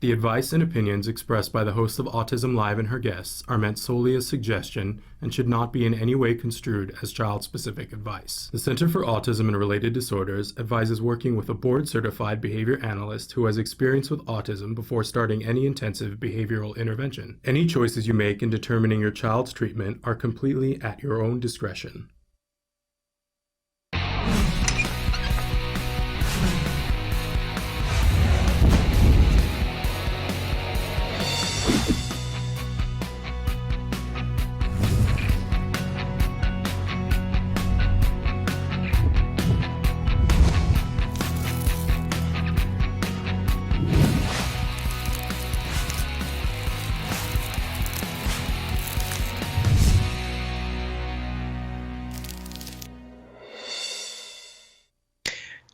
The advice and opinions expressed by the host of Autism Live and her guests are meant solely as suggestion and should not be in any way construed as child-specific advice. The Center for Autism and Related Disorders advises working with a board-certified behavior analyst who has experience with autism before starting any intensive behavioral intervention. Any choices you make in determining your child's treatment are completely at your own discretion.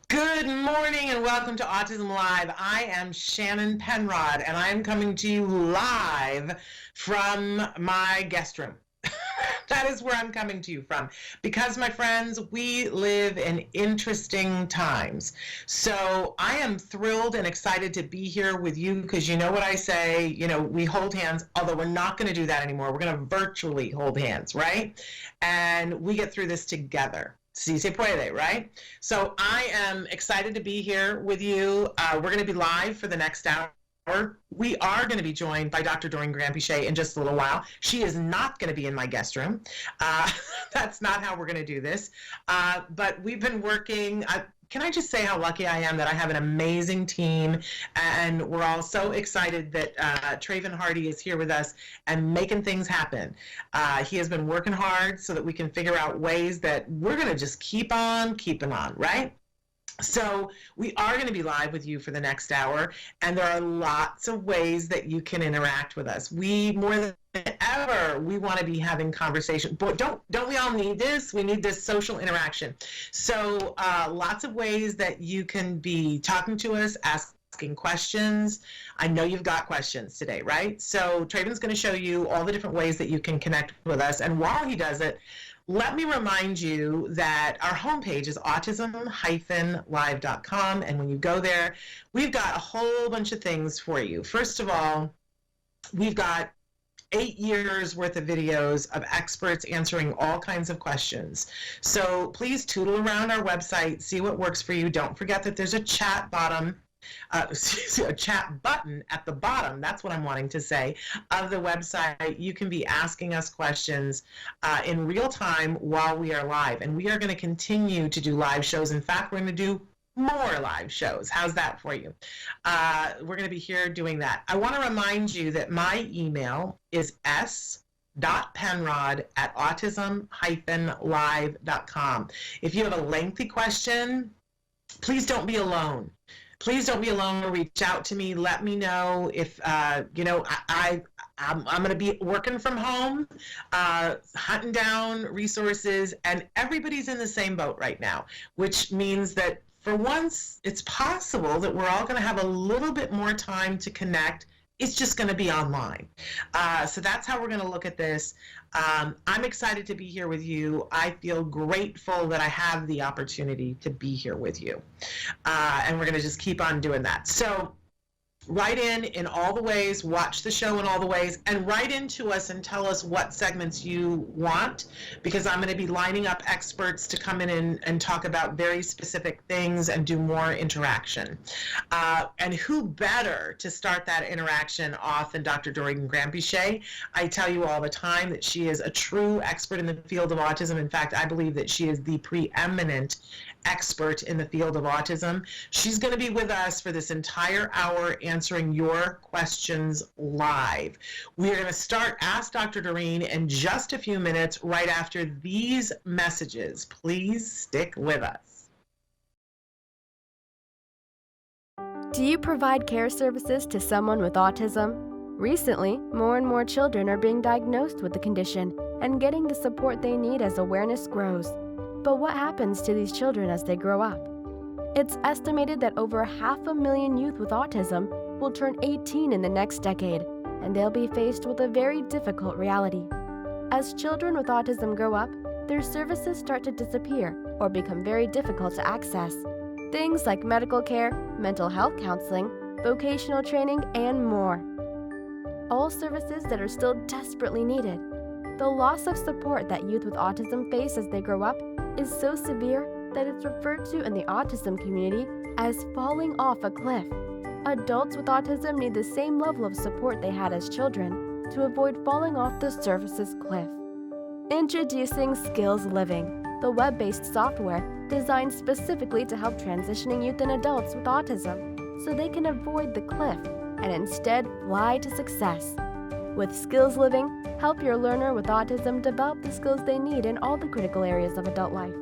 Good morning and welcome to Autism Live. I am Shannon Penrod and I am coming to you live from my guest room. That is where I'm coming to you from because, my friends, we live in interesting times. So I am thrilled and excited to be here with you because you know what I say, we hold hands, although we're not going to do that anymore. We're going to virtually hold hands, right? And we get through this together. Si se puede, right? So I am excited to be here with you. We're going to be live for the next hour. We are going to be joined by Dr. Doreen in just a little while. She is not going to be in my guest room. That's not how we're going to do this. But we've been working. Can I just say how lucky I am that I have an amazing team, and we're all so excited that Traven Hardy is here with us and making things happen. He has been working hard so that we can figure out ways that we're going to just keep on keeping on, right? So we are going to be live with you for the next hour, and there are lots of ways that you can interact with us. We, more than ever, we want to be having conversation. But don't we all need this? We need this social interaction. So lots of ways that you can be talking to us, asking questions. I know you've got questions today, right? So Traven's going to show you all the different ways that you can connect with us. And while he does it, let me remind you that our homepage is autism-live.com, and when you go there, we've got a whole bunch of things for you. First of all, we've got 8 years worth of videos of experts answering all kinds of questions. So please tootle around our website, see what works for you. Don't forget that there's a chat a chat button at the bottom, that's what I'm wanting to say, of the website. You can be asking us questions in real time while we are live. And we are going to continue to do live shows. In fact, we're going to do more live shows. How's that for you? We're going to be here doing that. I want to remind you that my email is s.penrod@autism-live.com. If you have a lengthy question, please don't be alone. Please don't be alone. Reach out to me. Let me know if, I'm going to be working from home, hunting down resources, and everybody's in the same boat right now, which means that for once, it's possible that we're all going to have a little bit more time to connect. It's just going to be online. So that's how we're going to look at this. I'm excited to be here with you. I feel grateful that I have the opportunity to be here with you. And we're going to just keep on doing that. So write in all the ways, watch the show in all the ways, and write into us and tell us what segments you want, because I'm going to be lining up experts to come in and talk about very specific things and do more interaction. And who better to start that interaction off than Dr. Doreen Grampichet? I tell you all the time that she is a true expert in the field of autism. In fact, I believe that she is the preeminent expert in the field of autism. She's going to be with us for this entire hour answering your questions live. We are going to start Ask Dr. Doreen in just a few minutes right after these messages. Please stick with us. Do you provide care services to someone with autism? Recently, more and more children are being diagnosed with the condition and getting the support they need as awareness grows. But what happens to these children as they grow up? It's estimated that over 500,000 youth with autism will turn 18 in the next decade, and they'll be faced with a very difficult reality. As children with autism grow up, their services start to disappear or become very difficult to access. Things like medical care, mental health counseling, vocational training, and more. All services that are still desperately needed. The loss of support that youth with autism face as they grow up is so severe that it's referred to in the autism community as falling off a cliff. Adults with autism need the same level of support they had as children to avoid falling off the services cliff. Introducing Skills Living, the web-based software designed specifically to help transitioning youth and adults with autism so they can avoid the cliff and instead fly to success. With Skills Living, help your learner with autism develop the skills they need in all the critical areas of adult life,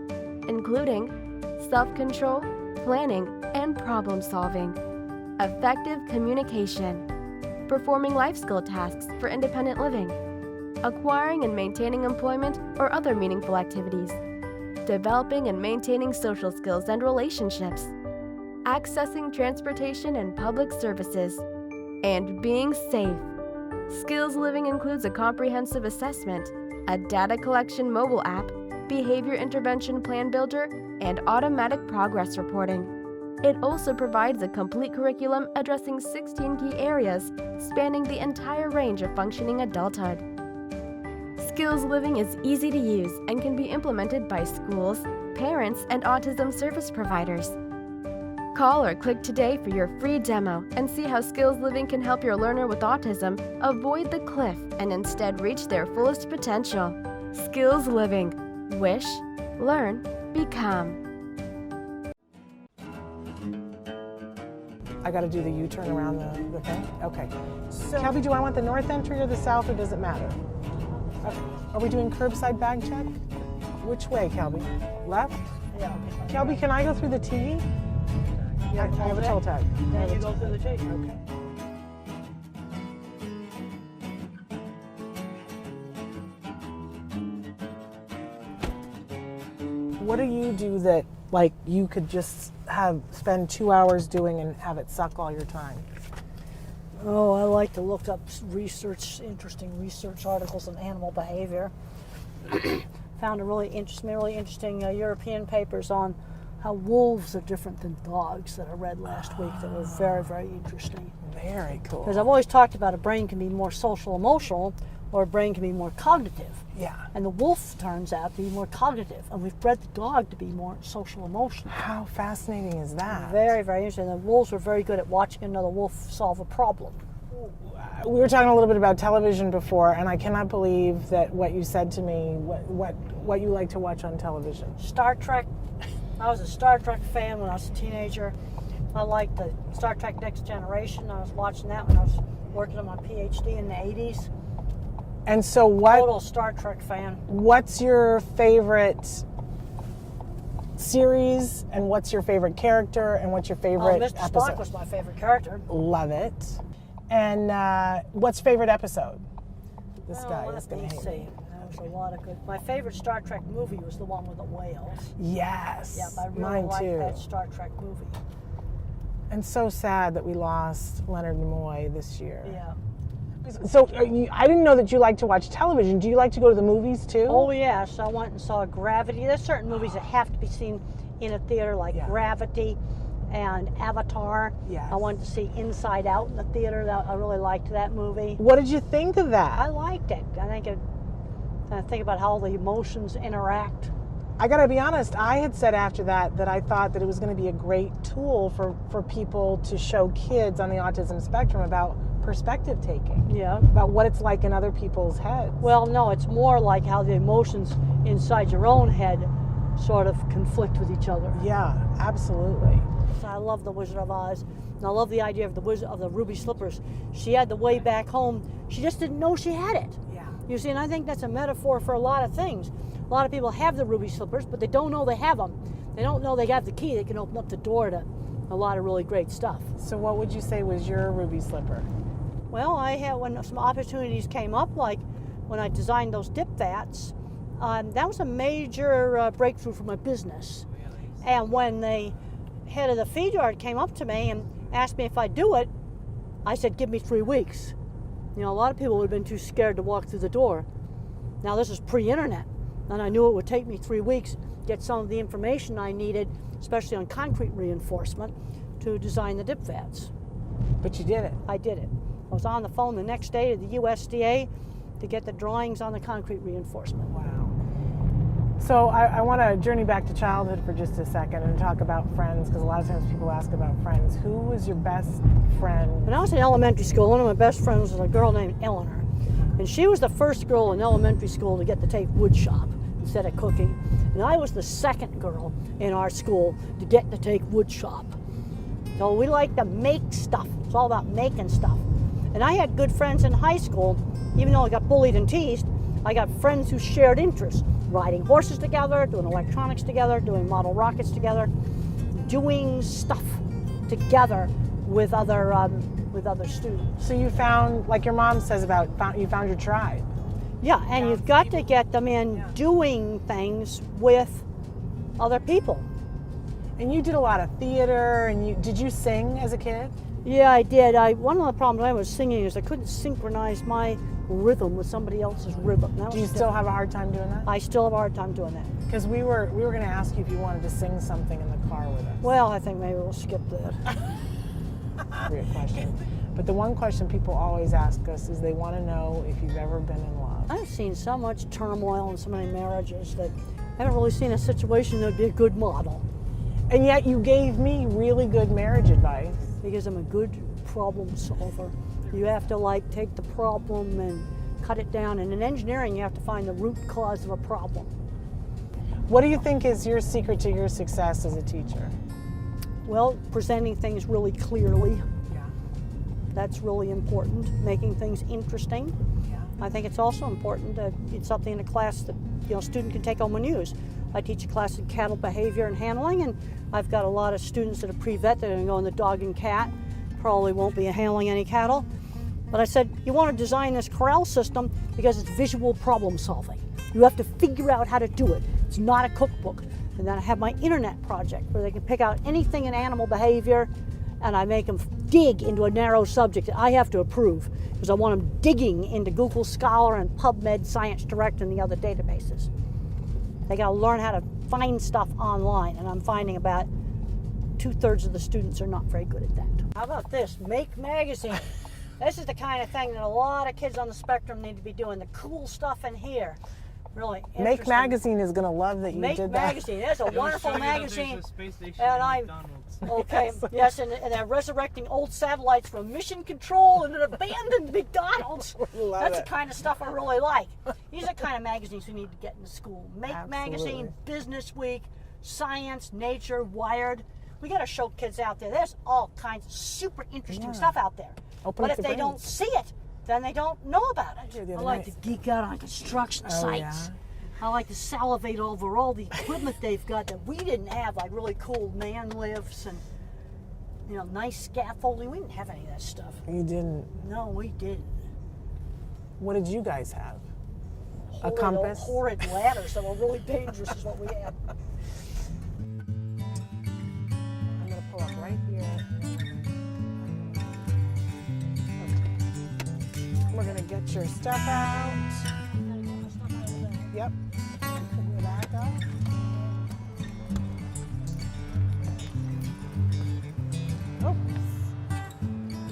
including self-control, planning, and problem-solving, effective communication, performing life skill tasks for independent living, acquiring and maintaining employment or other meaningful activities, developing and maintaining social skills and relationships, accessing transportation and public services, and being safe. Skills Living includes a comprehensive assessment, a data collection mobile app, behavior intervention plan builder, and automatic progress reporting. It also provides a complete curriculum addressing 16 key areas spanning the entire range of functioning adulthood. Skills Living is easy to use and can be implemented by schools, parents, and autism service providers. Call or click today for your free demo and see how Skills Living can help your learner with autism avoid the cliff and instead reach their fullest potential. Skills Living. Wish, learn, become. I got to do the U-turn around the thing? Okay. So, Kelby, do I want the north entry or the south, or does it matter? Okay. Are we doing curbside bag check? Which way, Kelby? Left? Yeah. Kelby, can I go through the T? I have a toll tag. Then you go through the T. Okay. What do you do that, like, you could just spend 2 hours doing and have it suck all your time? Oh, I like to look up interesting research articles on animal behavior. Found a really interesting European papers on how wolves are different than dogs that I read last week that were very, very interesting. Very cool. Because I've always talked about a brain can be more social emotional or a brain can be more cognitive. Yeah. And the wolf turns out to be more cognitive, and we've bred the dog to be more social emotional. How fascinating is that? Very, very interesting. The wolves are very good at watching another wolf solve a problem. We were talking a little bit about television before, and I cannot believe that what you said to me, what you like to watch on television. Star Trek. I was a Star Trek fan when I was a teenager. I liked the Star Trek Next Generation. I was watching that when I was working on my PhD in the 80s. And so Total Star Trek fan. What's your favorite series, and what's your favorite character, and what's your favorite Mr. episode? Spock was my favorite character. Love it. And what's favorite episode? This guy is let going me to hate see. me. There was a lot of good. My favorite Star Trek movie was the one with the whales. Yes. Yeah, I really mine liked too. that Star Trek movie. And so sad that we lost Leonard Nimoy this year. Yeah. So I didn't know that you like to watch television. Do you like to go to the movies too? Oh yes, I went and saw Gravity. There's certain movies that have to be seen in a theater, like Gravity and Avatar. Yes. I went to see Inside Out in the theater. I really liked that movie. What did you think of that? I liked it. I think about how the emotions interact. I gotta be honest, I had said after that I thought that it was gonna be a great tool for people to show kids on the autism spectrum about perspective taking. Yeah. About what it's like in other people's heads. Well, no, it's more like how the emotions inside your own head sort of conflict with each other. Yeah, absolutely. So I love The Wizard of Oz, and I love the idea of the ruby slippers. She had the way back home. She just didn't know she had it. Yeah. You see, and I think that's a metaphor for a lot of things. A lot of people have the ruby slippers, but they don't know they have them. They don't know they got the key that can open up the door to a lot of really great stuff. So what would you say was your ruby slipper? Well, I had, when some opportunities came up, like when I designed those dip vats, that was a major breakthrough for my business. And when the head of the feed yard came up to me and asked me if I'd do it, I said, give me 3 weeks. You know, a lot of people would have been too scared to walk through the door. Now, this is pre-internet, and I knew it would take me 3 weeks to get some of the information I needed, especially on concrete reinforcement, to design the dip vats. But you did it. I did it. I was on the phone the next day to the USDA to get the drawings on the concrete reinforcement. Wow. So I want to journey back to childhood for just a second and talk about friends, because a lot of times people ask about friends. Who was your best friend? When I was in elementary school, one of my best friends was a girl named Eleanor. And she was the first girl in elementary school to get to take wood shop instead of cooking. And I was the second girl in our school to get to take wood shop. So we like to make stuff. It's all about making stuff. And I had good friends in high school. Even though I got bullied and teased, I got friends who shared interests. Riding horses together, doing electronics together, doing model rockets together, doing stuff together with other students. So you found, like your mom says about, you found your tribe. Yeah, and you've got to get them in doing things with other people. And you did a lot of theater, and did you sing as a kid? Yeah, I did. One of the problems I was singing is I couldn't synchronize my rhythm with somebody else's rhythm. Do you still have a hard time doing that? I still have a hard time doing that. Because we were going to ask you if you wanted to sing something in the car with us. Well, I think maybe we'll skip that. Great question. But the one question people always ask us is they want to know if you've ever been in love. I've seen so much turmoil in so many marriages that I haven't really seen a situation that would be a good model. And yet you gave me really good marriage advice. Because I'm a good problem solver. You have to take the problem and cut it down. And in engineering, you have to find the root cause of a problem. What do you think is your secret to your success as a teacher? Well, presenting things really clearly. Yeah. That's really important. Making things interesting. Yeah. I think it's also important that it's something in a class that a student can take home and use. I teach a class in cattle behavior and handling, and I've got a lot of students that are pre-vet that are going to go in the dog and cat. Probably won't be handling any cattle. But I said, you want to design this corral system because it's visual problem solving. You have to figure out how to do it. It's not a cookbook. And then I have my internet project where they can pick out anything in animal behavior, and I make them dig into a narrow subject that I have to approve because I want them digging into Google Scholar and PubMed, Science Direct, and the other databases. They got to learn how to find stuff online, and I'm finding about 2/3 of the students are not very good at that. How about this? Make Magazine. This is the kind of thing that a lot of kids on the spectrum need to be doing. The cool stuff in here. Really interesting. Make Magazine is going to love that you Make did that. Magazine. That's a wonderful magazine. And okay, yes, and they're resurrecting old satellites from mission control and an abandoned McDonald's. That's the kind of stuff I really like. These are the kind of magazines we need to get into school. Make Magazine, Business Week, Science, Nature, Wired. We got to show kids out there. There's all kinds of super interesting stuff out there. But if they don't see it, then they don't know about it. I like to geek out on construction sites. I like to salivate over all the equipment they've got that we didn't have, like really cool man lifts and nice scaffolding. We didn't have any of that stuff. You didn't? No, we didn't. What did you guys have? A Horrid, compass? Horrid ladders that were really dangerous is what we had. I'm going to pull up right here. We're going to get your stuff out. Yep. Put your back up. Oh.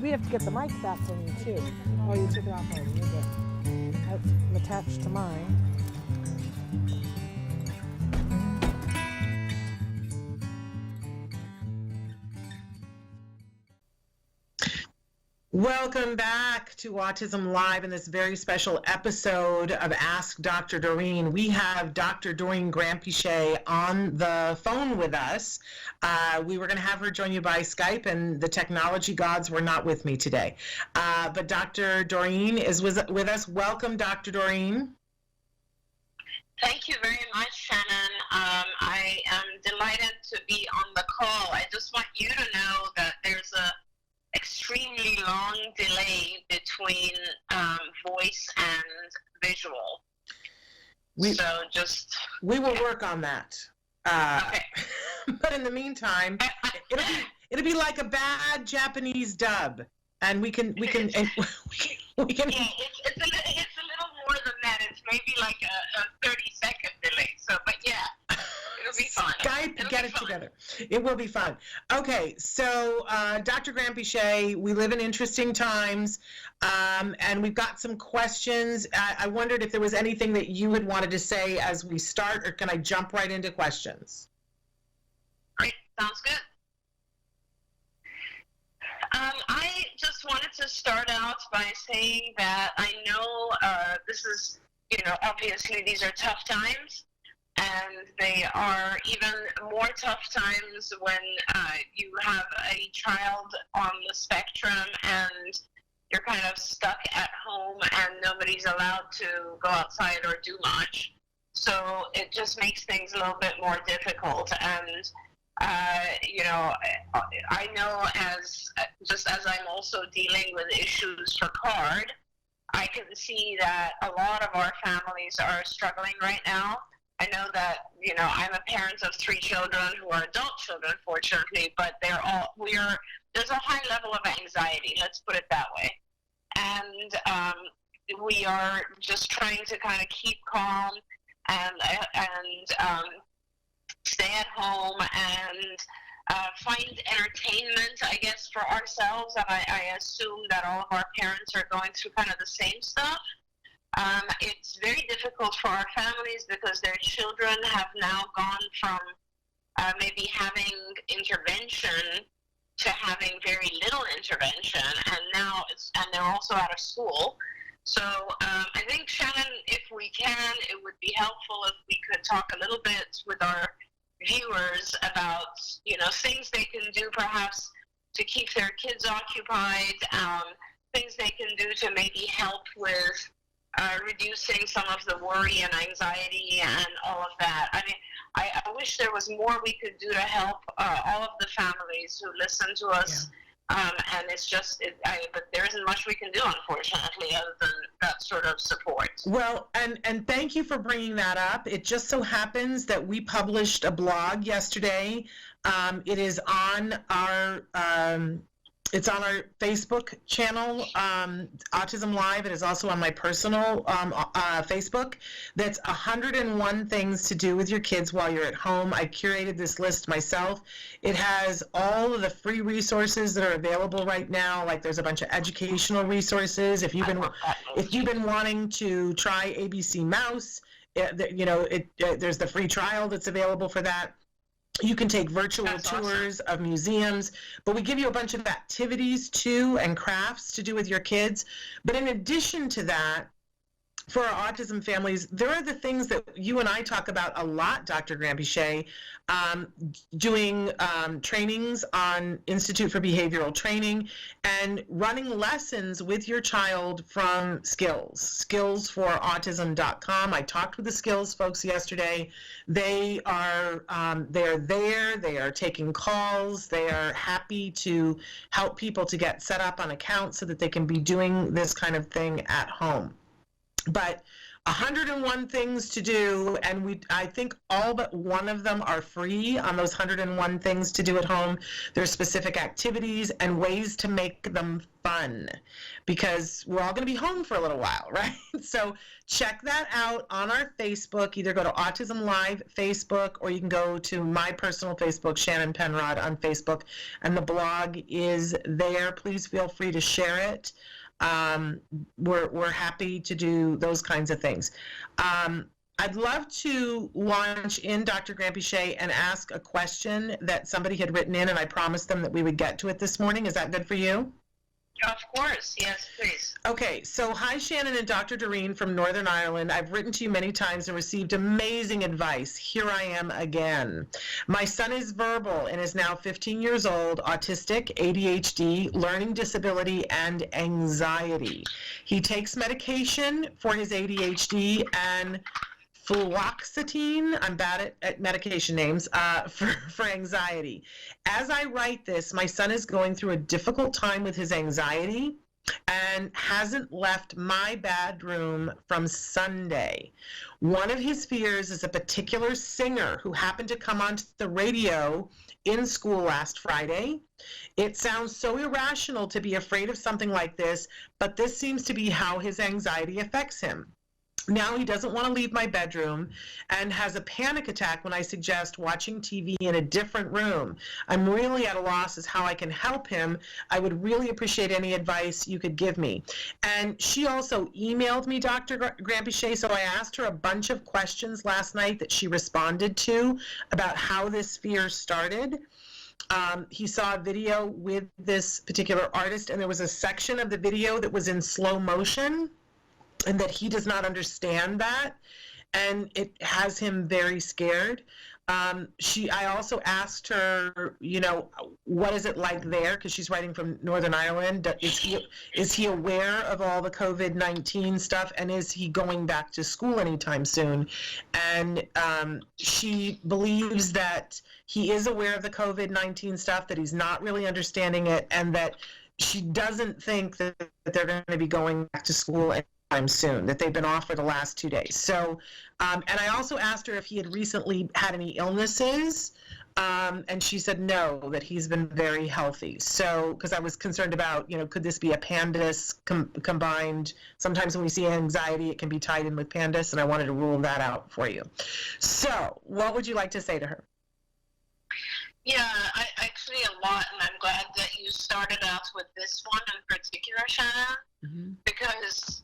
We have to get the mic back from you too. Oh, you took it off already. You're good. That's attached to mine. Welcome back to Autism Live in this very special episode of Ask Dr. Doreen. We have Dr. Doreen Grampichet on the phone with us. We were going to have her join you by Skype, and the technology gods were not with me today. But Dr. Doreen is with us. Welcome, Dr. Doreen. Thank you very much, Shannon. I am delighted to be on the call. I just want you to know that there's a extremely long delay between voice and visual. We will work on that. Okay. But in the meantime, it'll be like a bad Japanese dub, and we can. Yeah, it's a little more than that. It's maybe like a 30-second delay. So, but yeah, it'll be fun. Skype get it together. It will be fun. Okay, so Dr. Granpeesheh, we live in interesting times, and we've got some questions. I wondered if there was anything that you had wanted to say as we start, or can I jump right into questions? Great, sounds good. I just wanted to start out by saying that I know this is, obviously these are tough times, and they are even more tough times when you have a child on the spectrum and you're kind of stuck at home and nobody's allowed to go outside or do much. So it just makes things a little bit more difficult. And I know as I'm also dealing with issues for CARD, I can see that a lot of our families are struggling right now. I know that, I'm a parent of 3 children who are adult children, fortunately, but there's a high level of anxiety, let's put it that way. And we are just trying to kind of keep calm and stay at home and find entertainment, I guess, for ourselves. And I assume that all of our parents are going through kind of the same stuff. It's very difficult for our families because their children have now gone from maybe having intervention to having very little intervention, and now they're also out of school. So I think, Shannon, if we can, it would be helpful if we could talk a little bit with our viewers about, things they can do perhaps to keep their kids occupied, things they can do to maybe help with reducing some of the worry and anxiety and all of that. I mean, I wish there was more we could do to help all of the families who listen to us. Yeah. And it's just, but there isn't much we can do, unfortunately, other than that sort of support. Well, and thank you for bringing that up. It just so happens that we published a blog yesterday. It is on our Facebook channel, Autism Live. It is also on my personal Facebook. That's 101 things to do with your kids while you're at home. I curated this list myself. It has all of the free resources that are available right now. Like there's a bunch of educational resources. If you've been wanting to try ABC Mouse, there's the free trial that's available for that. You can take virtual tours of museums, but we give you a bunch of activities too and crafts to do with your kids. But in addition to that, for our autism families, there are the things that you and I talk about a lot, Dr. Granpeesheh, doing trainings on Institute for Behavioral Training and running lessons with your child from skillsforautism.com. I talked with the Skills folks yesterday. They're there, they are taking calls, they are happy to help people to get set up on accounts so that they can be doing this kind of thing at home. But 101 things to do, and I think all but one of them are free on those 101 things to do at home. There's specific activities and ways to make them fun because we're all going to be home for a little while, right? So check that out on our Facebook. Either go to Autism Live Facebook, or you can go to my personal Facebook, Shannon Penrod on Facebook, and the blog is there. Please feel free to share it. We're happy to do those kinds of things. I'd love to launch in, Dr. Granpeesheh, and ask a question that somebody had written in, and I promised them that we would get to it this morning. Is that good for you? Of course, yes, please. Okay, so hi Shannon and Dr. Doreen from Northern Ireland. I've written to you many times and received amazing advice. Here I am again. My son is verbal and is now 15 years old, autistic, ADHD, learning disability, and anxiety. He takes medication for his ADHD and fluoxetine, I'm bad at medication names, for anxiety. As I write this, my son is going through a difficult time with his anxiety and hasn't left my bedroom from Sunday. One of his fears is a particular singer who happened to come onto the radio in school last Friday. It sounds so irrational to be afraid of something like this, but this seems to be how his anxiety affects him. Now he doesn't want to leave my bedroom and has a panic attack when I suggest watching TV in a different room. I'm really at a loss as how I can help him. I would really appreciate any advice you could give me. And she also emailed me, Dr. Grampiche, so I asked her a bunch of questions last night that she responded to about how this fear started. He saw a video with this particular artist, and there was a section of the video that was in slow motion, and that he does not understand that, and it has him very scared. I also asked her, what is it like there? Because she's writing from Northern Ireland. Is he aware of all the COVID-19 stuff, and is he going back to school anytime soon? And she believes that he is aware of the COVID-19 stuff, that he's not really understanding it, and that she doesn't think that they're going to be going back to school anytime soon, that they've been off for the last 2 days. So, and I also asked her if he had recently had any illnesses, and she said no, that he's been very healthy. So, because I was concerned about, could this be a PANDAS combined? Sometimes when we see anxiety, it can be tied in with PANDAS, and I wanted to rule that out for you. So, what would you like to say to her? Yeah, actually a lot, and I'm glad that you started out with this one in particular, Shannon, because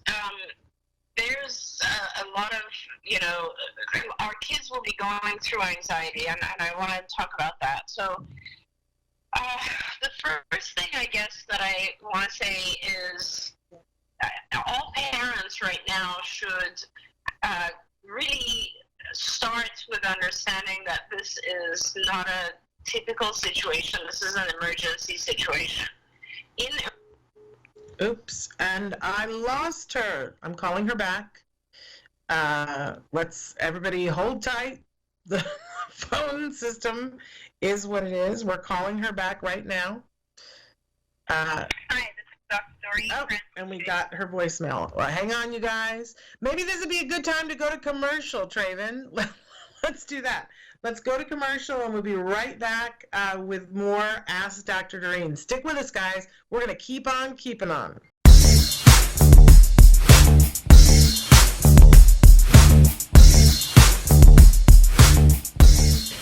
there's a lot of, our kids will be going through anxiety, and I want to talk about that. So the first thing I guess that I want to say is all parents right now should really start with understanding that this is not a typical situation. This is an emergency situation. Oops, and I lost her. I'm calling her back. Let's everybody hold tight. The phone system is what it is. We're calling her back right now. Hi, this is Dr. Doreen. Oh, and we got her voicemail. Well, hang on, you guys. Maybe this would be a good time to go to commercial, Traven. Let's do that. Let's go to commercial, and we'll be right back with more Ask Dr. Doreen. Stick with us, guys. We're going to keep on keeping on.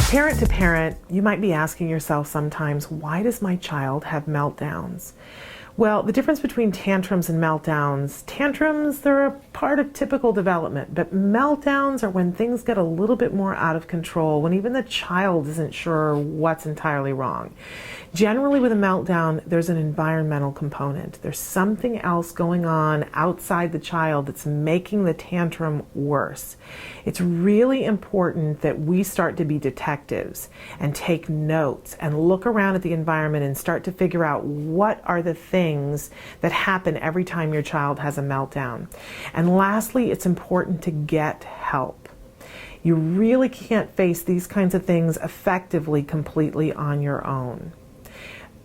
Parent to parent, you might be asking yourself sometimes, why does my child have meltdowns? Well, the difference between tantrums and meltdowns, they're a part of typical development, but meltdowns are when things get a little bit more out of control, when even the child isn't sure what's entirely wrong. Generally with a meltdown, there's an environmental component. There's something else going on outside the child that's making the tantrum worse. It's really important that we start to be detectives and take notes and look around at the environment and start to figure out what are the things that happen every time your child has a meltdown. And lastly, it's important to get help. You really can't face these kinds of things effectively completely on your own.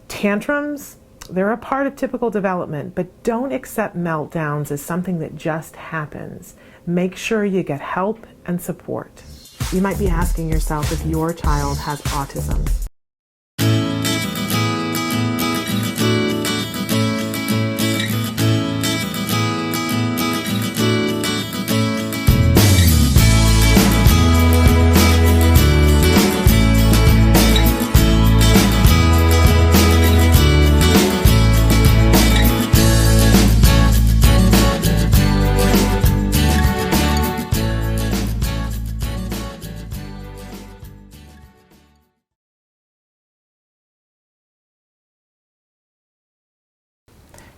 Tantrums, they're a part of typical development, but don't accept meltdowns as something that just happens. Make sure you get help and support. You might be asking yourself if your child has autism.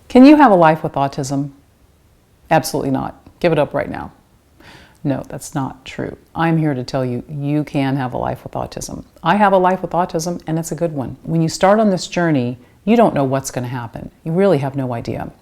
Can you have a life with autism? Absolutely not. Give it up right now. No, that's not true. I'm here to tell you, you can have a life with autism. I have a life with autism, and it's a good one. When you start on this journey, you don't know what's going to happen. You really have no idea.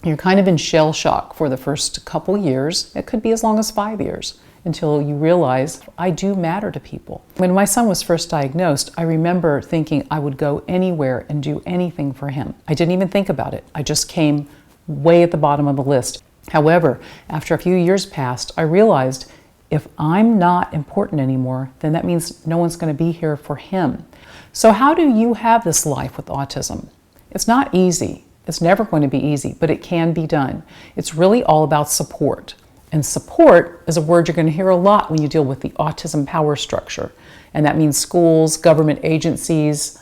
You're kind of in shell shock for the first couple years. It could be as long as 5 years until you realize, I do matter to people. When my son was first diagnosed, I remember thinking I would go anywhere and do anything for him. I didn't even think about it. I just came way at the bottom of the list. However, after a few years passed, I realized if I'm not important anymore, then that means no one's going to be here for him. So how do you have this life with autism? It's not easy. It's never going to be easy, but it can be done. It's really all about support. And support is a word you're going to hear a lot when you deal with the autism power structure. And that means schools, government agencies,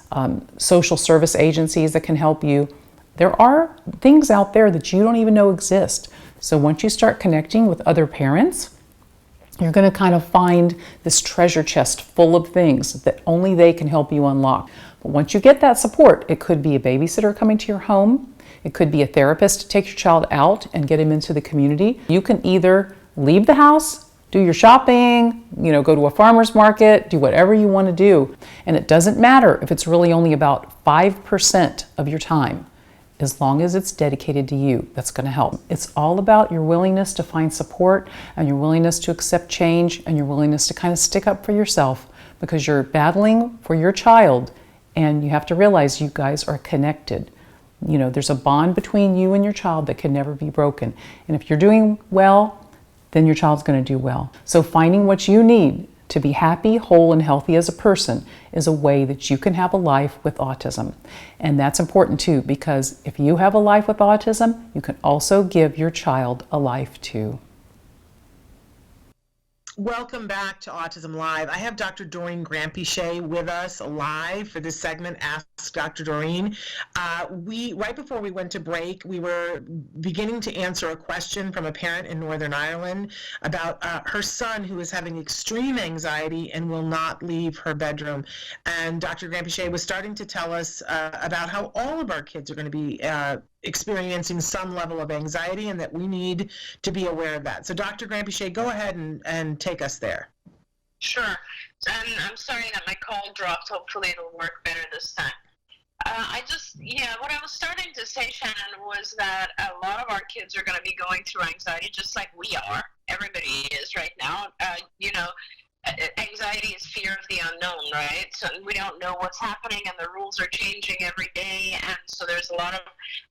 social service agencies that can help you. There are things out there that you don't even know exist. So once you start connecting with other parents, you're going to kind of find this treasure chest full of things that only they can help you unlock. But once you get that support, it could be a babysitter coming to your home. It could be a therapist to take your child out and get him into the community. You can either leave the house, do your shopping, go to a farmer's market, do whatever you want to do. And it doesn't matter if it's really only about 5% of your time. As long as it's dedicated to you, that's going to help. It's all about your willingness to find support and your willingness to accept change and your willingness to kind of stick up for yourself, because you're battling for your child and you have to realize you guys are connected. There's a bond between you and your child that can never be broken. And if you're doing well, then your child's going to do well. So finding what you need to be happy, whole, and healthy as a person is a way that you can have a life with autism. And that's important too, because if you have a life with autism, you can also give your child a life too. Welcome back to Autism Live. I have Dr. Doreen Granpeesheh with us live for this segment, Ask Dr. Doreen. Right before we went to break, we were beginning to answer a question from a parent in Northern Ireland about her son who is having extreme anxiety and will not leave her bedroom. And Dr. Granpeesheh was starting to tell us about how all of our kids are going to be experiencing some level of anxiety and that we need to be aware of that. So Dr. Granpeesheh, go ahead and take us there. Sure. And I'm sorry that my call dropped. Hopefully it'll work better this time. What I was starting to say, Shannon, was that a lot of our kids are going to be going through anxiety just like we are. Everybody is right now. Anxiety is fear of the unknown, right? So we don't know what's happening, and the rules are changing every day, and so there's a lot of,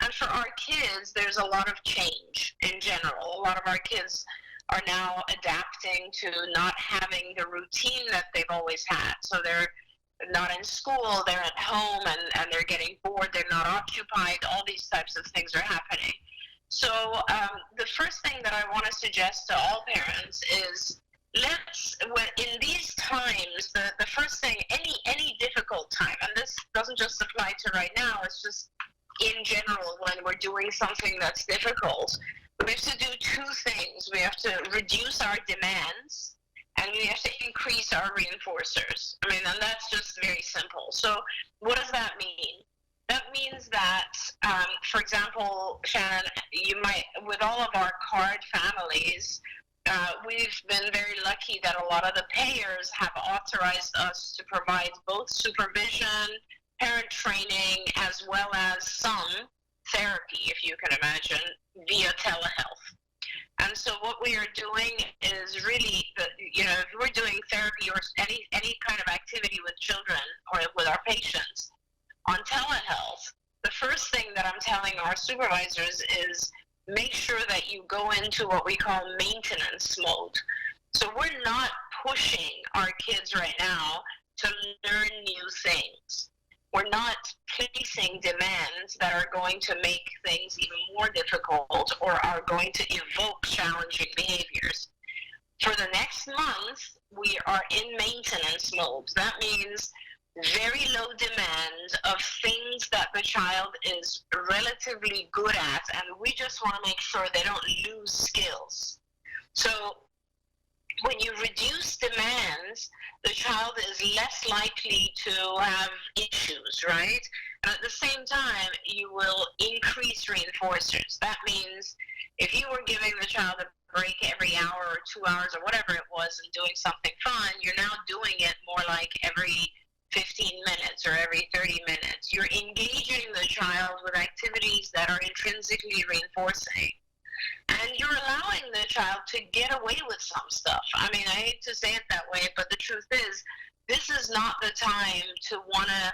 and for our kids, there's a lot of change in general. A lot of our kids are now adapting to not having the routine that they've always had. So they're not in school, they're at home, and they're getting bored, they're not occupied, all these types of things are happening. So the first thing that I want to suggest to all parents is, in these times, the first thing, any difficult time, and this doesn't just apply to right now, it's just in general when we're doing something that's difficult, we have to do two things. We have to reduce our demands, and we have to increase our reinforcers. And that's just very simple. So what does that mean? That means that, for example, Shannon, you might, with all of our card families, we've been very lucky that a lot of the payers have authorized us to provide both supervision, parent training, as well as some therapy, if you can imagine, via telehealth. And so what we are doing is really, if we're doing therapy or any kind of activity with children or with our patients on telehealth, the first thing that I'm telling our supervisors is make sure that you go into what we call maintenance mode. So we're not pushing our kids right now to learn new things. We're not placing demands that are going to make things even more difficult or are going to evoke challenging behaviors. For the next month, we are in maintenance mode. That means very low demand of things that the child is relatively good at, and we just want to make sure they don't lose skills. So when you reduce demands, the child is less likely to have issues, right? And at the same time, you will increase reinforcers. That means if you were giving the child a break every hour or 2 hours or whatever it was and doing something fun, you're now doing it more like every 15 minutes or every 30 minutes. You're engaging the child with activities that are intrinsically reinforcing. And you're allowing the child to get away with some stuff. I hate to say it that way, but the truth is, this is not the time to want to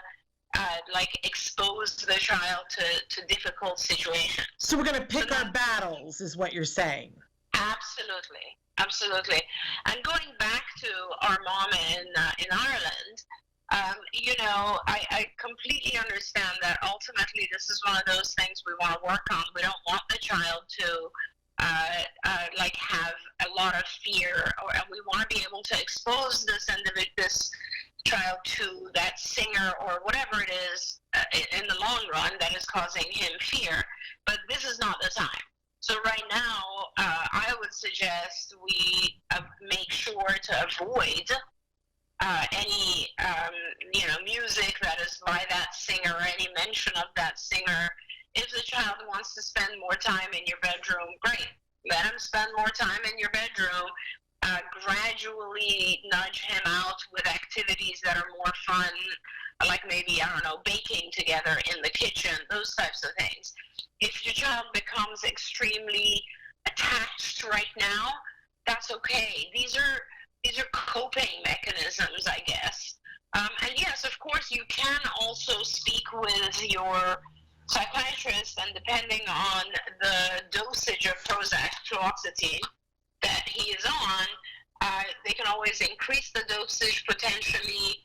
expose the child to difficult situations. So we're going to pick our battles, is what you're saying. Absolutely. Absolutely. And going back to our mom in Ireland, I completely understand that ultimately this is one of those things we want to work on. We don't want the child to have to expose this child to that singer or whatever it is in the long run that is causing him fear. But this is not the time. So right now, I would suggest we make sure to avoid any music that is by that singer, or any mention of that singer. If the child wants to spend more time in your bedroom, great. Let him spend more time in your bedroom. Gradually nudge him out with activities that are more fun, like maybe, I don't know, baking together in the kitchen, those types of things. If your child becomes extremely attached right now, that's okay. These are coping mechanisms, I guess. And yes, of course, you can also speak with your psychiatrist, and depending on the dosage of Prozac, fluoxetine, that he is on, they can always increase the dosage potentially.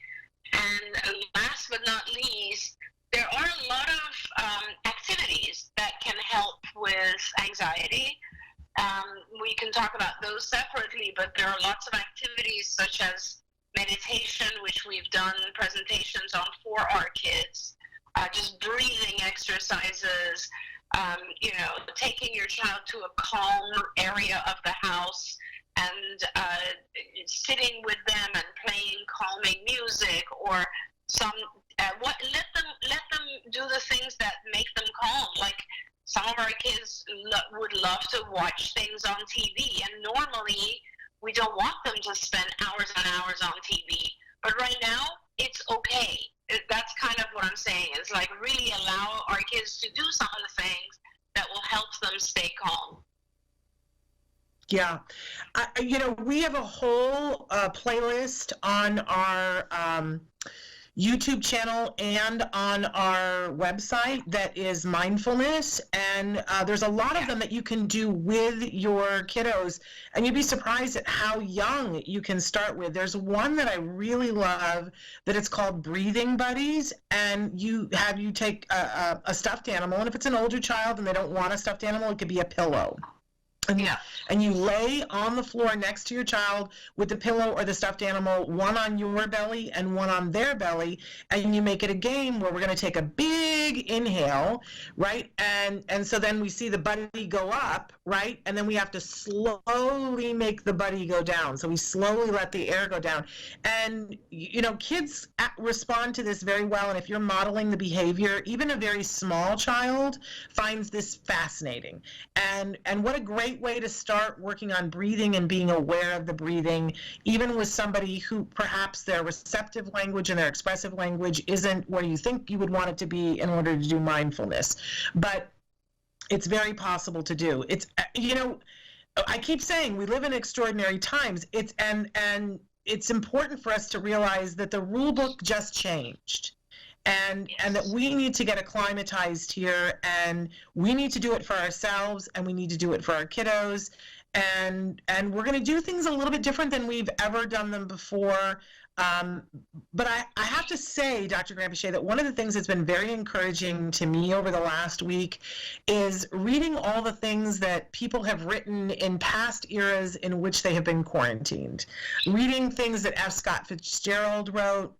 And last but not least, there are a lot of activities that can help with anxiety. We can talk about those separately, but there are lots of activities such as meditation, which we've done presentations on for our kids, just breathing exercises, taking your child to a calm area of the house and sitting with them and playing calming music, or let them do the things that make them calm. Like some of our kids would love to watch things on TV, and normally we don't want them to spend hours and hours on TV. But right now, it's okay. That's kind of what I'm saying, is like really allow our kids to do some of the things that will help them stay calm. Yeah. We have a whole playlist on our YouTube channel and on our website that is mindfulness, and there's a lot of them that you can do with your kiddos, and you'd be surprised at how young you can start with. There's one that I really love that it's called Breathing Buddies, and you take a stuffed animal, and if it's an older child and they don't want a stuffed animal, it could be a pillow. And you lay on the floor next to your child with the pillow or the stuffed animal, one on your belly and one on their belly, and you make it a game where we're going to take a big inhale, right? And so then we see the buddy go up, right? And then we have to slowly make the buddy go down. So we slowly let the air go down. And, kids respond to this very well. And if you're modeling the behavior, even a very small child finds this fascinating. And what a great way to start working on breathing and being aware of the breathing, even with somebody who perhaps their receptive language and their expressive language isn't where you think you would want it to be in order to do mindfulness. But it's very possible to do. It's, I keep saying we live in extraordinary times. And it's important for us to realize that the rule book just changed. And that we need to get acclimatized here, and we need to do it for ourselves, and we need to do it for our kiddos, and we're going to do things a little bit different than we've ever done them before. But I have to say, Dr. Granpeesheh, that one of the things that's been very encouraging to me over the last week is reading all the things that people have written in past eras in which they have been quarantined, reading things that F. Scott Fitzgerald wrote,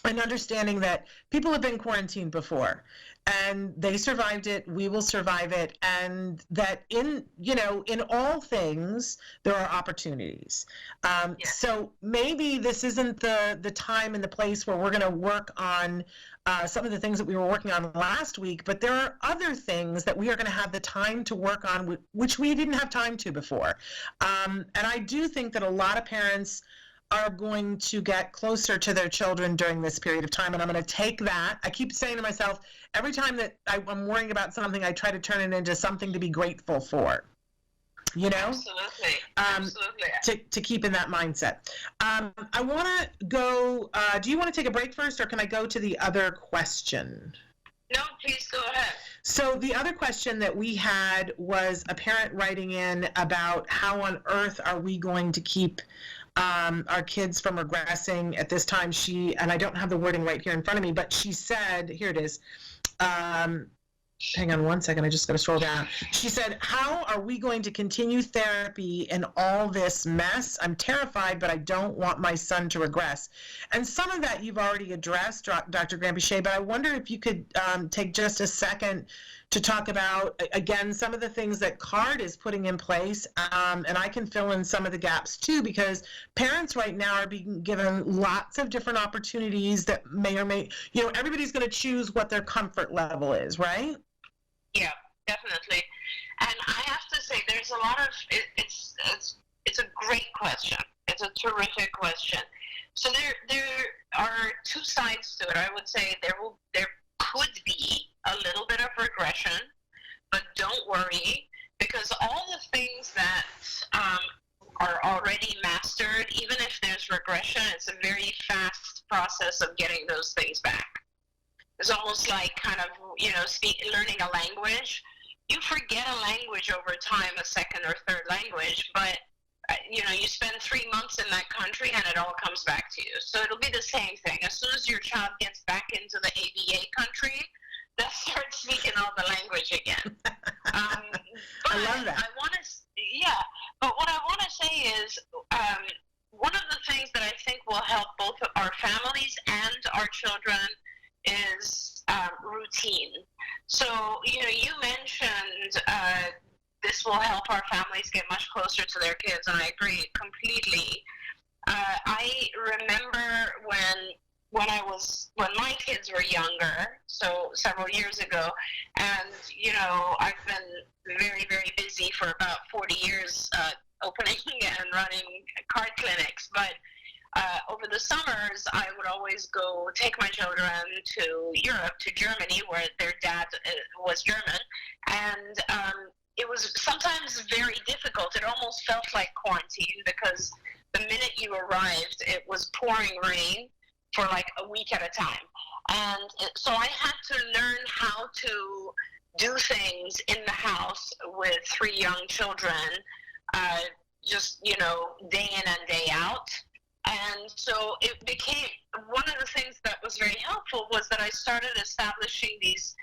and understanding that people have been quarantined before and they survived it, we will survive it, and that in all things there are opportunities. So maybe this isn't the time and the place where we're going to work on some of the things that we were working on last week, but there are other things that we are going to have the time to work on which we didn't have time to before. And I do think that a lot of parents are going to get closer to their children during this period of time. And I'm going to take that. I keep saying to myself, every time that I'm worrying about something, I try to turn it into something to be grateful for, Absolutely. To keep in that mindset. I want to go, do you want to take a break first, or can I go to the other question? No, please go ahead. So the other question that we had was a parent writing in about how on earth are we going to keep our kids from regressing at this time. And I don't have the wording right here in front of me, but she said, here it is, Hang on one second, I just got to scroll down. She said, how are we going to continue therapy in all this mess? I'm terrified, but I don't want my son to regress. And some of that you've already addressed, Dr. Granpeesheh, but I wonder if you could take just a second to talk about, again, some of the things that CARD is putting in place, and I can fill in some of the gaps too, because parents right now are being given lots of different opportunities that may or may, everybody's going to choose what their comfort level is, right? Yeah, definitely. And I have to say, there's a lot of, it's a great question. It's a terrific question. So there are two sides to it. I would say there could be a little bit of regression, but don't worry, because all the things that are already mastered, even if there's regression, it's a very fast process of getting those things back. It's almost like kind of, learning a language. You forget a language over time, a second or third language, but you spend 3 months in that country and it all comes back to you. So it'll be the same thing. As soon as your child gets back into the ABA country, they'll start speaking all the language again. I love that. But what I want to say is, one of the things that I think will help both our families and our children is routine. So, you mentioned this will help our families get much closer to their kids, and I agree completely. I remember when my kids were younger, so several years ago, and I've been very, very busy for about 40 years opening and running card clinics, but over the summers, I would always go take my children to Europe, to Germany, where their dad was German, and it was sometimes very difficult. It almost felt like quarantine, because the minute you arrived, it was pouring rain for like a week at a time. And so I had to learn how to do things in the house with 3 young children, just, day in and day out. And so it became, one of the things that was very helpful was that I started establishing these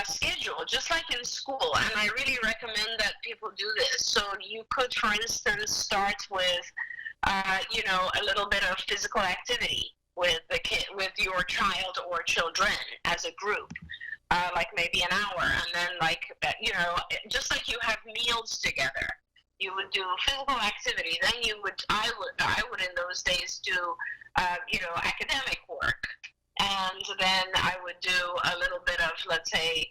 schedule, just like in school. And I really recommend that people do this. So you could, for instance, start with, a little bit of physical activity with the kid, with your child or children as a group, like maybe an hour, and then just like you have meals together. You would do physical activity. Then I would in those days do, academic work. And then I would do a little bit of, let's say,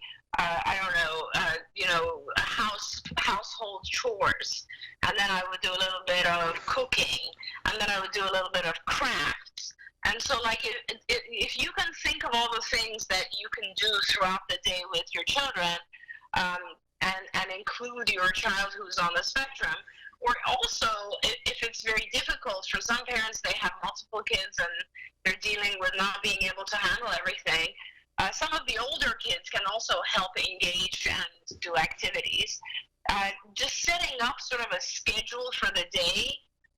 household chores. And then I would do a little bit of cooking. And then I would do a little bit of crafts. And so, if you can think of all the things that you can do throughout the day with your children, and include your child who's on the spectrum, or also, if it's very difficult for some parents, they have multiple kids and they're dealing with not being able to handle everything, some of the older kids can also help engage and do activities. Just setting up sort of a schedule for the day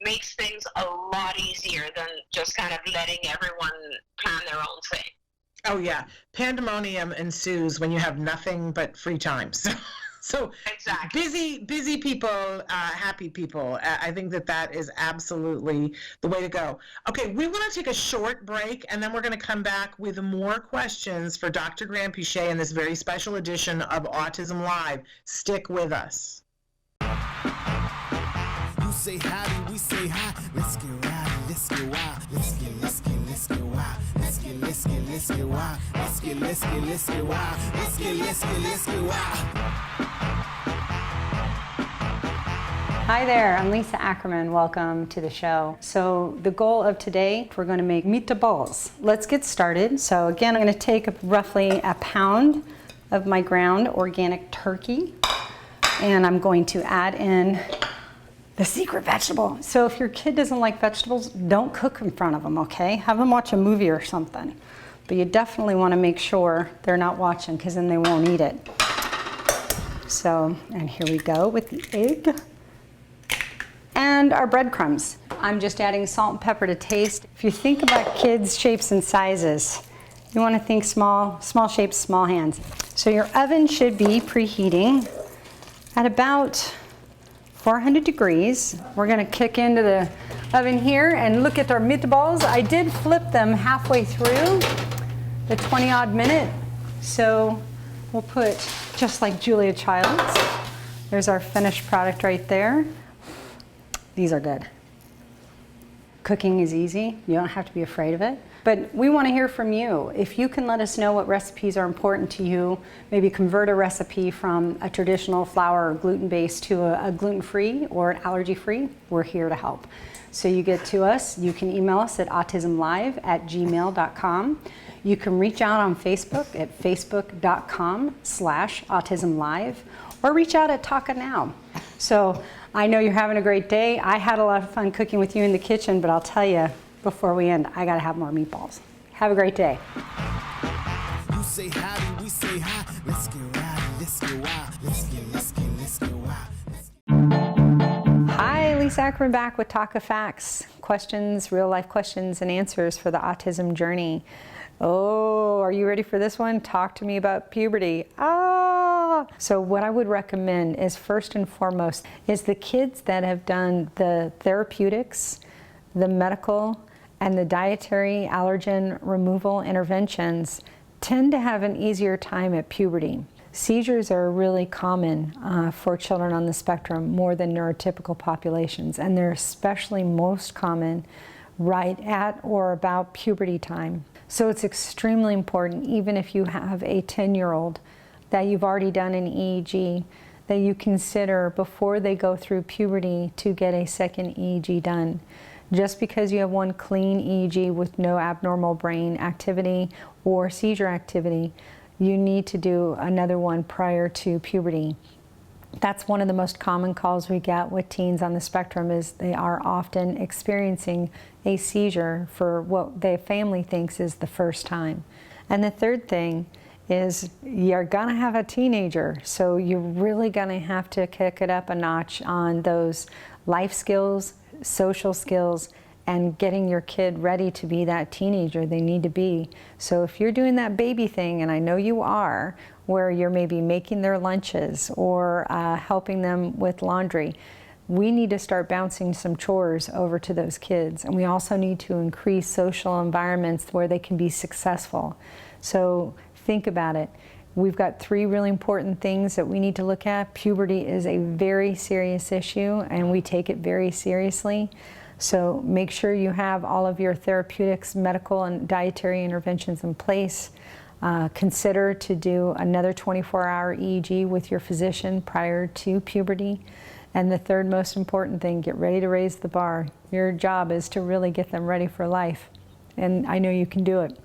makes things a lot easier than just kind of letting everyone plan their own thing. Oh yeah, pandemonium ensues when you have nothing but free time. So exactly. busy people, happy people. I think that is absolutely the way to go. Okay, we want to take a short break, and then we're going to come back with more questions for Dr. Granpeesheh in this very special edition of Autism Live. Stick with us. You say howdy, we say hi. Let's get rowdy, let's get wild. Let's get wild. Let's get wild. Let's get wild. Let's get wild. Hi there, I'm Lisa Ackerman. Welcome to the show. So the goal of today, we're going to make meatballs. Let's get started. So again, I'm going to take roughly a pound of my ground organic turkey, and I'm going to add in the secret vegetable. So if your kid doesn't like vegetables, don't cook in front of them, okay? Have them watch a movie or something. But you definitely want to make sure they're not watching, because then they won't eat it. So, and here we go with the egg. And our breadcrumbs. I'm just adding salt and pepper to taste. If you think about kids' shapes and sizes, You want to think small shapes, small hands. So your oven should be preheating at about 400 degrees. We're going to kick into the oven here and look at our meatballs. I did flip them halfway through the 20-odd minute. So we'll put, just like Julia Child's, there's our finished product right there. These are good. Cooking is easy. You don't have to be afraid of it. But we want to hear from you. If you can let us know what recipes are important to you, maybe convert a recipe from a traditional flour or gluten-based to a gluten-free or an allergy-free, we're here to help. So you get to us, you can email us at autismlive@gmail.com. You can reach out on Facebook at facebook.com/autismlive, or reach out at Talk Now. So I know you're having a great day. I had a lot of fun cooking with you in the kitchen, but I'll tell you, before we end, I gotta have more meatballs. Have a great day. You say howdy, we say hi. Let's get rowdy, let's get wild. Let's get wild. Hi, Lisa Ackerman back with Talk of Facts. Questions, real life questions and answers for the autism journey. Oh, are you ready for this one? Talk to me about puberty. So what I would recommend is, first and foremost, is the kids that have done the therapeutics, the medical, and the dietary allergen removal interventions tend to have an easier time at puberty. Seizures are really common for children on the spectrum, more than neurotypical populations, and they're especially most common right at or about puberty time. So it's extremely important, even if you have a 10-year-old, that you've already done an EEG, that you consider before they go through puberty to get a second EEG done. Just because you have one clean EEG with no abnormal brain activity or seizure activity, you need to do another one prior to puberty. That's one of the most common calls we get with teens on the spectrum, is they are often experiencing a seizure for what their family thinks is the first time. And the third thing is, you're gonna have a teenager, so you're really gonna have to kick it up a notch on those life skills, social skills, and getting your kid ready to be that teenager they need to be. So if you're doing that baby thing, and I know you are, where you're maybe making their lunches or helping them with laundry, we need to start bouncing some chores over to those kids. And we also need to increase social environments where they can be successful. So think about it. We've got 3 really important things that we need to look at. Puberty is a very serious issue, and we take it very seriously. So make sure you have all of your therapeutics, medical, and dietary interventions in place. Consider to do another 24-hour EEG with your physician prior to puberty. And the third most important thing, get ready to raise the bar. Your job is to really get them ready for life. And I know you can do it.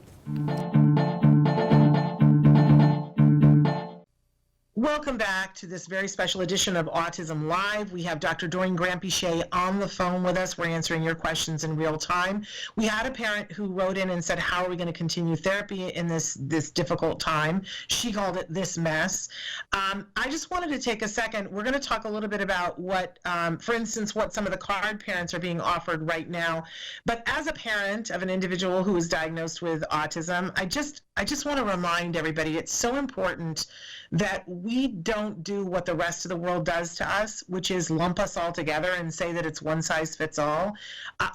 Welcome back to this very special edition of Autism Live. We have Dr. Doreen Grampy-Shea on the phone with us. We're answering your questions in real time. We had a parent who wrote in and said, how are we going to continue therapy in this difficult time? She called it this mess. I just wanted to take a second. We're going to talk a little bit about what, for instance, what some of the card parents are being offered right now. But as a parent of an individual who is diagnosed with autism, I just want to remind everybody, it's so important that we don't do what the rest of the world does to us, which is lump us all together and say that it's one size fits all.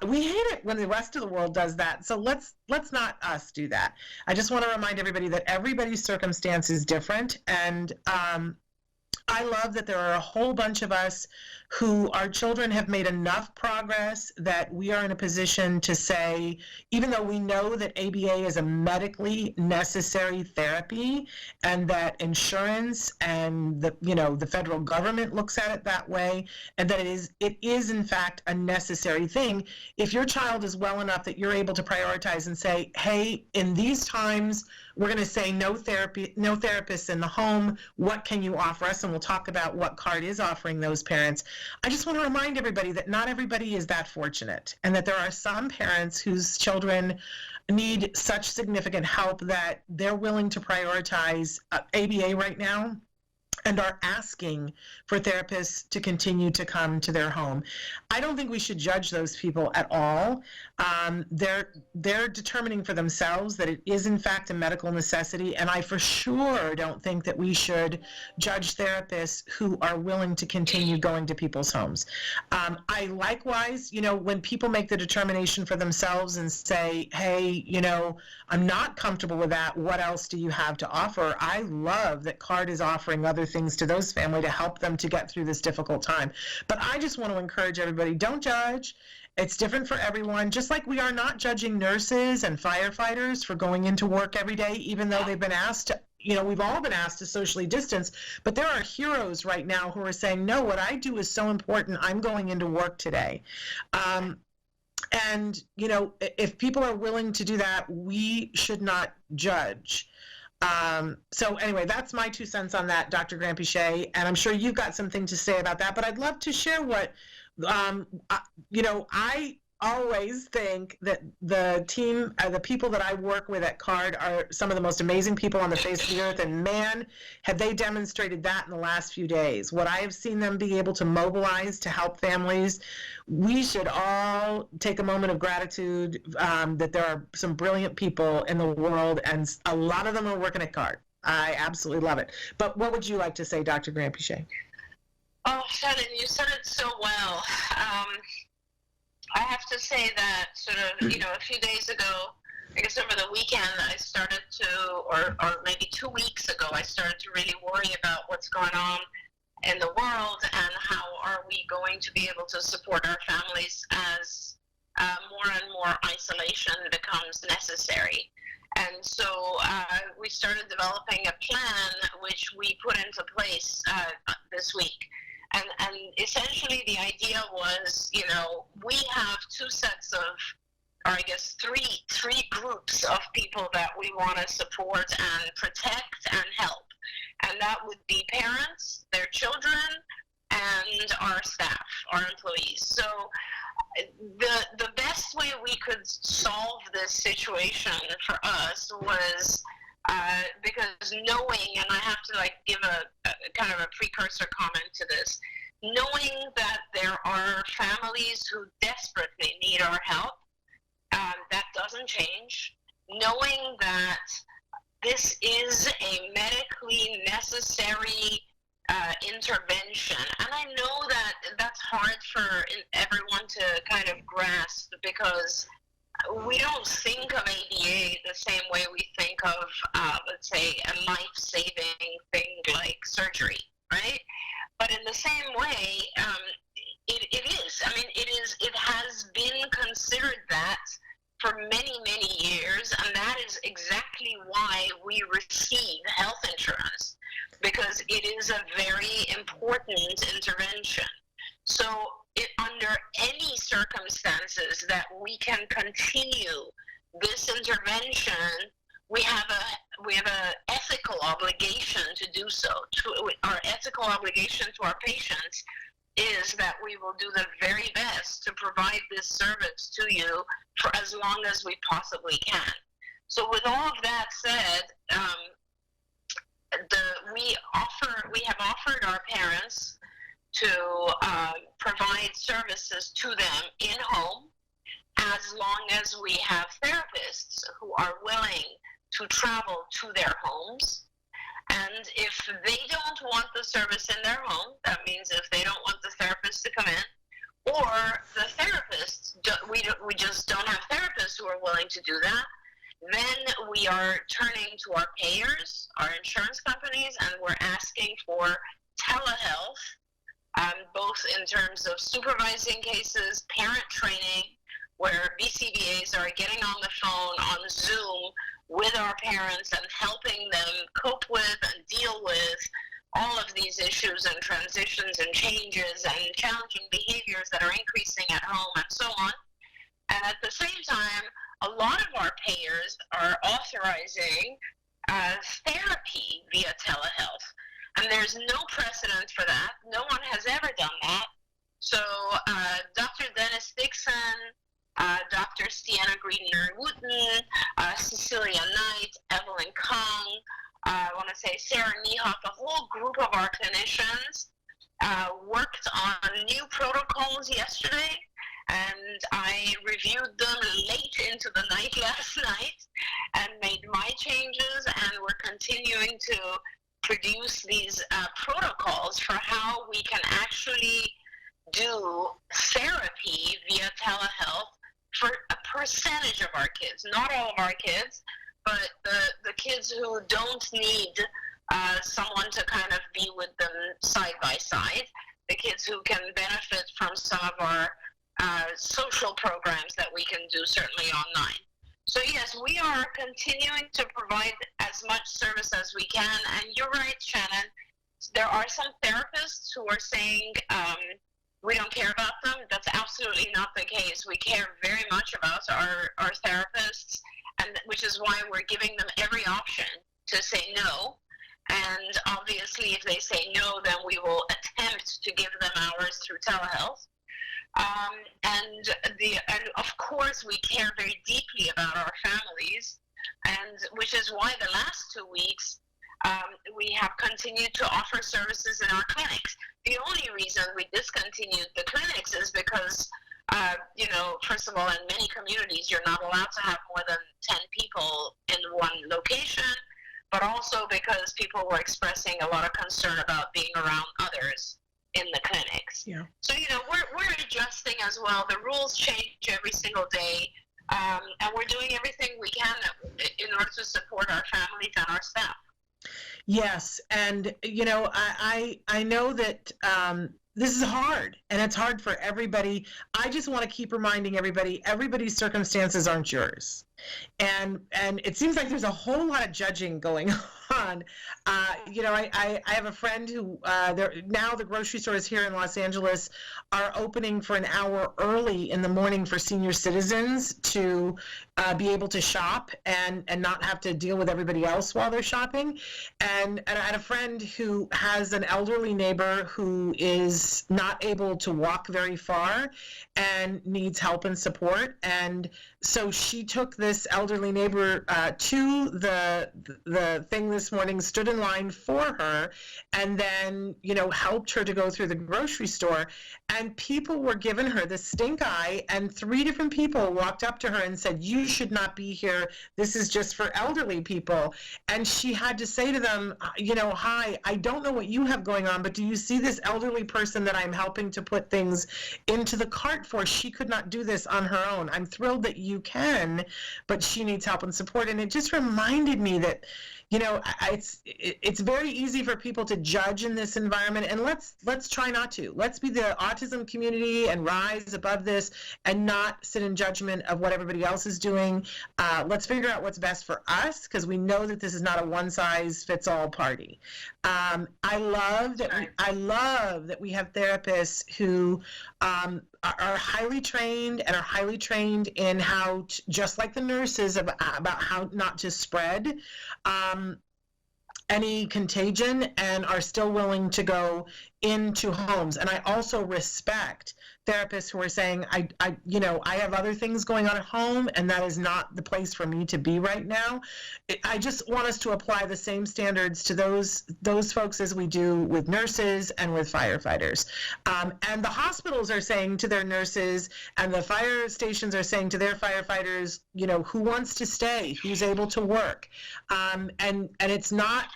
We hate it when the rest of the world does that. So let's not us do that. I just want to remind everybody that everybody's circumstance is different, and I love that there are a whole bunch of us who, our children have made enough progress that we are in a position to say, even though we know that ABA is a medically necessary therapy, and that insurance and the federal government looks at it that way, and that it is in fact a necessary thing. If your child is well enough that you're able to prioritize and say, hey, in these times, we're going to say no therapy, no therapists in the home. What can you offer us? And we'll talk about what card is offering those parents. I just want to remind everybody that not everybody is that fortunate, and that there are some parents whose children need such significant help that they're willing to prioritize ABA right now. and are asking for therapists to continue to come to their home. I don't think we should judge those people at all. They're determining for themselves that it is in fact a medical necessity, and I for sure don't think that we should judge therapists who are willing to continue going to people's homes. I likewise, when people make the determination for themselves and say, hey, I'm not comfortable with that, what else do you have to offer? I love that CARD is offering other things to those families to help them to get through this difficult time. But I just want to encourage everybody, don't judge. It's different for everyone, just like we are not judging nurses and firefighters for going into work every day, even though they've been asked to, we've all been asked to socially distance, but there are heroes right now who are saying, no, what I do is so important, I'm going into work today. And, if people are willing to do that, we should not judge. So anyway, that's my 2 cents on that, Dr. Granpeesheh, and I'm sure you've got something to say about that, but I'd love to share what, I always think that the team, the people that I work with at CARD are some of the most amazing people on the face of the earth, and man, have they demonstrated that in the last few days. What I have seen them be able to mobilize to help families, we should all take a moment of gratitude that there are some brilliant people in the world, and a lot of them are working at CARD. I absolutely love it. But what would you like to say, Dr. Granpeesheh? Oh, Shannon, you said it so well. I have to say that sort of, a few days ago, I guess over the weekend, I started to, or maybe 2 weeks ago, I started to really worry about what's going on in the world and how are we going to be able to support our families as more and more isolation becomes necessary. And so we started developing a plan which we put into place this week. And essentially the idea was, we have 2 sets of, or I guess three groups of people that we want to support and protect and help. And that would be parents, their children, and our staff, our employees. So the best way we could solve this situation for us was because knowing, and I have to give a kind of a precursor comment to this, knowing that there are families who desperately need our help, that doesn't change. Knowing that this is a medically necessary intervention, and I know that that's hard for everyone to kind of grasp because we don't think of ADA the same way we think of, let's say, a life-saving thing like surgery, right? But in the same way, it is. I mean, it has been considered that for many, many years, and that is exactly why we receive health insurance, because it is a very important intervention. So under any circumstances that we can continue this intervention, we have a ethical obligation to do so. Our ethical obligation to our patients is that we will do the very best to provide this service to you for as long as we possibly can. So with all of that said, we have offered our parents to provide services to them in home as long as we have therapists who are willing to travel to their homes. And if they don't want the service in their home, that means if they don't want the therapist to come in, or the therapists, we just don't have therapists who are willing to do that, then we are turning to our payers, our insurance companies, and we're asking for telehealth, both in terms of supervising cases, parent training, where BCBAs are getting on the phone on Zoom with our parents and helping them cope with and deal with all of these issues and transitions and changes and challenging behaviors that are increasing at home and so on. And at the same time, a lot of our payers are authorizing therapy via telehealth. And there's no precedent for that. No one has ever done that. So Dr. Dennis Dixon, Dr. Stiana Greener-Wooten, Cecilia Knight, Evelyn Kong, I want to say Sarah Niehoff, a whole group of our clinicians worked on new protocols yesterday, and I reviewed them late into the night last night and made my changes, and we're continuing to produce these protocols for how we can actually do therapy via telehealth for a percentage of our kids, not all of our kids, but the kids who don't need someone to kind of be with them side by side, the kids who can benefit from some of our social programs that we can do certainly online. So yes, we are continuing to provide as much service as we can, and you're right, Shannon, there are some therapists who are saying we don't care about them. That's absolutely not the case. We care very much about our therapists, and which is why we're giving them every option to say no. And obviously, if they say no, then we will attempt to give them hours through telehealth. And of course, we care very deeply about our families, and which is why the last 2 weeks we have continued to offer services in our clinics. The only reason we discontinued the clinics is because, first of all, in many communities, you're not allowed to have more than 10 people in one location, but also because people were expressing a lot of concern about being around others in the clinics. Yeah. So, we're adjusting as well. The rules change every single day, and we're doing everything we can in order to support our families and our staff. Yes, and I know that this is hard, and it's hard for everybody. I just want to keep reminding everybody, everybody's circumstances aren't yours. And it seems like there's a whole lot of judging going on. I have a friend who now the grocery stores here in Los Angeles are opening for an hour early in the morning for senior citizens to be able to shop and not have to deal with everybody else while they're shopping. And I had a friend who has an elderly neighbor who is not able to walk very far and needs help and support. And so she took this elderly neighbor to the thing this morning, stood in line for her, and then, helped her to go through the grocery store. And people were giving her the stink eye, and 3 different people walked up to her and said, "You should not be here. This is just for elderly people." And she had to say to them, "Hi, I don't know what you have going on, but do you see this elderly person that I'm helping to put things into the cart for? She could not do this on her own. I'm thrilled that you can, but she needs help and support." And it just reminded me that, it's very easy for people to judge in this environment, and let's try not to. Let's be the autism community and rise above this and not sit in judgment of what everybody else is doing. Let's figure out what's best for us, because we know that this is not a one-size-fits-all party. I love that we have therapists who are highly trained and are highly trained in how, just like the nurses, about how not to spread any contagion, and are still willing to go into homes. And I also respect therapists who are saying, I have other things going on at home, and that is not the place for me to be right now. I just want us to apply the same standards to those folks as we do with nurses and with firefighters. And the hospitals are saying to their nurses, and the fire stations are saying to their firefighters, who wants to stay, who's able to work. And it's not,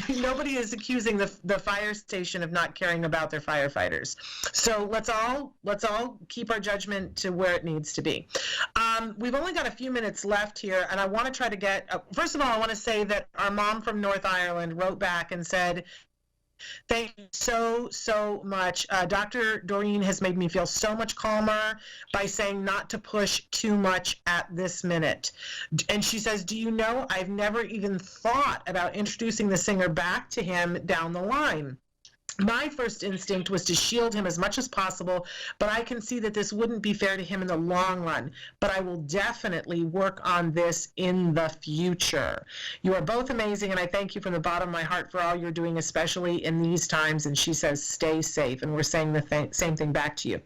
nobody is accusing the fire station of not caring about their firefighters. So let's all keep our judgment to where it needs to be. We've only got a few minutes left here, and I want to try to get, first of all, I want to say that our mom from North Ireland wrote back and said, "Thank you so much. Dr. Doreen has made me feel so much calmer by saying not to push too much at this minute." And she says, "Do you know, I've never even thought about introducing the singer back to him down the line. My first instinct was to shield him as much as possible, but I can see that this wouldn't be fair to him in the long run. But I will definitely work on this in the future. You are both amazing, and I thank you from the bottom of my heart for all you're doing, especially in these times." And she says, "Stay safe." And we're saying the same thing back to you.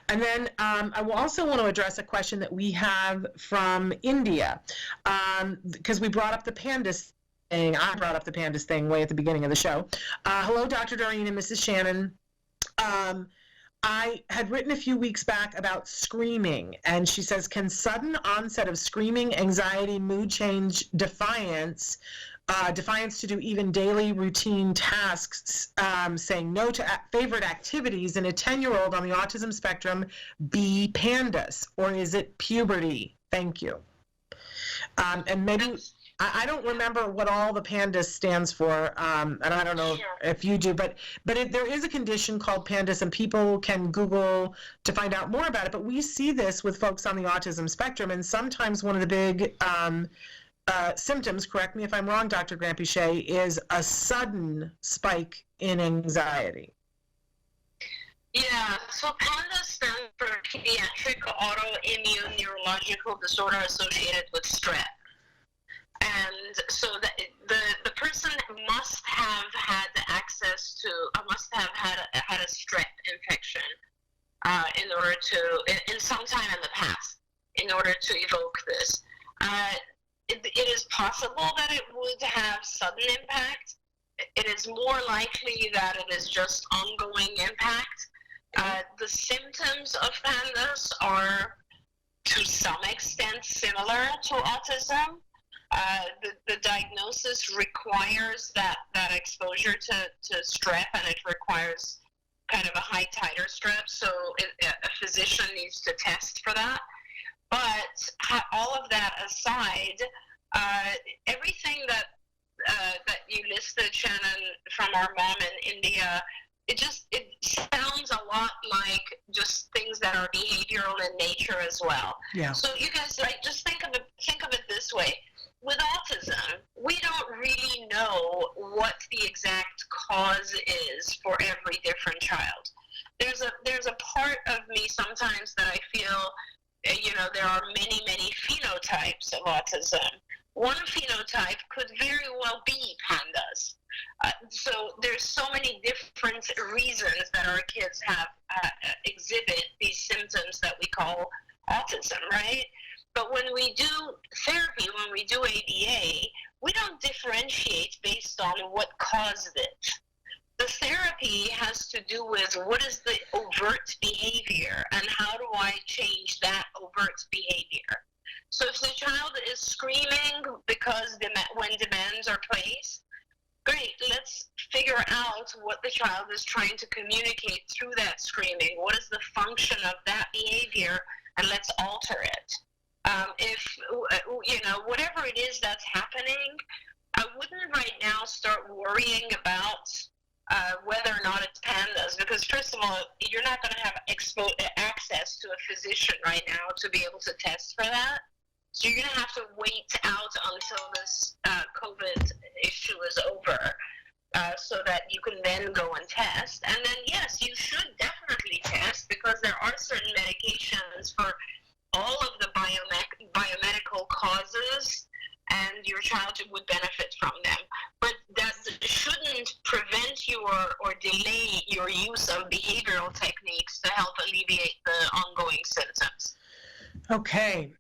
And then I will also want to address a question that we have from India, because we brought up the pandas I brought up the pandas thing way at the beginning of the show. Hello, Dr. Doreen and Mrs. Shannon. I had written a few weeks back about screaming, and she says, can sudden onset of screaming, anxiety, mood change, defiance to do even daily routine tasks, saying no to favorite activities in a 10-year-old on the autism spectrum be pandas, or is it puberty? Thank you. And maybe, I don't remember what all the pandas stands for, and I don't know if you do, but there is a condition called pandas, and people can Google to find out more about it, but we see this with folks on the autism spectrum, and sometimes one of the big symptoms, correct me if I'm wrong, Dr. Grampiche, is a sudden spike in anxiety. Yeah, so PANDAS stands for Pediatric Autoimmune Neurological Disorder Associated with Strep. And so the person must have had access to, must have had a strep infection in order to, in some time in the past, in order to evoke this. It is possible that it would have sudden impact. It is more likely that it is just ongoing impact. The symptoms of PANDAS are to some extent similar to autism. The diagnosis requires that exposure to strep, and it requires kind of a high titer strep, so a physician needs to test for that. But all of that aside, everything that you listed, Shannon, from our mom in India, it sounds a lot like just things that are behavioral in nature as well. Yeah. So you guys, just think of it this way. With autism, we don't really know what the exact cause is for every different child. There's a part of me sometimes that I feel, there are many, many phenotypes of autism. One phenotype could very well be PANDAS. So there's so many different reasons that our kids have exhibit these symptoms that we call autism, right? But when we do therapy, when we do ABA, we don't differentiate based on what caused it. The therapy has to do with what is the overt behavior and how do I change that overt behavior. So if the child is screaming because when demands are placed, great, let's figure out what the child is trying to communicate through that screaming. What is the function of that behavior, and let's alter it. If, whatever it is that's happening, I wouldn't right now start worrying about whether or not it's PANDAS, because first of all, you're not going to have access to a physician right now to be able to test for that. So you're going to have to wait out until this COVID issue is over so that you can then go and test. And then, yes, you should definitely test, because there are certain medications for all of the biomedical causes, and your child would benefit from them. But that shouldn't prevent you or delay your use of behavioral techniques to help alleviate the ongoing symptoms. Okay.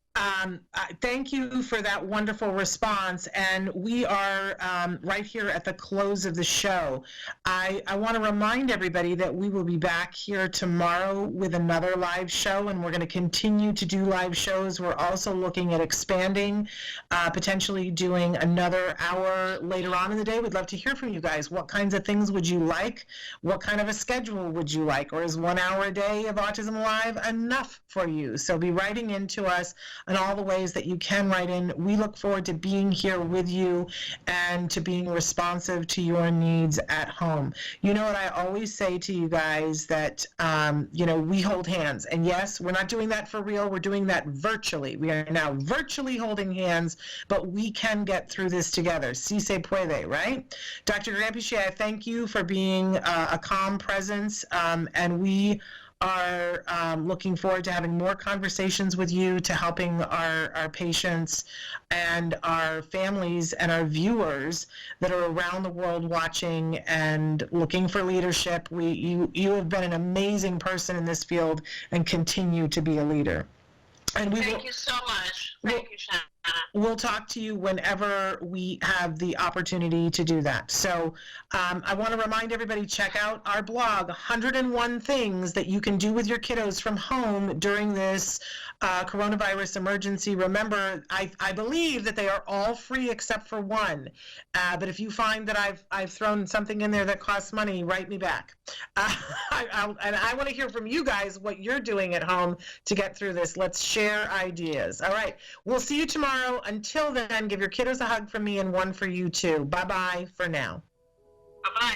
Thank you for that wonderful response, and we are right here at the close of the show. I want to remind everybody that we will be back here tomorrow with another live show, and we're going to continue to do live shows. We're also looking at expanding, potentially doing another hour later on in the day. We'd love to hear from you guys. What kinds of things would you like? What kind of a schedule would you like? Or is 1 hour a day of Autism Live enough for you? So be writing into us and all the ways that you can write in. We look forward to being here with you and to being responsive to your needs at home. You know what I always say to you guys, that, we hold hands. And yes, we're not doing that for real. We're doing that virtually. We are now virtually holding hands, but we can get through this together. Si se puede, right? Dr. Grampiche, I thank you for being a calm presence, and we are looking forward to having more conversations with you, to helping our patients and our families and our viewers that are around the world watching and looking for leadership. You have been an amazing person in this field and continue to be a leader. And Thank you so much. Thank you, Shannon. We'll talk to you whenever we have the opportunity to do that. So I want to remind everybody, check out our blog, 101 things that you can do with your kiddos from home during this coronavirus emergency. Remember, I believe that they are all free except for one. But if you find that I've thrown something in there that costs money, write me back. And I want to hear from you guys what you're doing at home to get through this. Let's share ideas. All right. We'll see you tomorrow. Until then, give your kiddos a hug from me and one for you too. Bye-bye for now. Bye-bye.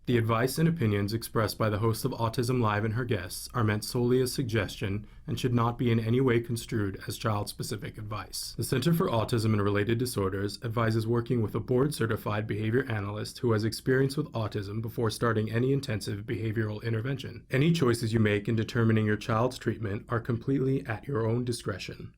The advice and opinions expressed by the host of Autism Live and her guests are meant solely as suggestion and should not be in any way construed as child-specific advice. The Center for Autism and Related Disorders advises working with a board-certified behavior analyst who has experience with autism before starting any intensive behavioral intervention. Any choices you make in determining your child's treatment are completely at your own discretion.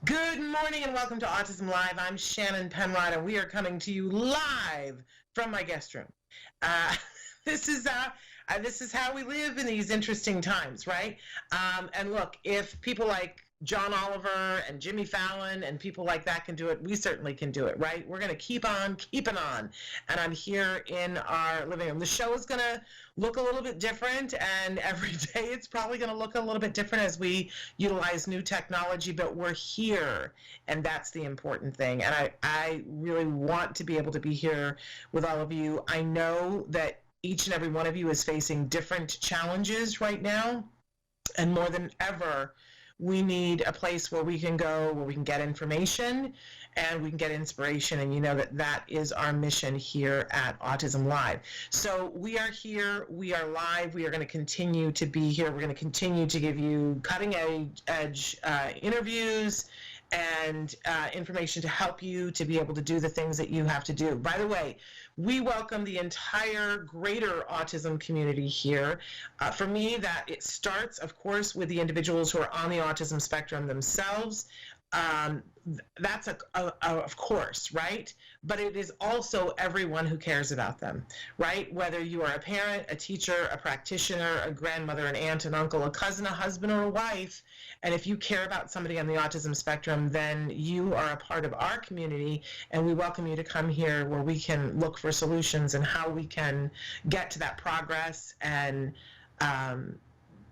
Good morning and welcome to Autism Live. I'm Shannon Penrod and we are coming to you live from my guest room. This is how we live in these interesting times, right? And look, if people like John Oliver and Jimmy Fallon and people like that can do it, we certainly can do it, right? We're going to keep on keeping on. And I'm here in our living room. The show is going to look a little bit different, and every day it's probably going to look a little bit different as we utilize new technology, but we're here, and that's the important thing. And I really want to be able to be here with all of you. I know that each and every one of you is facing different challenges right now, and more than ever, we need a place where we can go, where we can get information and we can get inspiration. And you know that that is our mission here at Autism Live. So we are here, we are live, we are going to continue to be here. We're going to continue to give you cutting edge interviews and information to help you to be able to do the things that you have to do. By the way, we welcome the entire greater autism community here. For me, that it starts, of course, with the individuals who are on the autism spectrum themselves. That's of course, right? But it is also everyone who cares about them, right? Whether you are a parent, a teacher, a practitioner, a grandmother, an aunt, an uncle, a cousin, a husband, or a wife, and if you care about somebody on the autism spectrum, then you are a part of our community, and we welcome you to come here where we can look for solutions and how we can get to that progress and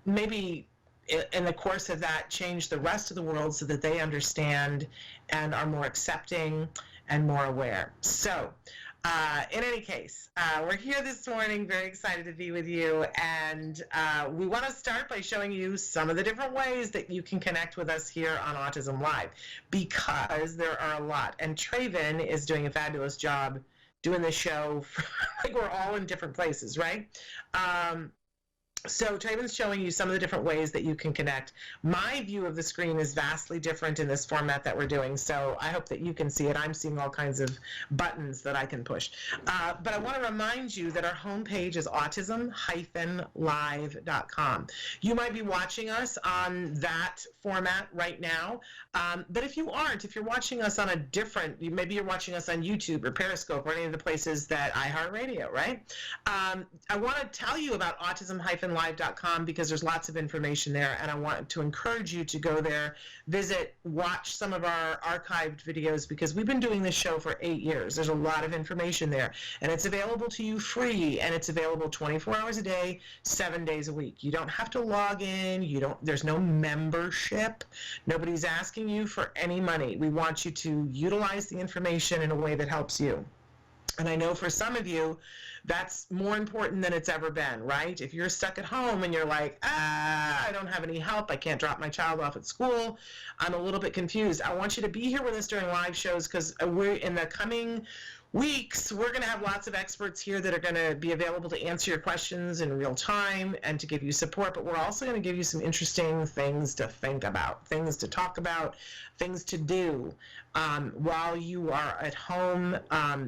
maybe in the course of that, change the rest of the world so that they understand and are more accepting and more aware. So, in any case, we're here this morning, very excited to be with you, and we want to start by showing you some of the different ways that you can connect with us here on Autism Live, because there are a lot, and Traven is doing a fabulous job doing the show. Like, we're all in different places, right? So Traven's showing you some of the different ways that you can connect. My view of the screen is vastly different in this format that we're doing, so I hope that you can see it. I'm seeing all kinds of buttons that I can push. But I want to remind you that our homepage is autism-live.com. You might be watching us on that format right now, but if you aren't, if you're watching us on a different, maybe you're watching us on YouTube or Periscope or any of the places that iHeartRadio, right? I want to tell you about autism-live.com because there's lots of information there, and I want to encourage you to go there, visit, watch some of our archived videos, because we've been doing this show for 8 years. There's a lot of information there, and it's available to you free, and it's available 24 hours a day, 7 days a week. You don't have to log in. There's no membership. Nobody's asking you for any money. We want you to utilize the information in a way that helps you. And I know for some of you, that's more important than it's ever been, right? If you're stuck at home and you're like, I don't have any help, I can't drop my child off at school, I'm a little bit confused. I want you to be here with us during live shows, because we're in the coming weeks, we're going to have lots of experts here that are going to be available to answer your questions in real time and to give you support, but we're also going to give you some interesting things to think about, things to talk about, things to do while you are at home,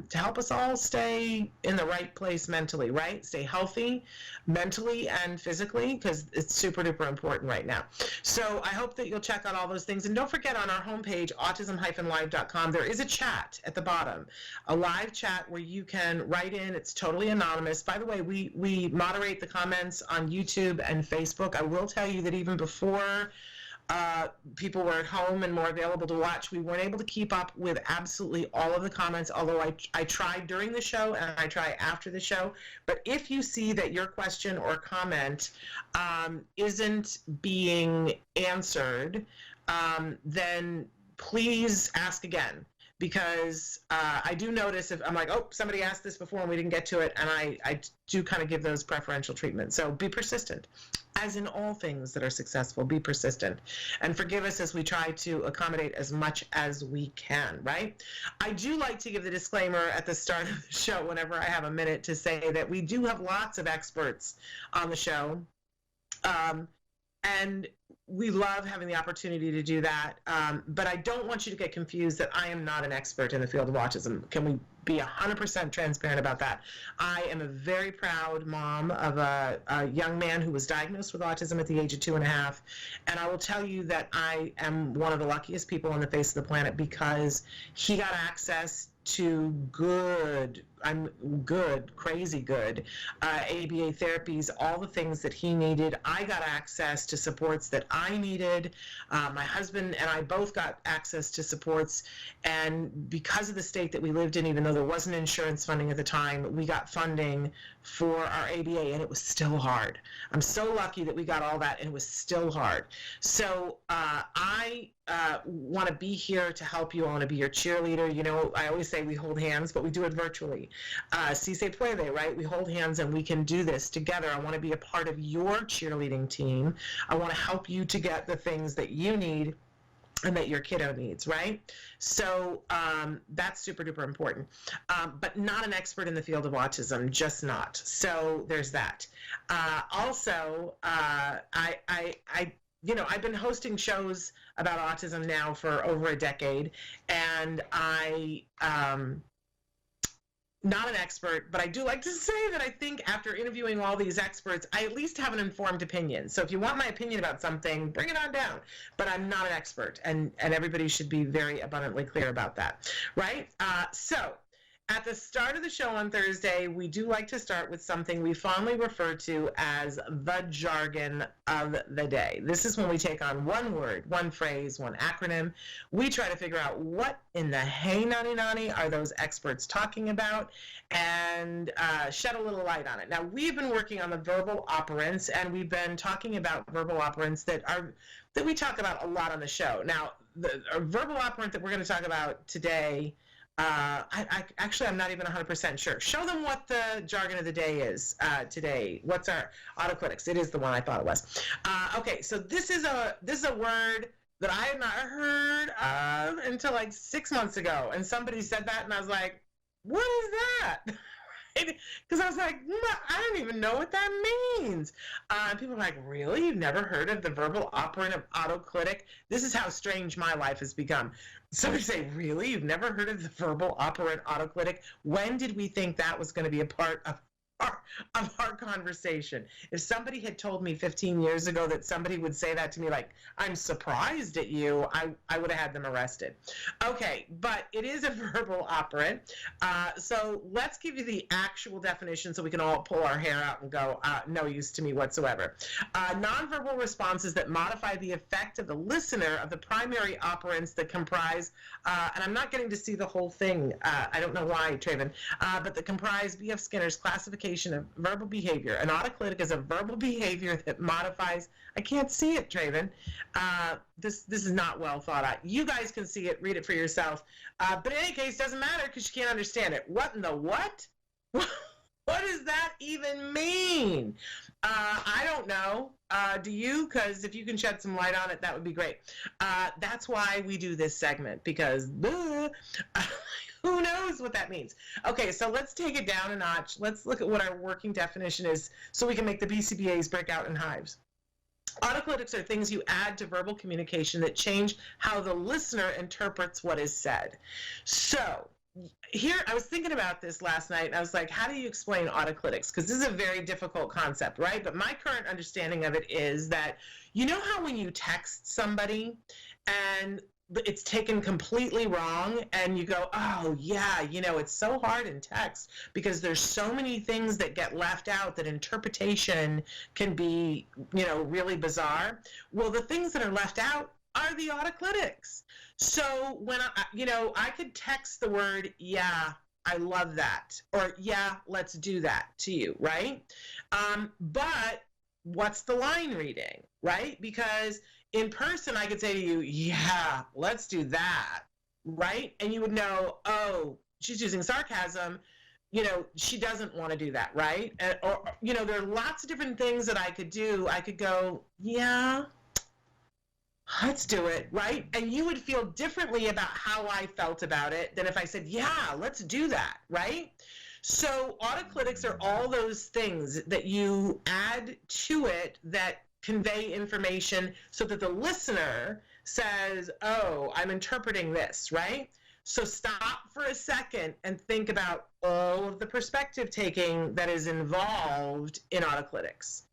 to help us all stay in the right place mentally, right? Stay healthy mentally and physically, because it's super duper important right now. So I hope that you'll check out all those things. And don't forget, on our homepage, autism-live.com, there is a chat at the bottom, a live chat where you can write in. It's totally anonymous. By the way, we moderate the comments on YouTube and Facebook. I will tell you that even before people were at home and more available to watch, we weren't able to keep up with absolutely all of the comments, although I tried during the show and I try after the show. But if you see that your question or comment isn't being answered, then please ask again. Because I do notice if I'm like, oh, somebody asked this before and we didn't get to it, and I do kind of give those preferential treatment. So be persistent. As in all things that are successful, be persistent. And forgive us as we try to accommodate as much as we can, right? I do like to give the disclaimer at the start of the show whenever I have a minute to say that we do have lots of experts on the show. And we love having the opportunity to do that, but I don't want you to get confused that I am not an expert in the field of autism. Can we be 100% transparent about that? I am a very proud mom of a young man who was diagnosed with autism at the age of 2.5, and I will tell you that I am one of the luckiest people on the face of the planet, because he got access to crazy good ABA therapies, all the things that he needed. I got access to supports that I needed. My husband and I both got access to supports, and because of the state that we lived in, even though there wasn't insurance funding at the time, we got funding for our ABA, and it was still hard. I'm so lucky that we got all that, and it was still hard. So I want to be here to help you. I want to be your cheerleader. You know, I always say we hold hands, but we do it virtually. Si se puede, right? We hold hands and we can do this together. I want to be a part of your cheerleading team. I want to help you to get the things that you need and that your kiddo needs, right? So that's super duper important. But not an expert in the field of autism, just not. So there's that. Also, I've been hosting shows about autism now for over a decade, and not an expert, but I do like to say that I think after interviewing all these experts, I at least have an informed opinion. So if you want my opinion about something, bring it on down. But I'm not an expert, and everybody should be very abundantly clear about that, right? So at the start of the show on Thursday, we do like to start with something we fondly refer to as the jargon of the day. This is when we take on one word, one phrase, one acronym. We try to figure out what in the hey nani nani are those experts talking about, and shed a little light on it. Now, we've been working on the verbal operants, and we've been talking about verbal operants that we talk about a lot on the show. Now, the verbal operant that we're going to talk about today, I'm not even 100% sure. Show them what the jargon of the day is today. What's our Autoclitics? It is the one I thought it was. Okay, so this is a word that I had not heard of until like 6 months ago, and somebody said that, and I was like, "What is that?" Because I was like, I don't even know what that means. People are like, really? You've never heard of the verbal operant of Autoclitic? This is how strange my life has become. Somebody say, really? You've never heard of the verbal operant Autoclitic? When did we think that was going to be a part of our conversation? If somebody had told me 15 years ago that somebody would say that to me, like, I'm surprised at you, I would have had them arrested. Okay, but it is a verbal operant. So let's give you the actual definition so we can all pull our hair out and go, no use to me whatsoever. Nonverbal responses that modify the effect of the listener of the primary operants that comprise, and I'm not getting to see the whole thing, I don't know why, Traven, but that comprise B.F. Skinner's classification modification of verbal behavior. An autoclitic is a verbal behavior that modifies, I can't see it, Traven. This is not well thought out. You guys can see it, read it for yourself. But in any case, doesn't matter because you can't understand it. What in the what? What does that even mean? I don't know. Do you? Because if you can shed some light on it, that would be great. That's why we do this segment, because who knows what that means? Okay, so let's take it down a notch. Let's look at what our working definition is so we can make the BCBAs break out in hives. Autoclitics are things you add to verbal communication that change how the listener interprets what is said. So, here, I was thinking about this last night, and I was like, how do you explain autoclitics? Because this is a very difficult concept, right? But my current understanding of it is that, you know how when you text somebody and it's taken completely wrong, and you go, oh, yeah, you know, it's so hard in text because there's so many things that get left out that interpretation can be, you know, really bizarre. Well, the things that are left out are the autoclitics. So when I could text the word, yeah, I love that, or yeah, let's do that to you, right? But what's the line reading, right? Because in person, I could say to you, yeah, let's do that, right? And you would know, oh, she's using sarcasm, you know, she doesn't want to do that, right? Or, you know, there are lots of different things that I could do. I could go, yeah, let's do it, right? And you would feel differently about how I felt about it than if I said, yeah, let's do that, right? So autoclitics are all those things that you add to it that convey information so that the listener says, oh, I'm interpreting this, right? So stop for a second and think about all of the perspective taking that is involved in autoclitics.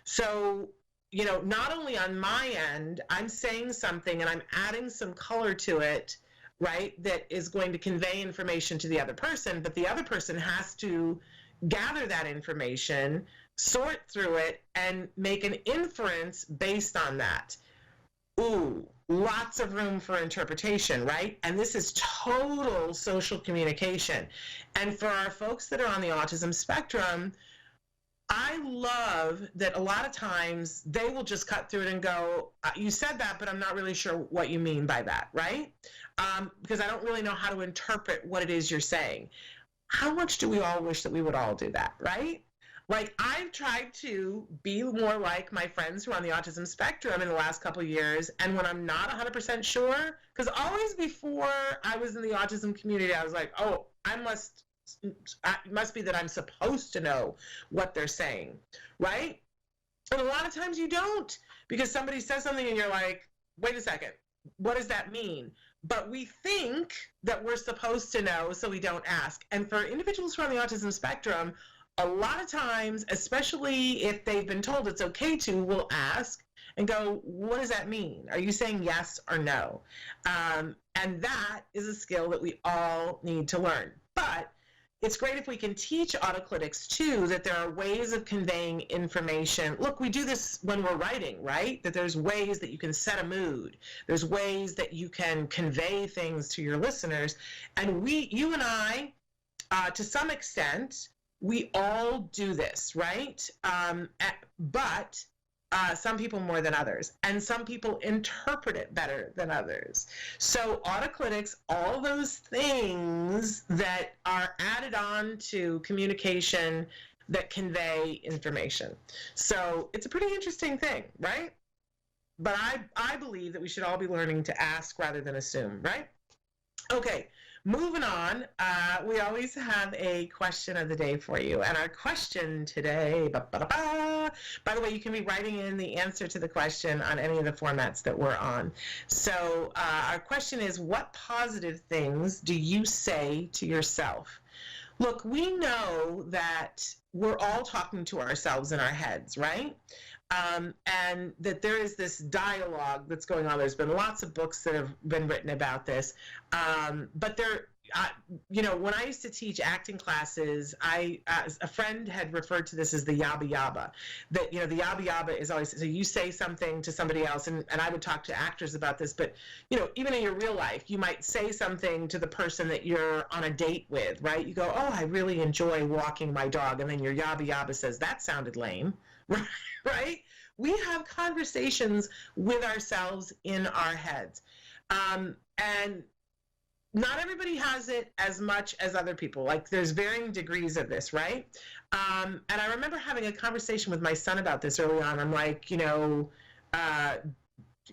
So, you know, not only on my end, I'm saying something and I'm adding some color to it, right, that is going to convey information to the other person, but the other person has to gather that information, sort through it, and make an inference based on that. Ooh, lots of room for interpretation, right? And this is total social communication. And for our folks that are on the autism spectrum, I love that a lot of times they will just cut through it and go, you said that, but I'm not really sure what you mean by that, right? Because I don't really know how to interpret what it is you're saying. How much do we all wish that we would all do that, right? Like, I've tried to be more like my friends who are on the autism spectrum in the last couple of years, and when I'm not 100% sure, because always before I was in the autism community, I was like, oh, it must be that I'm supposed to know what they're saying, right? And a lot of times you don't, because somebody says something and you're like, wait a second, what does that mean? But we think that we're supposed to know, so we don't ask. And for individuals who are on the autism spectrum, a lot of times, especially if they've been told it's okay to, will ask and go, what does that mean? Are you saying yes or no? And that is a skill that we all need to learn. But it's great if we can teach autoclitics too, that there are ways of conveying information. Look, we do this when we're writing, right? That there's ways that you can set a mood. There's ways that you can convey things to your listeners. And you and I, to some extent, we all do this, right? But some people more than others, and some people interpret it better than others. So autoclitics, all those things that are added on to communication that convey information. So it's a pretty interesting thing, right? But I believe that we should all be learning to ask rather than assume, right? Okay. Moving on, we always have a question of the day for you. And our question today, by the way, you can be writing in the answer to the question on any of the formats that we're on. So our question is, what positive things do you say to yourself? Look, we know that we're all talking to ourselves in our heads, right? and that there is this dialogue that's going on. There's been lots of books that have been written about this, but when I used to teach acting classes, a friend had referred to this as the yabba yabba. That, the yabba yabba is always, so you say something to somebody else, and I would talk to actors about this, but, even in your real life, you might say something to the person that you're on a date with, right? You go, oh, I really enjoy walking my dog, and then your yabba yabba says, that sounded lame, right? We have conversations with ourselves in our heads, and not everybody has it as much as other people. Like, there's varying degrees of this, right? And I remember having a conversation with my son about this early on. I'm like,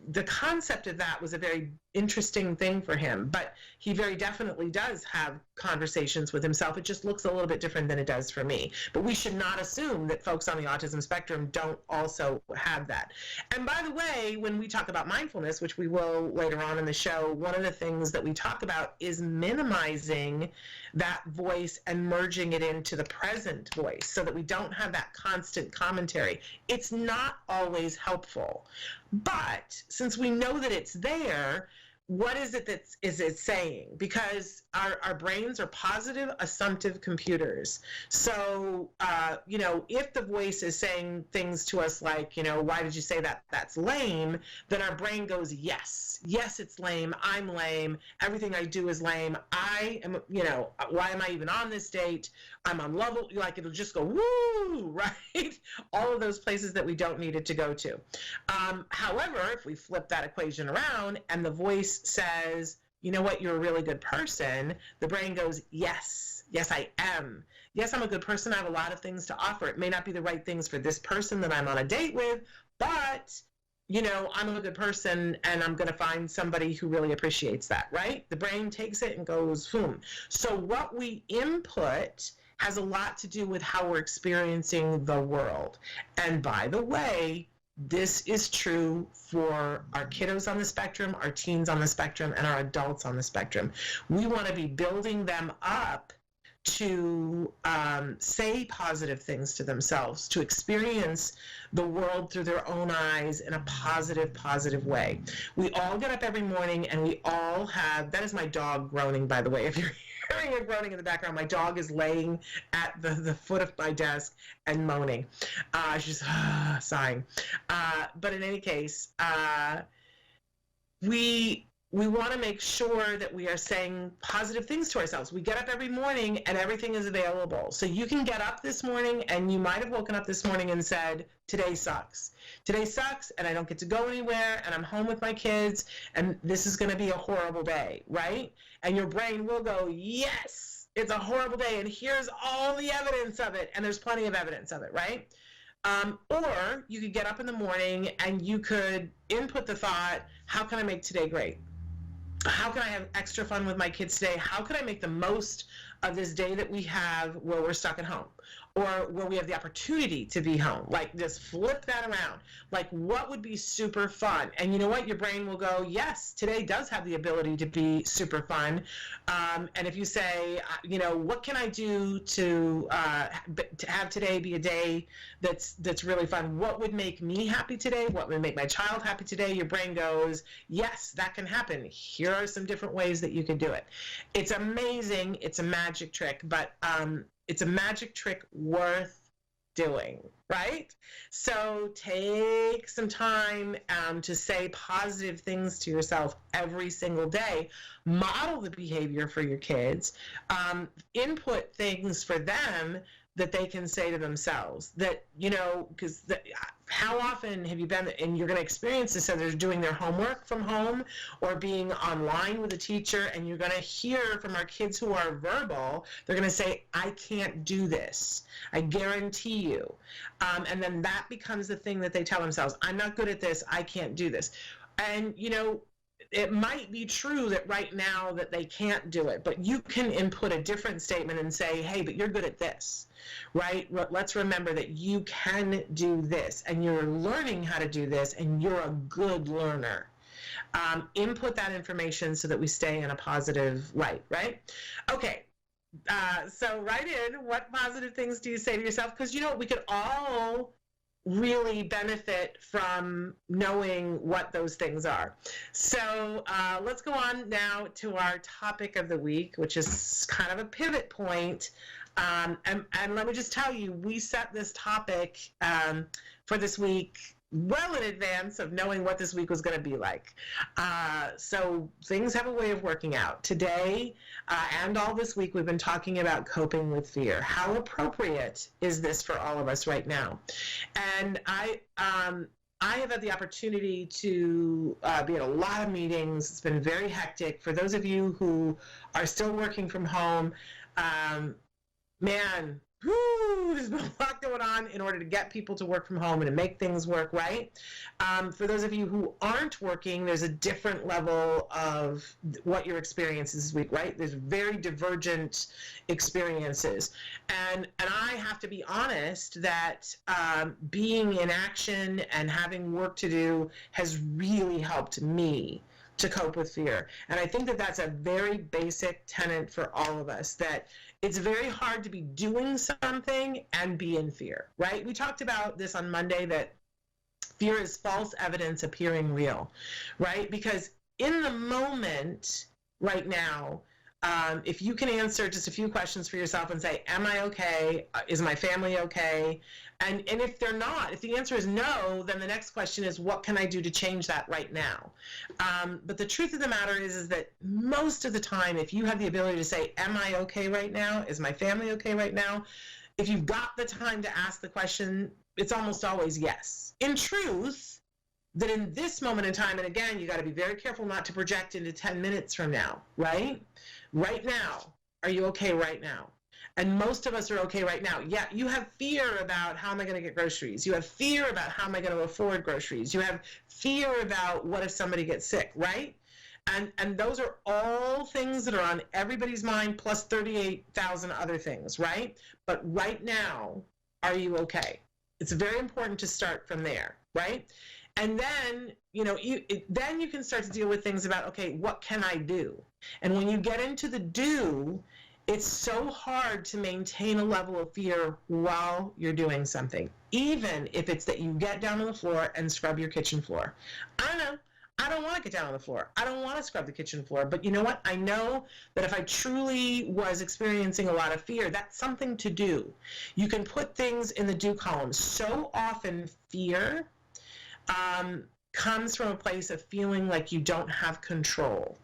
the concept of that was a very interesting thing for him, but he very definitely does have conversations with himself. It just looks a little bit different than it does for me. But we should not assume that folks on the autism spectrum don't also have that. And by the way, when we talk about mindfulness, which we will later on in the show, one of the things that we talk about is minimizing that voice and merging it into the present voice so that we don't have that constant commentary. It's not always helpful. But since we know that it's there, what is it saying? Because our brains are positive assumptive computers. So, if the voice is saying things to us like, why did you say that? That's lame. Then our brain goes, yes, it's lame. I'm lame. Everything I do is lame. I am, why am I even on this date? I'm unlovable. Like, it'll just go, woo, right? All of those places that we don't need it to go to. However, if we flip that equation around and the voice says, you know what, you're a really good person, the brain goes, yes, I am. Yes, I'm a good person. I have a lot of things to offer. It may not be the right things for this person that I'm on a date with, but, I'm a good person and I'm going to find somebody who really appreciates that, right? The brain takes it and goes, boom. So what we input has a lot to do with how we're experiencing the world. And by the way, this is true for our kiddos on the spectrum, our teens on the spectrum, and our adults on the spectrum. We want to be building them up to say positive things to themselves, to experience the world through their own eyes in a positive way. We all get up every morning and we all have, that is my dog groaning, by the way. If you're hearing a groaning in the background, my dog is laying at the foot of my desk and moaning. She's sighing. But in any case, we want to make sure that we are saying positive things to ourselves. We get up every morning and everything is available. So you can get up this morning and you might have woken up this morning and said, today sucks. Today sucks and I don't get to go anywhere and I'm home with my kids and this is going to be a horrible day, right? And your brain will go, yes, it's a horrible day and here's all the evidence of it. And there's plenty of evidence of it, right? Or you could get up in the morning and you could input the thought, how can I make today great? How can I have extra fun with my kids today? How can I make the most of this day that we have where we're stuck at home or where we have the opportunity to be home? Like, just flip that around. Like, what would be super fun? And you know what? Your brain will go, yes, today does have the ability to be super fun. And if you say, what can I do to have today be a day that's really fun? What would make me happy today? What would make my child happy today? Your brain goes, yes, that can happen. Here are some different ways that you can do it. It's amazing. It's a magic trick, but it's a magic trick worth doing, right? So take some time to say positive things to yourself every single day. Model the behavior for your kids. Input things for them that they can say to themselves. That, because how often have you been, and you're going to experience this, so they're doing their homework from home or being online with a teacher, and you're going to hear from our kids who are verbal, they're going to say, I can't do this. I guarantee you. And then that becomes the thing that they tell themselves. I'm not good at this. I can't do this. And, it might be true that right now that they can't do it, but you can input a different statement and say, hey, but you're good at this, right? Let's remember that you can do this and you're learning how to do this and you're a good learner. Input that information so that we stay in a positive light, right? Okay. So write in, what positive things do you say to yourself? Because, we could all really benefit from knowing what those things are. So let's go on now to our topic of the week, which is kind of a pivot point. And let me just tell you, we set this topic for this week well in advance of knowing what this week was going to be like. So things have a way of working out. Today and all this week, we've been talking about coping with fear. How appropriate is this for all of us right now? And I have had the opportunity to be at a lot of meetings. It's been very hectic. For those of you who are still working from home, man, there's been a lot going on in order to get people to work from home and to make things work, right? For those of you who aren't working, there's a different level of what your experience is this week, right? There's very divergent experiences. And I have to be honest that being in action and having work to do has really helped me to cope with fear. And I think that that's a very basic tenet for all of us, that it's very hard to be doing something and be in fear, right? We talked about this on Monday, that fear is false evidence appearing real, right? Because in the moment right now, if you can answer just a few questions for yourself and say, am I okay? Is my family okay? And if they're not, if the answer is no, then the next question is, what can I do to change that right now? But the truth of the matter is that most of the time, if you have the ability to say, am I okay right now? Is my family okay right now? If you've got the time to ask the question, it's almost always yes. In truth, that in this moment in time, and again, you got to be very careful not to project into 10 minutes from now, right? Right now, are you okay right now? And most of us are okay right now. Yeah, you have fear about how am I going to get groceries. You have fear about how am I going to afford groceries. You have fear about what if somebody gets sick, right? And those are all things that are on everybody's mind, plus 38,000 other things, right? But right now, are you okay? It's very important to start from there, right? And then, then you can start to deal with things about, okay, what can I do? And when you get into the do, it's so hard to maintain a level of fear while you're doing something, even if it's that you get down on the floor and scrub your kitchen floor. I know, I don't want to get down on the floor. I don't want to scrub the kitchen floor. But you know what? I know that if I truly was experiencing a lot of fear, that's something to do. You can put things in the do column. So often fear comes from a place of feeling like you don't have control.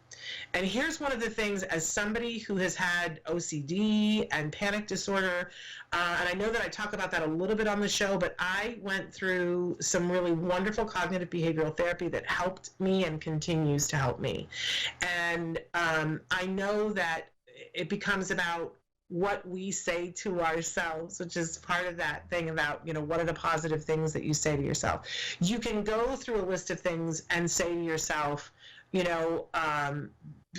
And here's one of the things, as somebody who has had OCD and panic disorder, and I know that I talk about that a little bit on the show, but I went through some really wonderful cognitive behavioral therapy that helped me and continues to help me. And I know that it becomes about what we say to ourselves, which is part of that thing about, what are the positive things that you say to yourself. You can go through a list of things and say to yourself,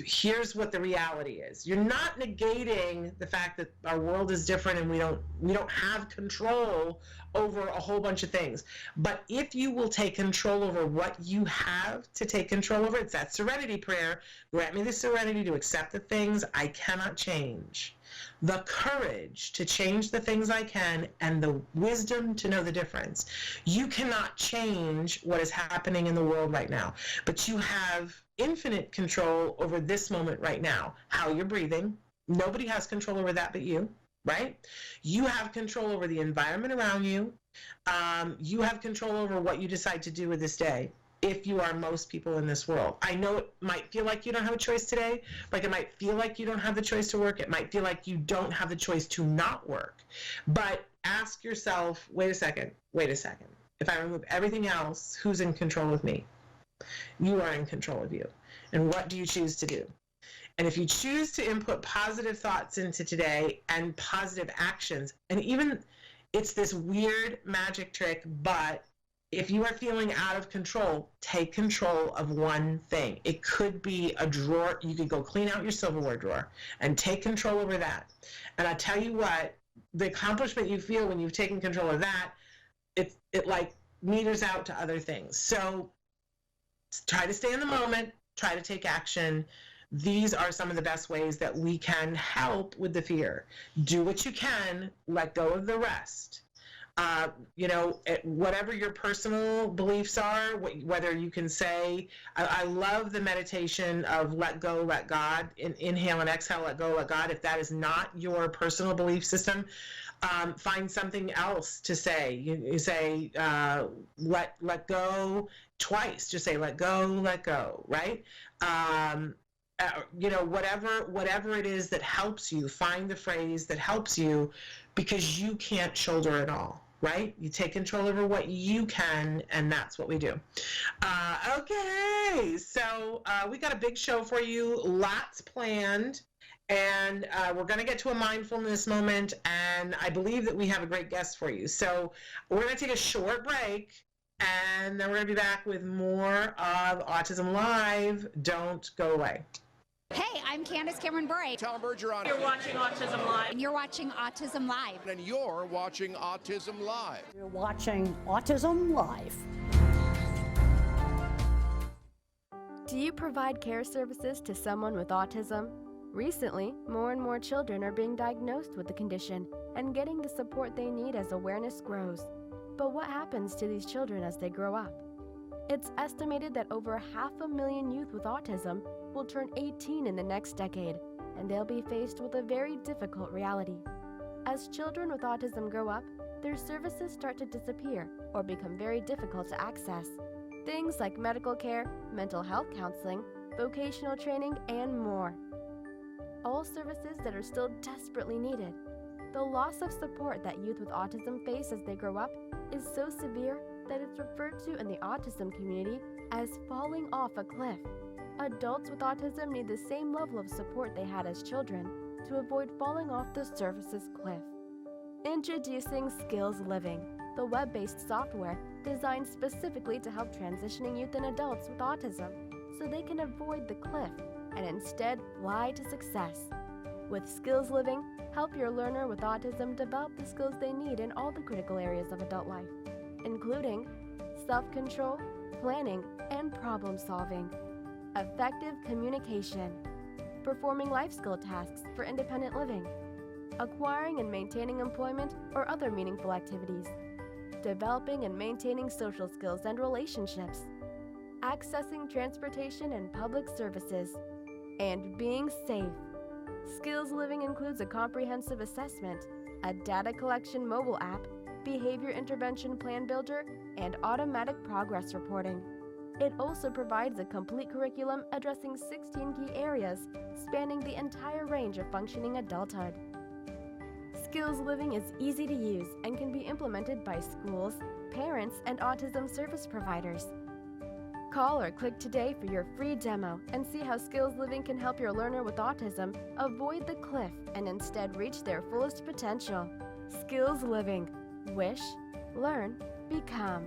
here's what the reality is. You're not negating the fact that our world is different and we don't have control over a whole bunch of things. But if you will take control over what you have to take control over, it's that serenity prayer. Grant me the serenity to accept the things I cannot change, the courage to change the things I can, and the wisdom to know the difference. You cannot change what is happening in the world right now, but you have infinite control over this moment right now. How you're breathing. Nobody has control over that but you, right? You have control over the environment around you. You have control over what you decide to do with this day, if you are most people in this world. I know it might feel like you don't have a choice today, like it might feel like you don't have the choice to work, it might feel like you don't have the choice to not work. But ask yourself, wait a second. If I remove everything else, who's in control of me? You are in control of you. And what do you choose to do? And if you choose to input positive thoughts into today and positive actions, and even it's this weird magic trick, but if you are feeling out of control, take control of one thing. It could be a drawer. You could go clean out your silverware drawer and take control over that. And I tell you what, the accomplishment you feel when you've taken control of that, it like meters out to other things. So try to stay in the moment, try to take action. These are some of the best ways that we can help with the fear. Do what you can, let go of the rest. Whatever your personal beliefs are, whether you can say, I love the meditation of let go, let God, inhale and exhale, let go, let God. If that is not your personal belief system, find something else to say. You say, let go twice. Just say, let go, right? Whatever it is that helps you, find the phrase that helps you, because you can't shoulder it all, right? You take control over what you can, and that's what we do. Okay, so we got a big show for you, lots planned, and we're going to get to a mindfulness moment, and I believe that we have a great guest for you. So we're going to take a short break, and then we're going to be back with more of Autism Live. Don't go away. Hey, I'm Candace Cameron Bray. Tom Bergeron. You're watching Autism Live. And you're watching Autism Live. And you're watching Autism Live. You're watching Autism Live. Do you provide care services to someone with autism? Recently, more and more children are being diagnosed with the condition and getting the support they need as awareness grows. But what happens to these children as they grow up? It's estimated that over 500,000 youth with autism will turn 18 in the next decade, and they'll be faced with a very difficult reality. As children with autism grow up, their services start to disappear or become very difficult to access. Things like medical care, mental health counseling, vocational training, and more. All services that are still desperately needed. The loss of support that youth with autism face as they grow up is so severe that it's referred to in the autism community as falling off a cliff. Adults with autism need the same level of support they had as children to avoid falling off the services cliff. Introducing Skills Living, the web-based software designed specifically to help transitioning youth and adults with autism so they can avoid the cliff and instead fly to success. With Skills Living, help your learner with autism develop the skills they need in all the critical areas of adult life, including self-control, planning, and problem-solving, effective communication, performing life skill tasks for independent living, acquiring and maintaining employment or other meaningful activities, developing and maintaining social skills and relationships, accessing transportation and public services, and being safe. Skills Living includes a comprehensive assessment, a data collection mobile app, behavior intervention plan builder, and automatic progress reporting. It also provides a complete curriculum addressing 16 key areas spanning the entire range of functioning adulthood. Skills Living is easy to use and can be implemented by schools, parents, and autism service providers. Call or click today for your free demo and see how Skills Living can help your learner with autism avoid the cliff and instead reach their fullest potential. Skills Living. Wish, learn, become.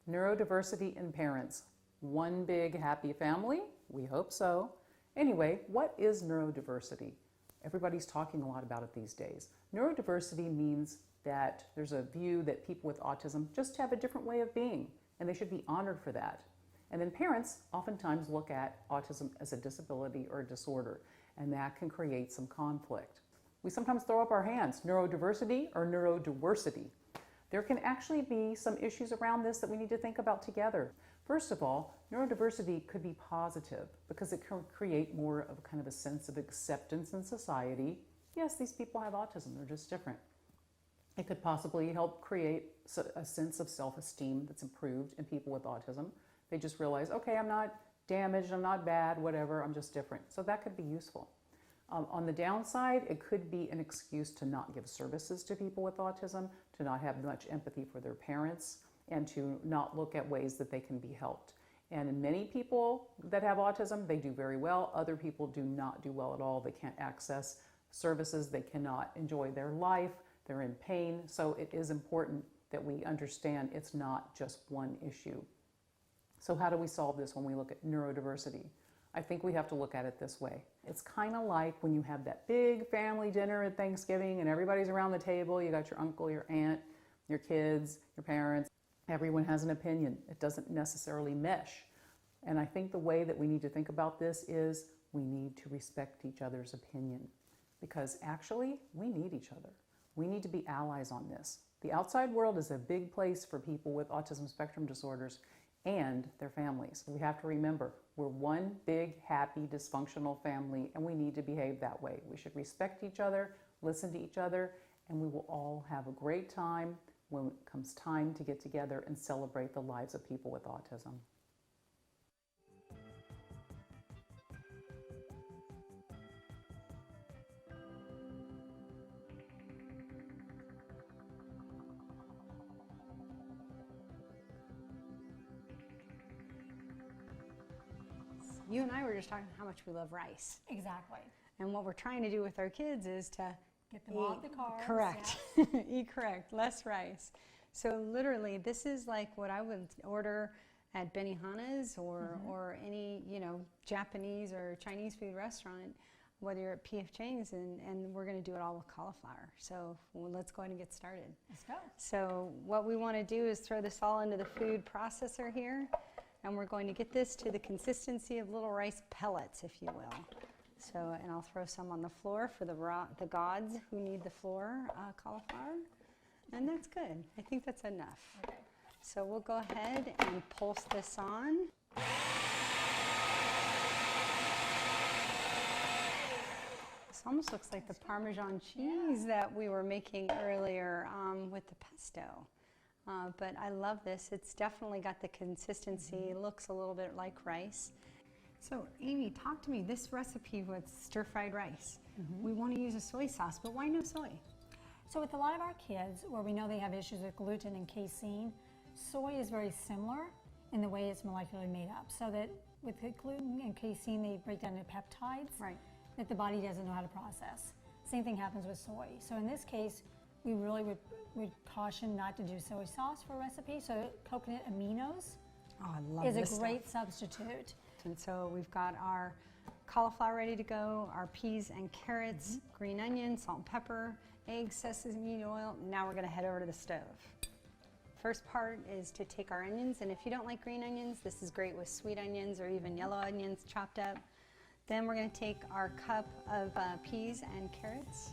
Neurodiversity in parents. One big happy family? We hope so. Anyway, what is neurodiversity? Everybody's talking a lot about it these days. Neurodiversity means that there's a view that people with autism just have a different way of being, and they should be honored for that. And then parents oftentimes look at autism as a disability or a disorder, and that can create some conflict. We sometimes throw up our hands, neurodiversity or neurodiversity. There can actually be some issues around this that we need to think about together. First of all, neurodiversity could be positive because it can create more of kind of a sense of acceptance in society. Yes, these people have autism, they're just different. It could possibly help create a sense of self-esteem that's improved in people with autism. They just realize, okay, I'm not damaged, I'm not bad, whatever, I'm just different. So that could be useful. On the downside, it could be an excuse to not give services to people with autism, to not have much empathy for their parents, and to not look at ways that they can be helped. And in many people that have autism, they do very well. Other people do not do well at all. They can't access services. They cannot enjoy their life. they're in pain. So it is important that we understand it's not just one issue. So how do we solve this when we look at neurodiversity? I think we have to look at it this way. It's kind of like when you have that big family dinner at Thanksgiving and everybody's around the table, you got your uncle, your aunt, your kids, your parents, everyone has an opinion. It doesn't necessarily mesh. And I think the way that we need to think about this is we need to respect each other's opinion, because actually we need each other. We need to be allies on this. The outside world is a big place for people with autism spectrum disorders and their families. We have to remember we're one big, happy, dysfunctional family, and we need to behave that way. We should respect each other, listen to each other, and we will all have a great time when it comes time to get together and celebrate the lives of people with autism. You and I were just talking how much we love rice. Exactly. And what we're trying to do with our kids is to get them off the carbs. Correct. Eat correct, less rice. So literally, this is like what I would order at Benihana's or any, Japanese or Chinese food restaurant, whether you're at P.F. Chang's, and we're going to do it all with cauliflower. So let's go ahead and get started. Let's go. So what we want to do is throw this all into the food processor here. And we're going to get this to the consistency of little rice pellets, if you will. So, and I'll throw some on the floor for the gods who need the floor cauliflower. And that's good. I think that's enough. Okay. So we'll go ahead and pulse this on. This almost looks like the Parmesan cheese that we were making earlier with the pesto. But I love this. It's definitely got the consistency. It looks a little bit like rice. So Amy, talk to me. This recipe with stir-fried rice, we want to use a soy sauce, but why no soy? So with a lot of our kids, where we know they have issues with gluten and casein, soy is very similar in the way it's molecularly made up. So that with the gluten and casein, they break down into peptides that the body doesn't know how to process. Same thing happens with soy. So in this case, we really would caution not to do soy sauce for a recipe. So coconut aminos is a great substitute. And so we've got our cauliflower ready to go, our peas and carrots, green onion, salt and pepper, eggs, sesame oil. Now we're going to head over to the stove. First part is to take our onions, and if you don't like green onions, this is great with sweet onions or even yellow onions chopped up. Then we're going to take our cup of peas and carrots.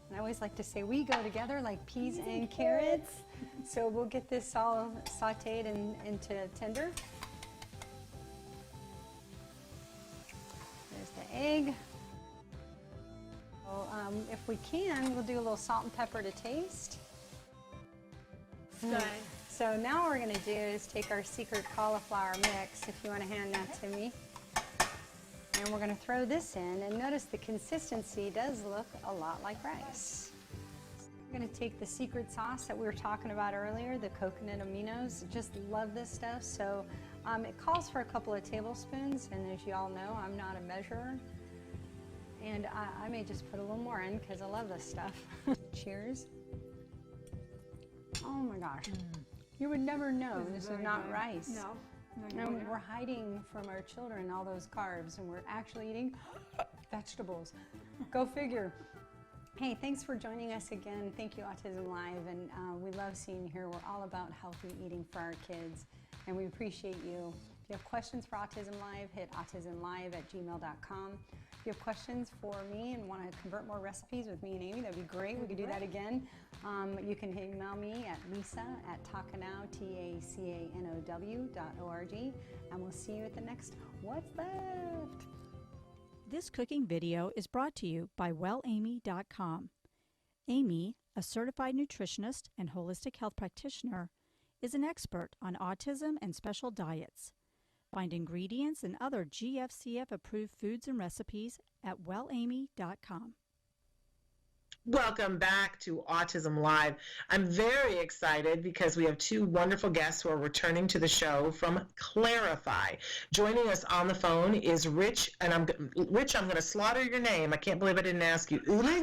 And I always like to say we go together like peas and carrots. So we'll get this all sauteed into tender. There's the egg. So, if we can, we'll do a little salt and pepper to taste. Good. So now what we're going to do is take our secret cauliflower mix, if you want to hand that to me. And we're going to throw this in, and notice the consistency does look a lot like rice. We're going to take the secret sauce that we were talking about earlier, the coconut aminos. Just love this stuff. So it calls for a couple of tablespoons, and as you all know, I'm not a measurer. And I may just put a little more in because I love this stuff. Cheers. Oh my gosh. You would never know this is not rice. No. And we're hiding from our children all those carbs, and we're actually eating vegetables. Go figure. Hey, thanks for joining us again. Thank you, Autism Live, and we love seeing you here. We're all about healthy eating for our kids, and we appreciate you. If you have questions for Autism Live, hit autismlive@gmail.com. If you have questions for me and want to convert more recipes with me and Amy, that'd be great. We could do that again. You can email me at lisa@takanow, TACANOW.org, and we'll see you at the next What's Left. This cooking video is brought to you by WellAmy.com. Amy, a certified nutritionist and holistic health practitioner, is an expert on autism and special diets. Find ingredients and other GFCF-approved foods and recipes at WellAmy.com. Welcome back to Autism Live. I'm very excited because we have two wonderful guests who are returning to the show from Clarify. Joining us on the phone is Rich, and Rich, I'm going to slaughter your name. I can't believe I didn't ask you. It's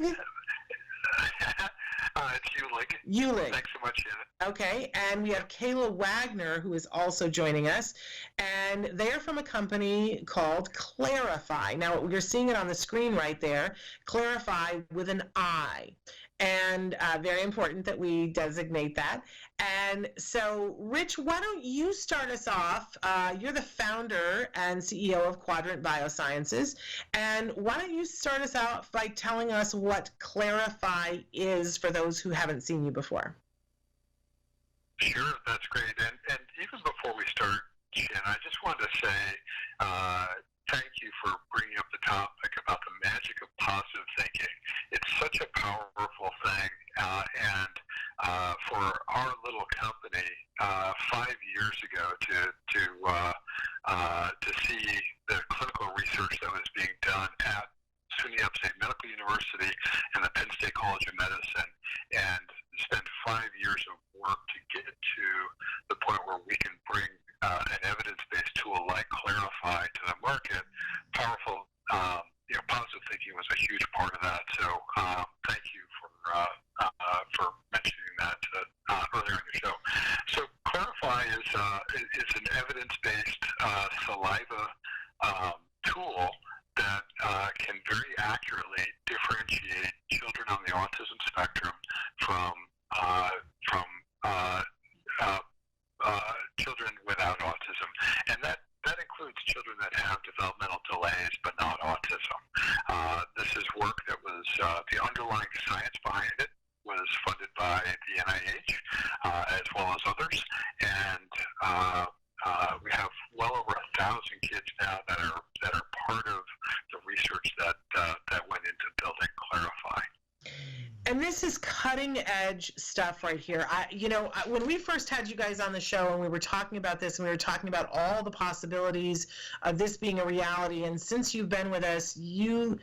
Eulig. Thanks so much, Shannon. Okay, and we have Kayla Wagner, who is also joining us, and they are from a company called Clarify. Now, you're seeing it on the screen right there, Clarify with an I, and very important that we designate that. And so, Rich, why don't you start us off? You're the founder and CEO of Quadrant Biosciences, and why don't you start us out by telling us what Clarify is for those who haven't seen you before? Sure, that's great. And even before we start, Shannon, I just wanted to say thank you for bringing up the topic about the magic of positive thinking. It's such a powerful thing, and for our little company 5 years ago to see the clinical research that was being done at SUNY Upstate Medical University and the Penn State College of Medicine, and spend 5 years of work to get to the point where we can bring an evidence-based tool like Clarify to the market. Powerful, positive thinking was a huge part of that. So thank you for mentioning that earlier in the show. So Clarify is an evidence-based saliva tool that can very accurately differentiate children on the autism spectrum from children without autism, and that includes children that have developmental delays but not autism. This is work that was the underlying science behind it was funded by the NIH as well as others, and we have well over 1,000 kids now that are part of the research that went into building Clarify. And this is cutting edge stuff right here. When we first had you guys on the show and we were talking about this and we were talking about all the possibilities of this being a reality, and since you've been with us, you've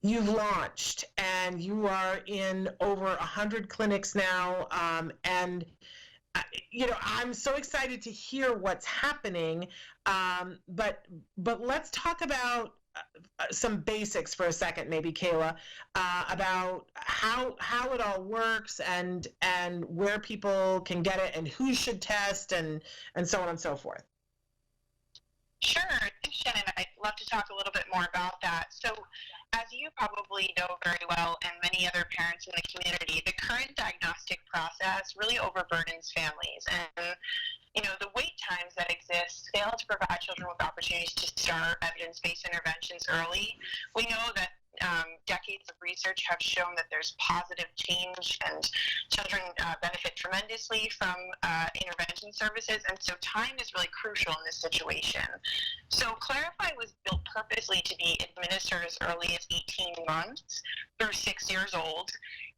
launched and you are in over 100 clinics now, and I'm so excited to hear what's happening, but let's talk about some basics for a second, maybe, Kayla, about how it all works and where people can get it and who should test and so on and so forth. Sure. Thanks, Shannon. I'd love to talk a little bit more about that. So, as you probably know very well, and many other parents in the community, the current diagnostic process really overburdens families. And, the wait times that exist fail to provide children with opportunities to start evidence-based interventions early. We know that decades of research have shown that there's positive change and children benefit tremendously from intervention services, and so time is really crucial in this situation. So Clarify was built purposely to be administered as early as 18 months through 6 years old,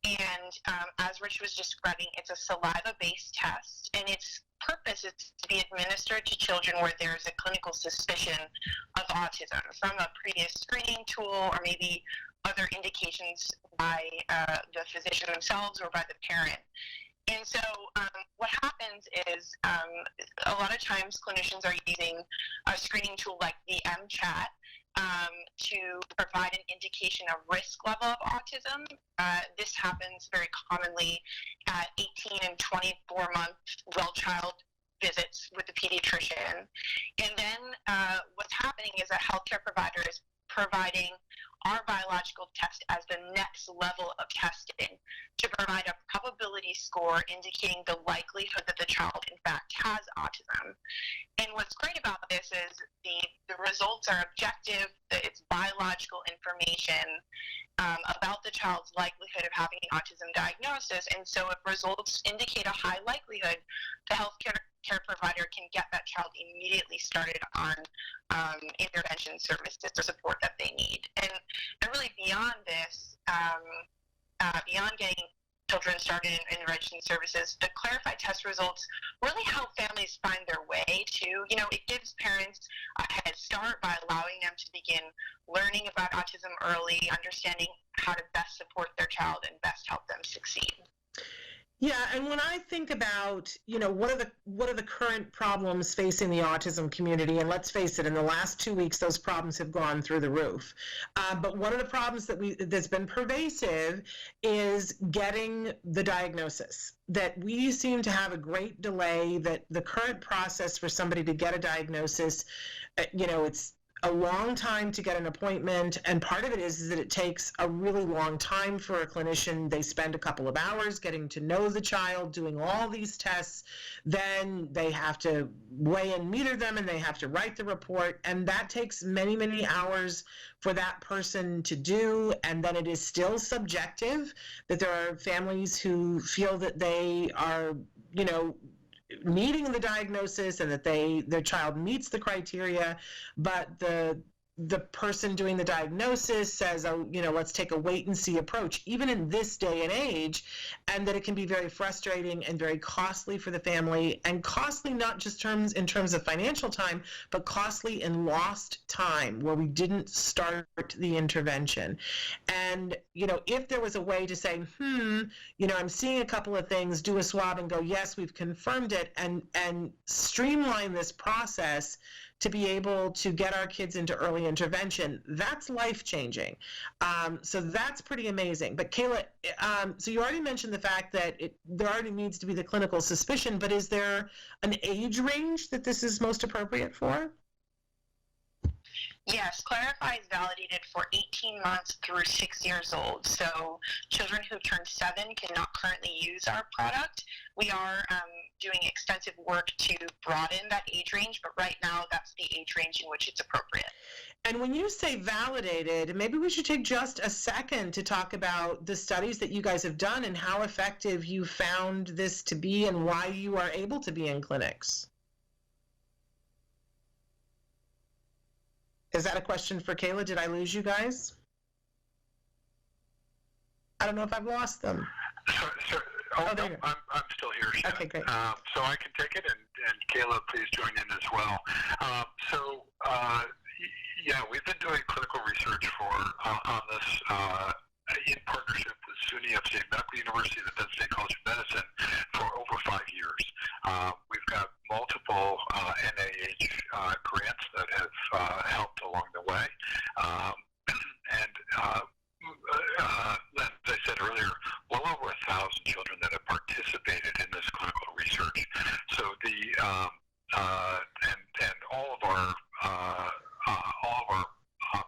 and as Rich was describing, it's a saliva-based test, and its purpose is to be administered to children where there's a clinical suspicion of autism from a previous screening tool or maybe other indications by the physician themselves or by the parent. And so what happens is a lot of times clinicians are using a screening tool like the MChat to provide an indication of risk level of autism. This happens very commonly at 18 and 24-month well-child visits with the pediatrician. And then what's happening is a healthcare provider is providing our biological test as the next level of testing to provide a probability score indicating the likelihood that the child in fact has autism. And what's great about this is the results are objective, it's biological information about the child's likelihood of having an autism diagnosis. And so if results indicate a high likelihood, the healthcare provider can get that child immediately started on intervention services or support that they need. And really beyond this, beyond getting children started in intervention services, the Clarify test results really help families find their way to, it gives parents a head start by allowing them to begin learning about autism early, understanding how to best support their child and best help them succeed. Yeah, and when I think about, what are the current problems facing the autism community, and let's face it, in the last 2 weeks, those problems have gone through the roof. But one of the problems that's been pervasive is getting the diagnosis. That we seem to have a great delay. That the current process for somebody to get a diagnosis, it's a long time to get an appointment, and part of it is that it takes a really long time for a clinician. They spend a couple of hours getting to know the child, doing all these tests, then they have to weigh and meter them, and they have to write the report, and that takes many, many hours for that person to do. And then it is still subjective, that there are families who feel that they are, meeting the diagnosis and that their child meets the criteria, but the person doing the diagnosis says, let's take a wait and see approach, even in this day and age, and that it can be very frustrating and very costly for the family, and costly not just in terms of financial time, but costly in lost time where we didn't start the intervention. And, if there was a way to say, I'm seeing a couple of things, do a swab and go, yes, we've confirmed it, and streamline this process to be able to get our kids into early intervention, that's life-changing. So that's pretty amazing. But Kayla, so you already mentioned the fact that there already needs to be the clinical suspicion, but is there an age range that this is most appropriate for? Yes, Clarify is validated for 18 months through 6 years old. So children who turn 7 cannot currently use our product. We are doing extensive work to broaden that age range, but right now that's the age range in which it's appropriate. And when you say validated, maybe we should take just a second to talk about the studies that you guys have done and how effective you found this to be and why you are able to be in clinics. Is that a question for Kayla? Did I lose you guys? I don't know if I've lost them. I'm still here, Shannon. Okay, great. So I can take it, and Kayla, please join in as well. We've been doing clinical research on this in partnership with SUNY Upstate Medical University and the Penn State College of Medicine for over 5 years. We've got multiple NIH grants that have helped along the way. As I said earlier, well over 1,000 children that have participated in this clinical research. So and all of our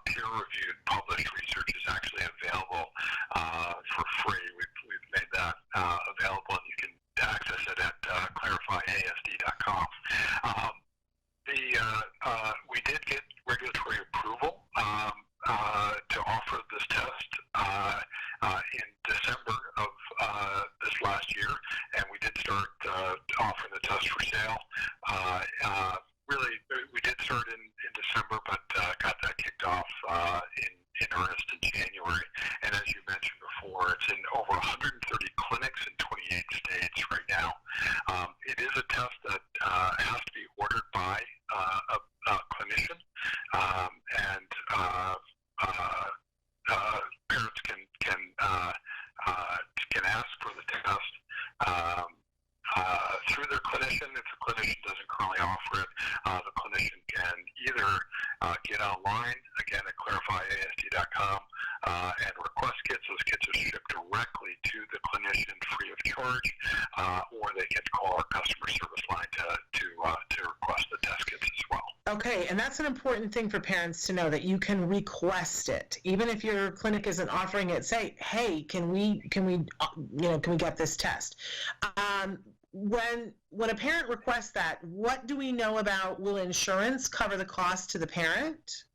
peer-reviewed published research is actually available for free. We've made that available, and you can access it at clarifyasd.com. We did get regulatory approval to offer this test in December of this last year, and we did start offering the test for sale. Really, we did start in December, but got that kicked off in earnest in January. And as you mentioned before, it's in over 130 clinics in 28 states right now. It is a test that has to be ordered by a clinician, and parents can ask for the test through their clinician. If the clinician doesn't currently offer it, the clinician can either get online, again at clarifyasd.com, and request kits. Those kits are shipped directly to the clinician free of charge, or they can call our customer service line to request the test kits as well. Okay, and that's an important thing for parents to know, that you can request it, even if your clinic isn't offering it. Say, hey, can we get this test? When a parent requests that, what do we know about, will insurance cover the cost to the parent?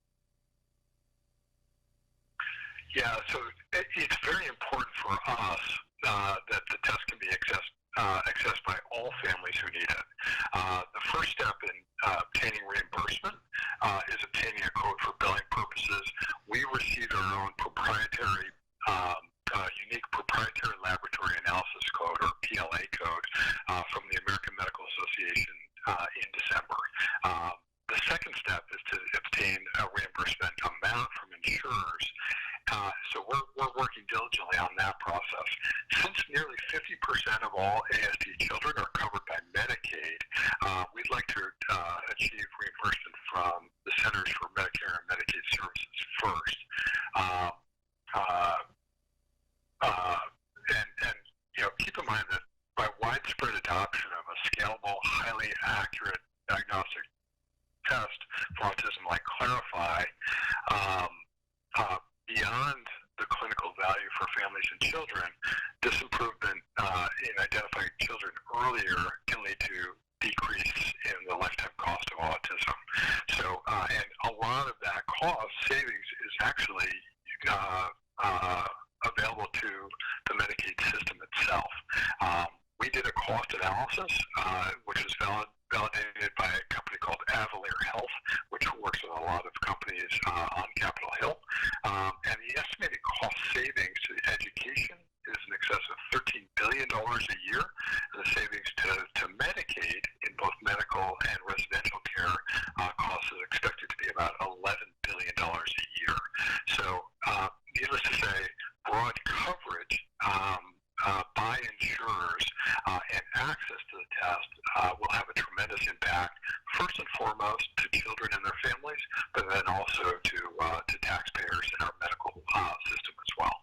Yeah, so it's very important for us that the test can be accessed by all families who need it. The first step in obtaining reimbursement is obtaining a code for billing purposes. We received our own proprietary, unique proprietary laboratory analysis code, or PLA code, from the American Medical Association in December. The second step is to obtain a reimbursement amount from insurers, So we're working diligently on that process. Since nearly 50% of all ASD children are covered by Medicaid, we'd like to achieve reimbursement from the Centers for Medicare and Medicaid Services first. And keep in mind that by widespread adoption of a scalable, highly accurate diagnostic test for autism like Clarify, beyond the clinical value for families and children, this improvement in identifying children earlier can lead to decrease in the lifetime cost of autism. So, and a lot of that cost savings is actually available to the Medicaid system itself. We did a cost analysis, which was validated by a company called Avalier Health, which works with a lot of companies on Capitol Hill. And the estimated cost savings to the education is in excess of $13 billion a year. And the savings to Medicaid in both medical and residential care costs is expected to be about $11 billion a year. So, needless to say, broad coverage by insurers and access to the test will have a tremendous impact, first and foremost to children and their families, but then also to taxpayers in our medical system as well.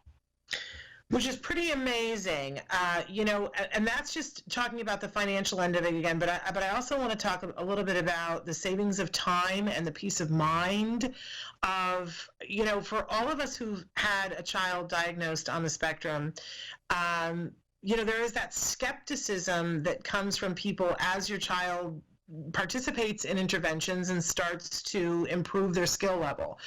Which is pretty amazing, and that's just talking about the financial end of it again. But I also want to talk a little bit about the savings of time and the peace of mind of, for all of us who've had a child diagnosed on the spectrum, there is that skepticism that comes from people as your child participates in interventions and starts to improve their skill level.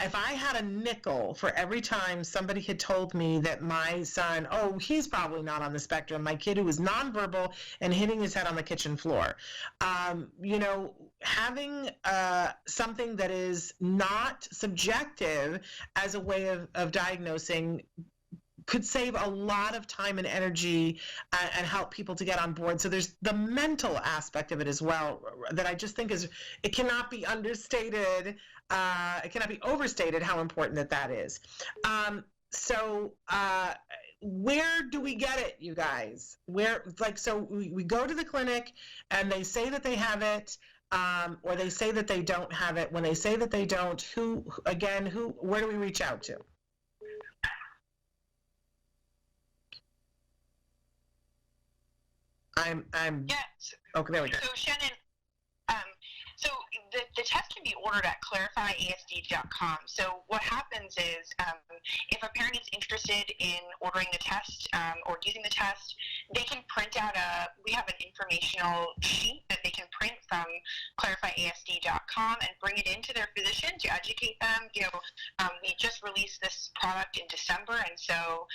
If I had a nickel for every time somebody had told me that my son, he's probably not on the spectrum, my kid who was nonverbal and hitting his head on the kitchen floor, having something that is not subjective as a way of diagnosing could save a lot of time and energy and help people to get on board. So there's the mental aspect of it as well that I just think it cannot be understated. It cannot be overstated how important that is. So where do we get it, you guys? So we go to the clinic and they say that they have it, or they say that they don't have it. When they say that they don't, where do we reach out to? Yes. Okay, there we go. So Shannon, so the test can be ordered at clarifyasd.com. So what happens is if a parent is interested in ordering the test or using the test, they can print out we have an informational sheet that they can print from clarifyasd.com and bring it into their physician to educate them. We just released this product in December, and so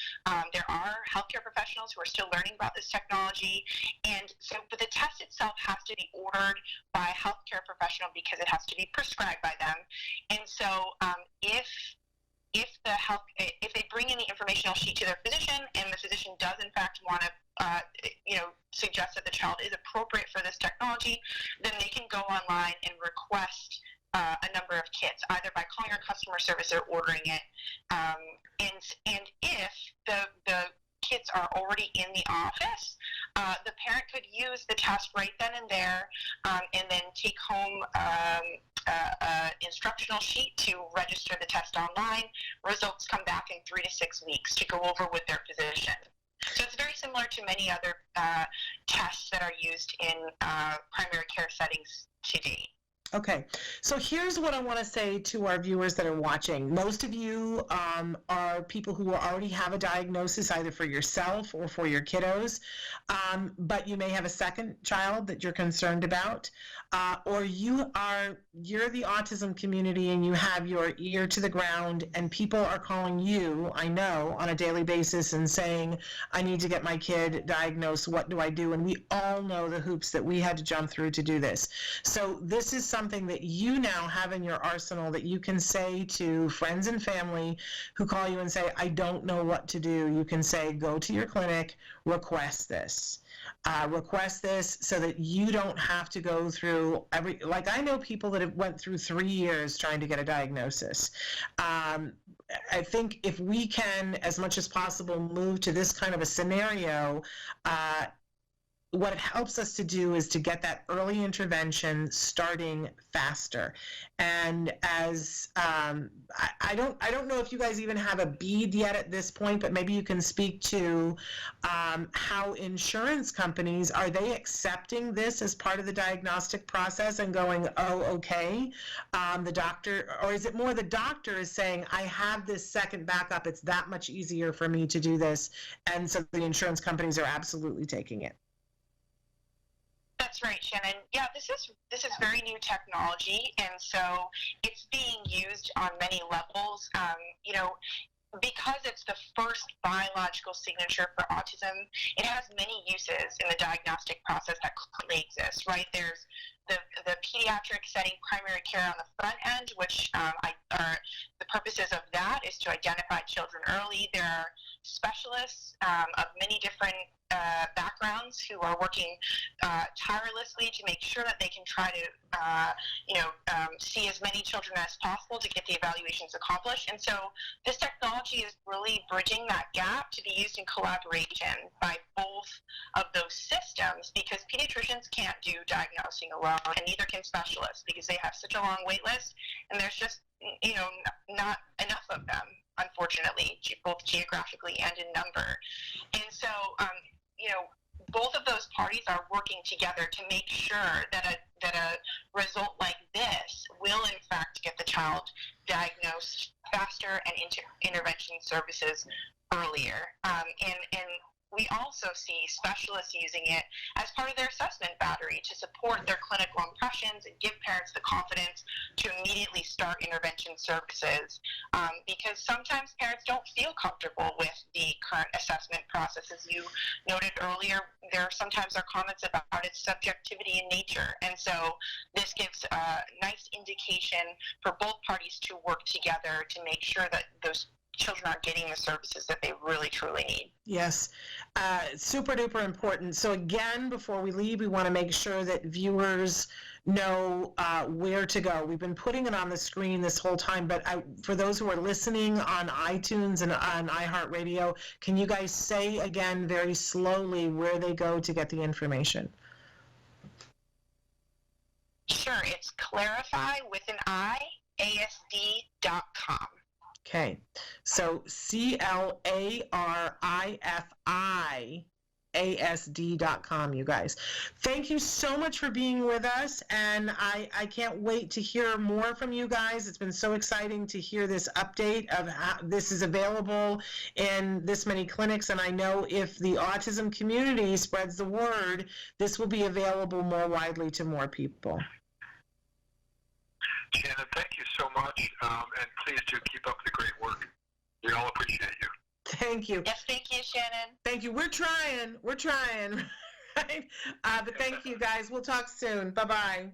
there are healthcare professionals who are still learning about this technology. And so, but the test itself has to be ordered by a healthcare professional because it has to be prescribed by them. And so if they bring in the informational sheet to their physician and the physician does in fact want to suggest that the child is appropriate for this technology, then they can go online and request a number of kits, either by calling our customer service or ordering it. And if the kits are already in the office, the parent could use the test right then and there, and then take home an instructional sheet to register the test online. Results come back in 3 to 6 weeks to go over with their physician. So it's very similar to many other tests that are used in primary care settings today. Okay, so here's what I want to say to our viewers that are watching. Most of you are people who already have a diagnosis either for yourself or for your kiddos, but you may have a second child that you're concerned about, or you're the autism community and you have your ear to the ground and people are calling you, I know, on a daily basis and saying, I need to get my kid diagnosed, what do I do? And we all know the hoops that we had to jump through to do this. So this is something something that you now have in your arsenal that you can say to friends and family who call you and say, I don't know what to do. You can say, go to your clinic, request this. Request this so that you don't have to go through like I know people that have went through 3 years trying to get a diagnosis. I think if we can, as much as possible, move to this kind of a scenario, what it helps us to do is to get that early intervention starting faster. And as I don't know if you guys even have a bead yet at this point, but maybe you can speak to how insurance companies, are they accepting this as part of the diagnostic process and going, oh, okay, the doctor, or is it more the doctor is saying, I have this second backup, it's that much easier for me to do this, and so the insurance companies are absolutely taking it? That's right, Shannon. Yeah, this is very new technology, and so it's being used on many levels. You know, because it's the first biological signature for autism, it has many uses in the diagnostic process that currently exists, right? There's the pediatric setting primary care on the front end, which the purposes of that is to identify children early. There are specialists of many different backgrounds who are working tirelessly to make sure that they can try to see as many children as possible to get the evaluations accomplished. And so this technology is really bridging that gap to be used in collaboration by both of those systems, because pediatricians can't do diagnosing alone, and neither can specialists, because they have such a long wait list, and there's just not enough of them, unfortunately, both geographically and in number. And so both of those parties are working together to make sure that a result like this will in fact get the child diagnosed faster and into intervention services earlier. And we also see specialists using it as part of their assessment battery to support their clinical impressions and give parents the confidence to immediately start intervention services, because sometimes parents don't feel comfortable with the current assessment process. As you noted earlier, there sometimes are comments about its subjectivity in nature, and so this gives a nice indication for both parties to work together to make sure that those children are getting the services that they really truly need. Yes, super duper important. So again, before we leave, we want to make sure that viewers know where to go. We've been putting it on the screen this whole time, but for those who are listening on iTunes and on iHeartRadio, can you guys say again very slowly where they go to get the information? Sure, it's clarify with an I, ASD.com. Okay, so CLARIFIASD.com, you guys. Thank you so much for being with us, and I can't wait to hear more from you guys. It's been so exciting to hear this update of how this is available in this many clinics, and I know if the autism community spreads the word, this will be available more widely to more people. Shannon, thank you so much, and please do keep up the great work. We all appreciate you. Thank you. Yes, thank you, Shannon. Thank you. We're trying, right? But thank you, guys. We'll talk soon. Bye-bye.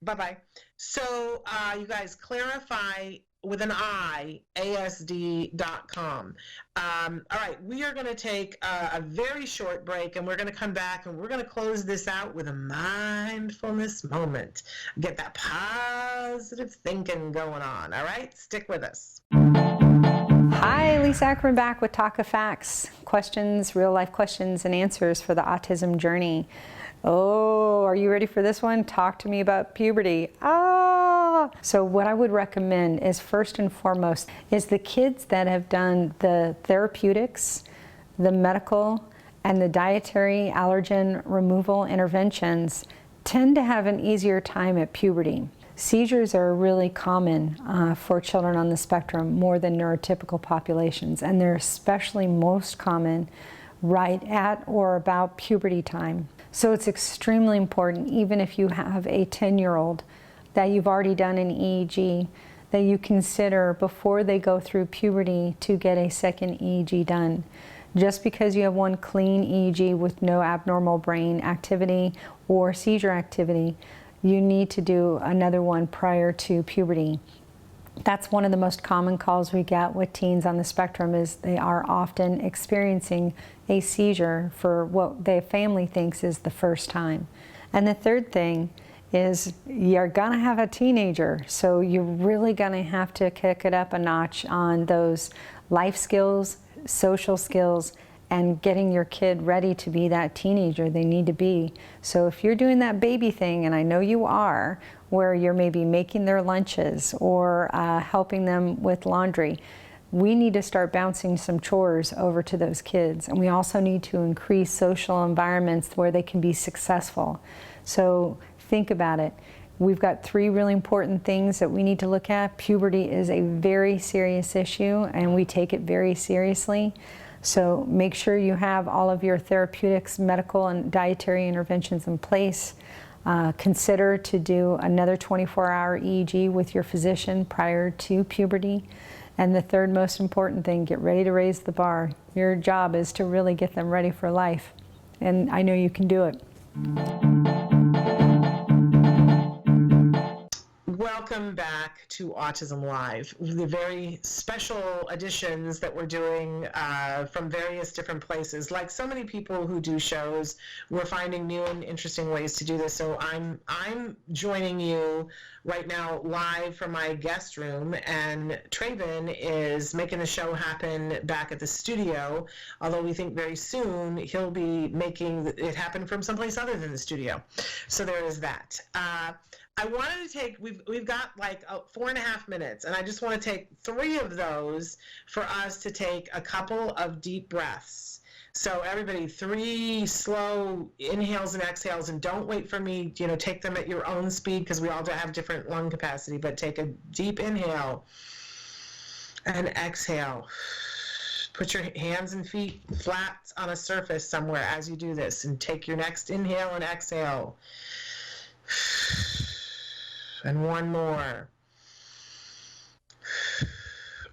Bye-bye. So, you guys, clarify with an I, ASD.com. All right, we are going to take a very short break, and we're going to come back, and we're going to close this out with a mindfulness moment. Get that positive thinking going on, all right? Stick with us. Hi, Lisa Ackerman back with Talk of Facts. Questions, real-life questions and answers for the autism journey. Oh, are you ready for this one? Talk to me about puberty. So what I would recommend is, first and foremost, is the kids that have done the therapeutics, the medical, and the dietary allergen removal interventions tend to have an easier time at puberty. Seizures are really common for children on the spectrum, more than neurotypical populations, and they're especially most common right at or about puberty time. So it's extremely important, even if you have a 10-year-old, that you've already done an EEG, that you consider before they go through puberty to get a second EEG done. Just because you have one clean EEG with no abnormal brain activity or seizure activity, you need to do another one prior to puberty. That's one of the most common calls we get with teens on the spectrum, is they are often experiencing a seizure for what their family thinks is the first time. And the third thing is you're gonna have a teenager, so you're really gonna have to kick it up a notch on those life skills, social skills, and getting your kid ready to be that teenager they need to be. So if you're doing that baby thing, and I know you are, where you're maybe making their lunches or helping them with laundry, we need to start bouncing some chores over to those kids. And we also need to increase social environments where they can be successful. So think about it. We've got 3 really important things that we need to look at. Puberty is a very serious issue, and we take it very seriously. So make sure you have all of your therapeutics, medical and dietary interventions in place. Consider to do another 24-hour EEG with your physician prior to puberty. And the third most important thing, get ready to raise the bar. Your job is to really get them ready for life. And I know you can do it. Welcome back to Autism Live, the very special editions that we're doing from various different places. Like so many people who do shows, we're finding new and interesting ways to do this. So I'm joining you right now live from my guest room, and Traven is making the show happen back at the studio, although we think very soon he'll be making it happen from someplace other than the studio. So there is that. I wanted to take, we've got like 4.5 minutes, and I just want to take 3 of those for us to take a couple of deep breaths. So everybody, 3 slow inhales and exhales, and don't wait for me, take them at your own speed, because we all have different lung capacity, but take a deep inhale and exhale. Put your hands and feet flat on a surface somewhere as you do this, and take your next inhale and exhale. And one more.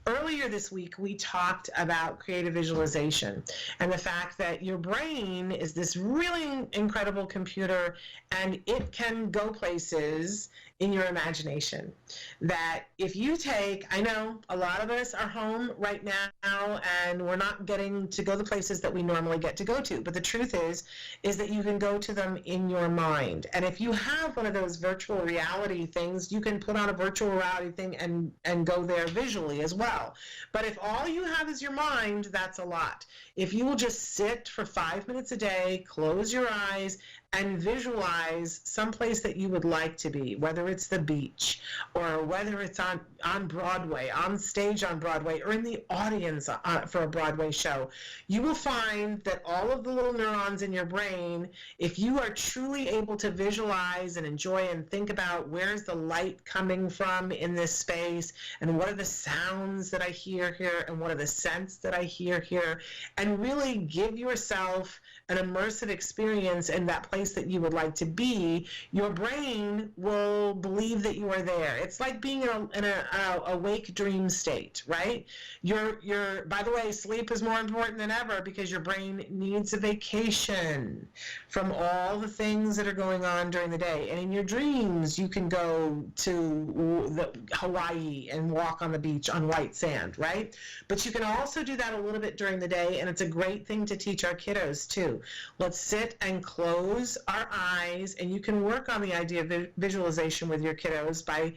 Earlier this week, we talked about creative visualization and the fact that your brain is this really incredible computer, and it can go places in your imagination. That if you take, I know a lot of us are home right now and we're not getting to go the places that we normally get to go to, but the truth is that you can go to them in your mind. And if you have one of those virtual reality things, you can put on a virtual reality thing and go there visually as well. But if all you have is your mind, that's a lot. If you will just sit for 5 minutes a day, close your eyes, and visualize someplace that you would like to be, whether it's the beach or whether it's on Broadway, on stage on Broadway, or in the audience for a Broadway show, you will find that all of the little neurons in your brain, if you are truly able to visualize and enjoy and think about where's the light coming from in this space, and what are the sounds that I hear here, and what are the scents that I hear here, and really give yourself an immersive experience in that place that you would like to be, your brain will believe that you are there. It's like being in a awake dream state, right? By the way, sleep is more important than ever, because your brain needs a vacation from all the things that are going on during the day. And in your dreams, you can go to Hawaii and walk on the beach on white sand, right? But you can also do that a little bit during the day, and it's a great thing to teach our kiddos too. Let's sit and close our eyes, and you can work on the idea of visualization with your kiddos by,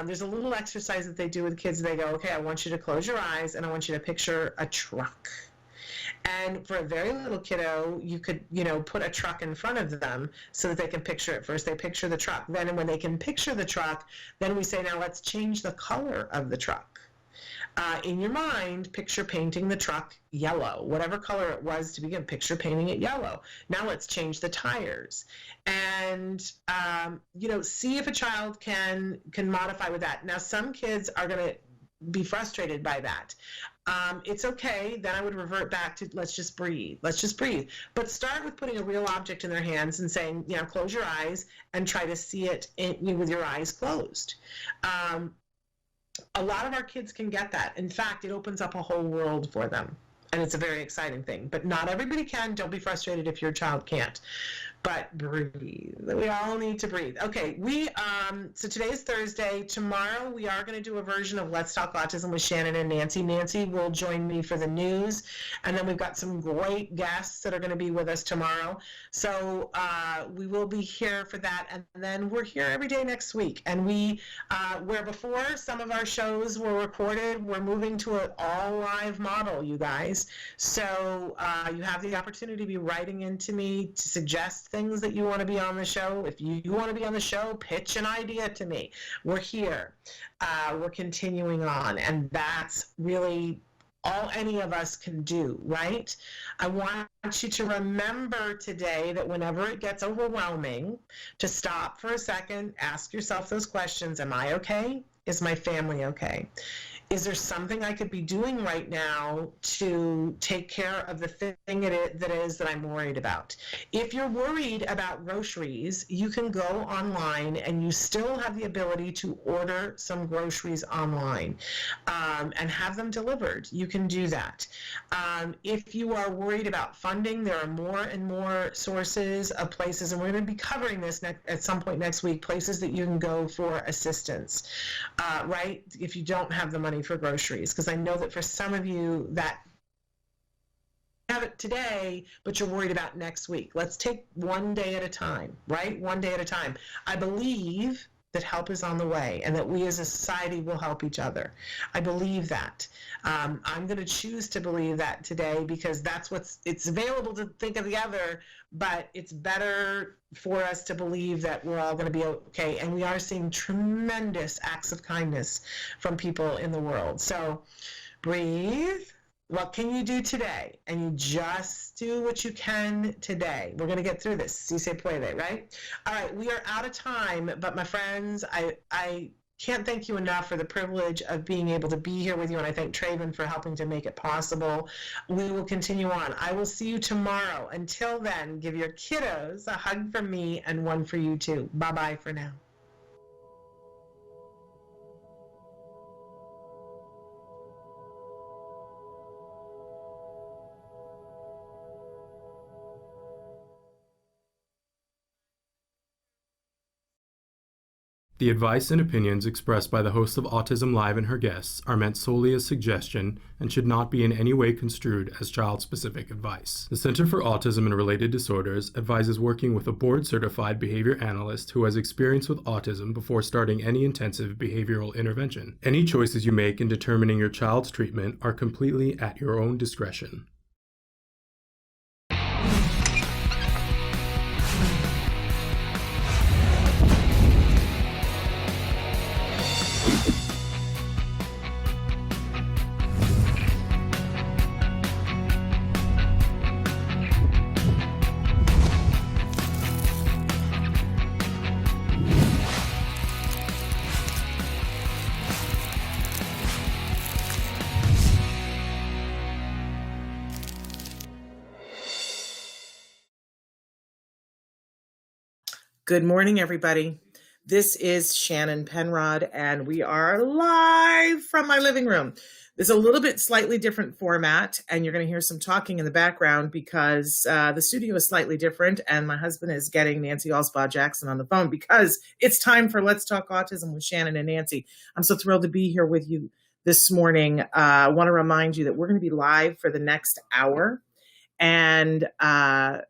there's a little exercise that they do with kids. They go, okay, I want you to close your eyes, and I want you to picture a truck. And for a very little kiddo, you could, put a truck in front of them so that they can picture it. First, they picture the truck. Then when they can picture the truck, then we say, now let's change the color of the truck. In your mind, picture painting the truck yellow. Whatever color it was to begin, picture painting it yellow. Now let's change the tires. And, see if a child can modify with that. Now, some kids are going to be frustrated by that. It's okay. Then I would revert back to let's just breathe. Let's just breathe. But start with putting a real object in their hands and saying, close your eyes and try to see it with your eyes closed. A lot of our kids can get that. In fact, it opens up a whole world for them. And it's a very exciting thing. But not everybody can. Don't be frustrated if your child can't. but breathe. We all need to breathe. Okay, so today is Thursday. Tomorrow we are going to do a version of Let's Talk Autism with Shannon and Nancy. Nancy will join me for the news, and then we've got some great guests that are going to be with us tomorrow. So we will be here for that, and then we're here every day next week. And where before some of our shows were recorded, we're moving to an all live model, you guys. So you have the opportunity to be writing into me to suggest things that you want to be on the show. If you want to be on the show, pitch an idea to me. We're here. We're continuing on, and that's really all any of us can do, right? I want you to remember today that whenever it gets overwhelming, to stop for a second, ask yourself those questions. Am I okay? Is my family okay? Is there something I could be doing right now to take care of the thing that I'm worried about? If you're worried about groceries, you can go online and you still have the ability to order some groceries online and have them delivered. You can do that. If you are worried about funding, there are more and more sources of places, and we're going to be covering this at some point next week, places that you can go for assistance, right? If you don't have the money for groceries, because I know that for some of you that have it today, but you're worried about next week. Let's take one day at a time, right? One day at a time. I believe that help is on the way and that we as a society will help each other. I believe that. I'm going to choose to believe that today because it's available to think of the other, but it's better for us to believe that we're all going to be okay. And we are seeing tremendous acts of kindness from people in the world. So breathe. What can you do today? And you just do what you can today. We're going to get through this. Si se puede, right? All right, we are out of time, but my friends, I can't thank you enough for the privilege of being able to be here with you, and I thank Traven for helping to make it possible. We will continue on. I will see you tomorrow. Until then, give your kiddos a hug from me and one for you too. Bye-bye for now. The advice and opinions expressed by the host of Autism Live and her guests are meant solely as suggestion and should not be in any way construed as child-specific advice. The Center for Autism and Related Disorders advises working with a board-certified behavior analyst who has experience with autism before starting any intensive behavioral intervention. Any choices you make in determining your child's treatment are completely at your own discretion. Good morning, everybody. This is Shannon Penrod, and we are live from my living room. There's a little bit slightly different format, and you're going to hear some talking in the background because the studio is slightly different, and my husband is getting Nancy Alspaugh-Jackson on the phone because it's time for Let's Talk Autism with Shannon and Nancy. I'm so thrilled to be here with you this morning. I want to remind you that we're going to be live for the next hour. And I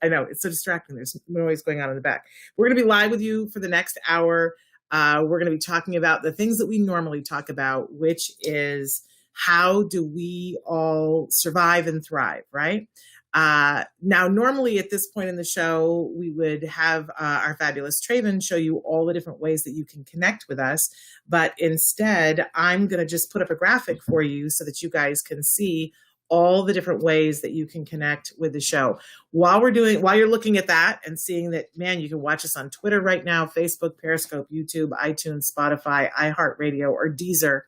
know it's so distracting. There's noise going on in the back. We're going to be live with you for the next hour. We're going to be talking about the things that we normally talk about, which is how do we all survive and thrive, right? Now, normally at this point in the show, we would have our fabulous Traven show you all the different ways that you can connect with us. But instead, I'm going to just put up a graphic for you so that you guys can see all the different ways that you can connect with the show. While you're looking at that and seeing that, man, you can watch us on Twitter right now, Facebook, Periscope, YouTube, iTunes, Spotify, iHeartRadio, or Deezer.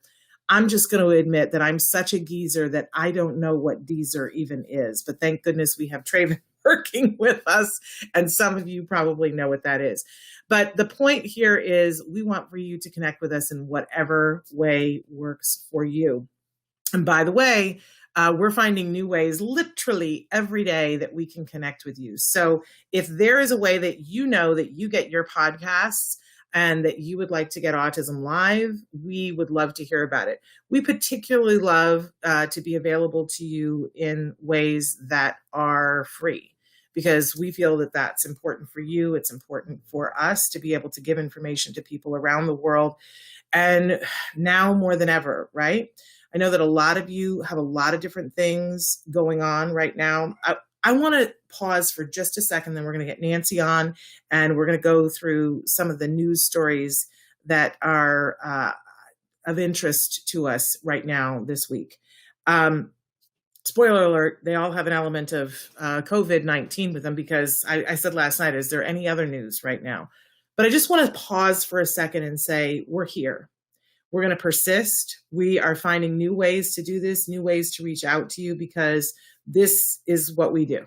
I'm just going to admit that I'm such a geezer that I don't know what Deezer even is. But thank goodness we have Traven working with us, and some of you probably know what that is. But the point here is we want for you to connect with us in whatever way works for you. And by the way, we're finding new ways literally every day that we can connect with you. So if there is a way that you know that you get your podcasts and that you would like to get Autism Live, we would love to hear about it. We particularly love to be available to you in ways that are free, because we feel that that's important for you. It's important for us to be able to give information to people around the world. And now more than ever, right? I know that a lot of you have a lot of different things going on right now. I want to pause for just a second, then we're going to get Nancy on, and we're going to go through some of the news stories that are of interest to us right now this week. Spoiler alert, they all have an element of COVID-19 with them, because I said last night, is there any other news right now? But I just want to pause for a second and say, we're here. We're going to persist. We are finding new ways to do this, new ways to reach out to you, because this is what we do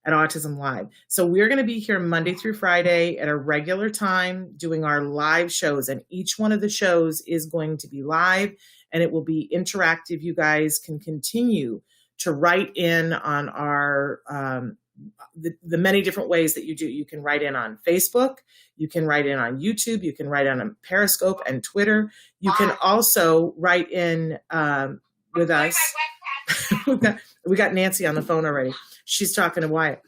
at Autism Live. So we're going to be here Monday through Friday at a regular time doing our live shows. And each one of the shows is going to be live, and it will be interactive. You guys can continue to write in on our the many different ways that you do. You can write in on Facebook, you can write in on YouTube, you can write in on Periscope and Twitter. You can also write in with us. We got Nancy on the phone already. She's talking to Wyatt.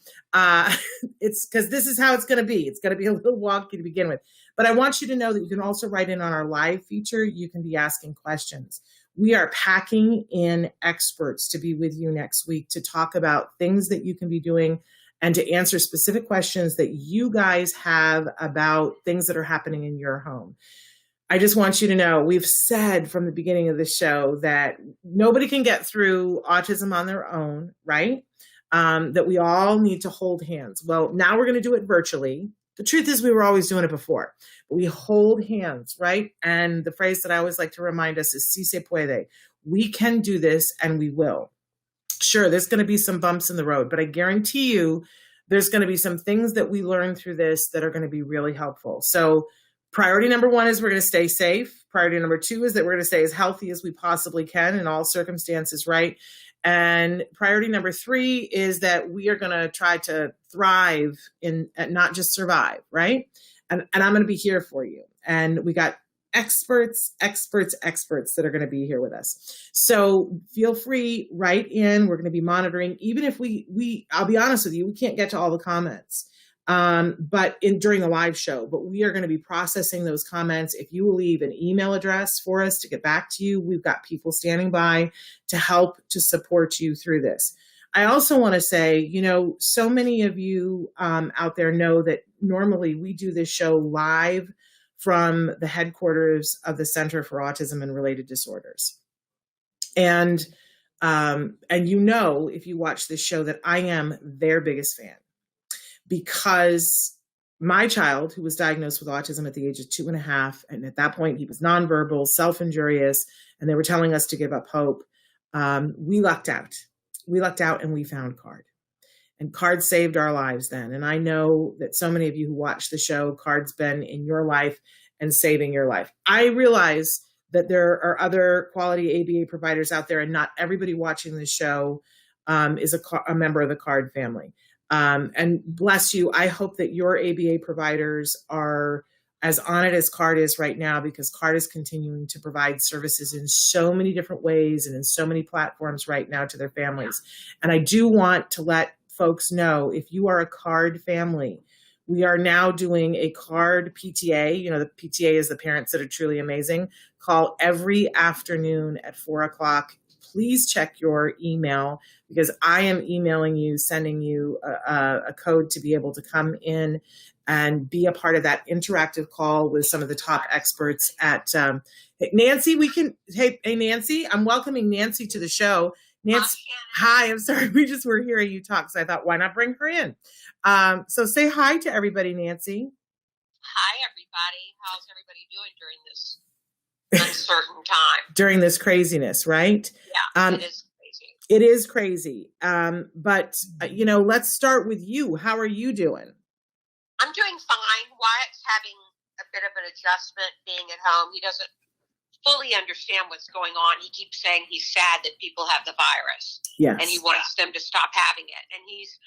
It's because this is how it's going to be. It's going to be a little wonky to begin with. But I want you to know that you can also write in on our live feature. You can be asking questions. We are packing in experts to be with you next week to talk about things that you can be doing and to answer specific questions that you guys have about things that are happening in your home. I just want you to know, we've said from the beginning of the show that nobody can get through autism on their own, right? That we all need to hold hands. Well, now we're going to do it virtually. The truth is, we were always doing it before, but we hold hands, right? And the phrase that I always like to remind us is, si se puede. We can do this, and we will. Sure, there's going to be some bumps in the road, but I guarantee you there's going to be some things that we learn through this that are going to be really helpful. So priority number one is we're going to stay safe. Priority number two is that we're going to stay as healthy as we possibly can in all circumstances, right? And priority number three is that we are going to try to thrive and not just survive, right? And I'm going to be here for you. And we got experts that are going to be here with us. So feel free, write in. We're going to be monitoring, even if I'll be honest with you, we can't get to all the comments. But during the live show, but we are going to be processing those comments. If you will leave an email address for us to get back to you, we've got people standing by to help to support you through this. I also want to say, so many of you out there know that normally we do this show live from the headquarters of the Center for Autism and Related Disorders. And if you watch this show, that I am their biggest fan. Because my child, who was diagnosed with autism at the age of 2.5, and at that point he was nonverbal, self-injurious, and they were telling us to give up hope, we lucked out. We lucked out and we found CARD. And CARD saved our lives then. And I know that so many of you who watch the show, CARD's been in your life and saving your life. I realize that there are other quality ABA providers out there, and not everybody watching the show is a member of the CARD family. And bless you, I hope that your ABA providers are as on it as CARD is right now, because CARD is continuing to provide services in so many different ways and in so many platforms right now to their families. And I do want to let folks know, if you are a CARD family, we are now doing a CARD PTA. The PTA is the Parents That Are Truly Amazing call every afternoon at 4:00. Please check your email, because I am emailing you, sending you a code to be able to come in and be a part of that interactive call with some of the top experts at Nancy. Hey, Nancy, I'm welcoming Nancy to the show. Nancy, hi, I'm sorry. We just were hearing you talk, so I thought, why not bring her in? So say hi to everybody, Nancy. Hi, everybody. How's everybody doing during this uncertain time? During this craziness, right? Yeah, it is crazy. It is crazy. But let's start with you. How are you doing? I'm doing fine. Wyatt's having a bit of an adjustment being at home. He doesn't fully understand what's going on. He keeps saying he's sad that people have the virus. Yes. And he wants them to stop having it. And he's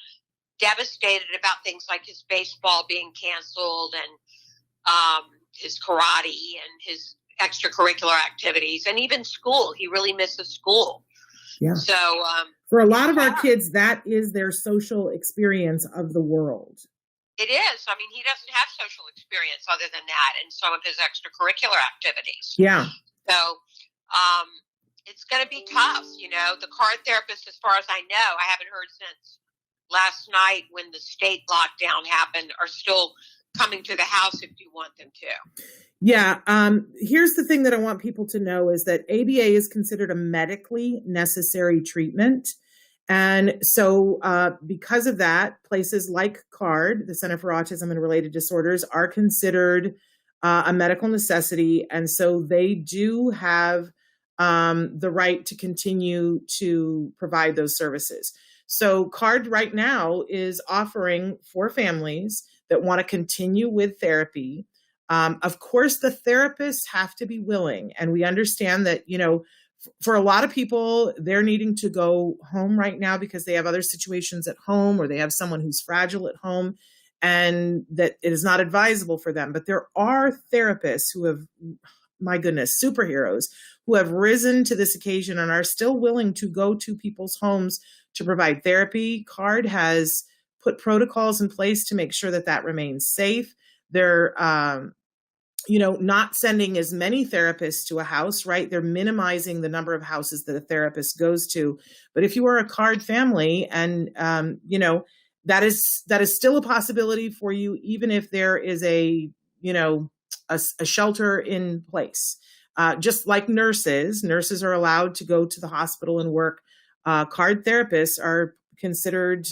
devastated about things like his baseball being canceled and his karate and his extracurricular activities and even school. He really misses school. Yeah. So for a lot of our kids, that is their social experience of the world. it is. I mean, he doesn't have social experience other than that and some of his extracurricular activities. Yeah. So it's going to be tough. You know, the card therapist, as far as I know, I haven't heard since last night when the state lockdown happened, are still coming to the house if you want them to. Yeah. Here's the thing that I want people to know is that ABA is considered a medically necessary treatment. And so because of that, places like CARD, the Center for Autism and Related Disorders, are considered a medical necessity. And so they do have the right to continue to provide those services. So CARD right now is offering for families that want to continue with therapy. Of course, the therapists have to be willing. And we understand that, you know, for a lot of people, they're needing to go home right now because they have other situations at home or they have someone who's fragile at home and that it is not advisable for them. But there are therapists who have, my goodness, superheroes who have risen to this occasion and are still willing to go to people's homes to provide therapy. CARD has put protocols in place to make sure that that remains safe. They're, not sending as many therapists to a house, right? They're minimizing the number of houses that a therapist goes to. But if you are a CARD family and, that is still a possibility for you, even if there is a shelter in place. Just like nurses are allowed to go to the hospital and work. CARD therapists are considered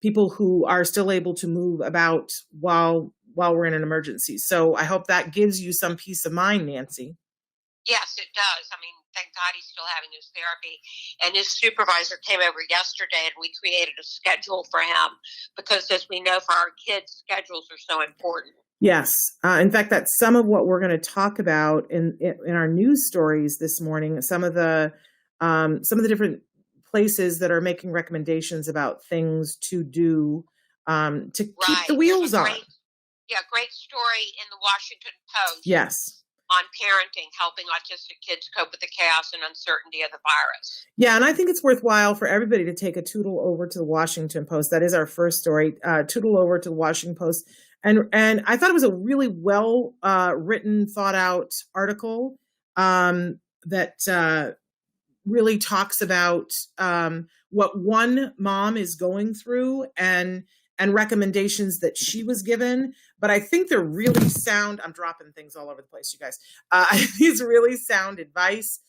people who are still able to move about while we're in an emergency. So I hope that gives you some peace of mind, Nancy. Yes, it does. I mean, thank God he's still having his therapy. And his supervisor came over yesterday and we created a schedule for him because, as we know, for our kids, schedules are so important. Yes. In fact, that's some of what we're going to talk about in our news stories this morning. Some of the different places that are making recommendations about things to do to keep the wheels on. Great story in the Washington Post. Yes. On parenting, helping autistic kids cope with the chaos and uncertainty of the virus. Yeah, and I think it's worthwhile for everybody to take a tootle over to the Washington Post. That is our first story. Tootle over to the Washington Post. And I thought it was a really well written, thought out article that really talks about what one mom is going through and recommendations that she was given. But I think they're really sound. I'm dropping things all over the place, you guys. These really sound advice.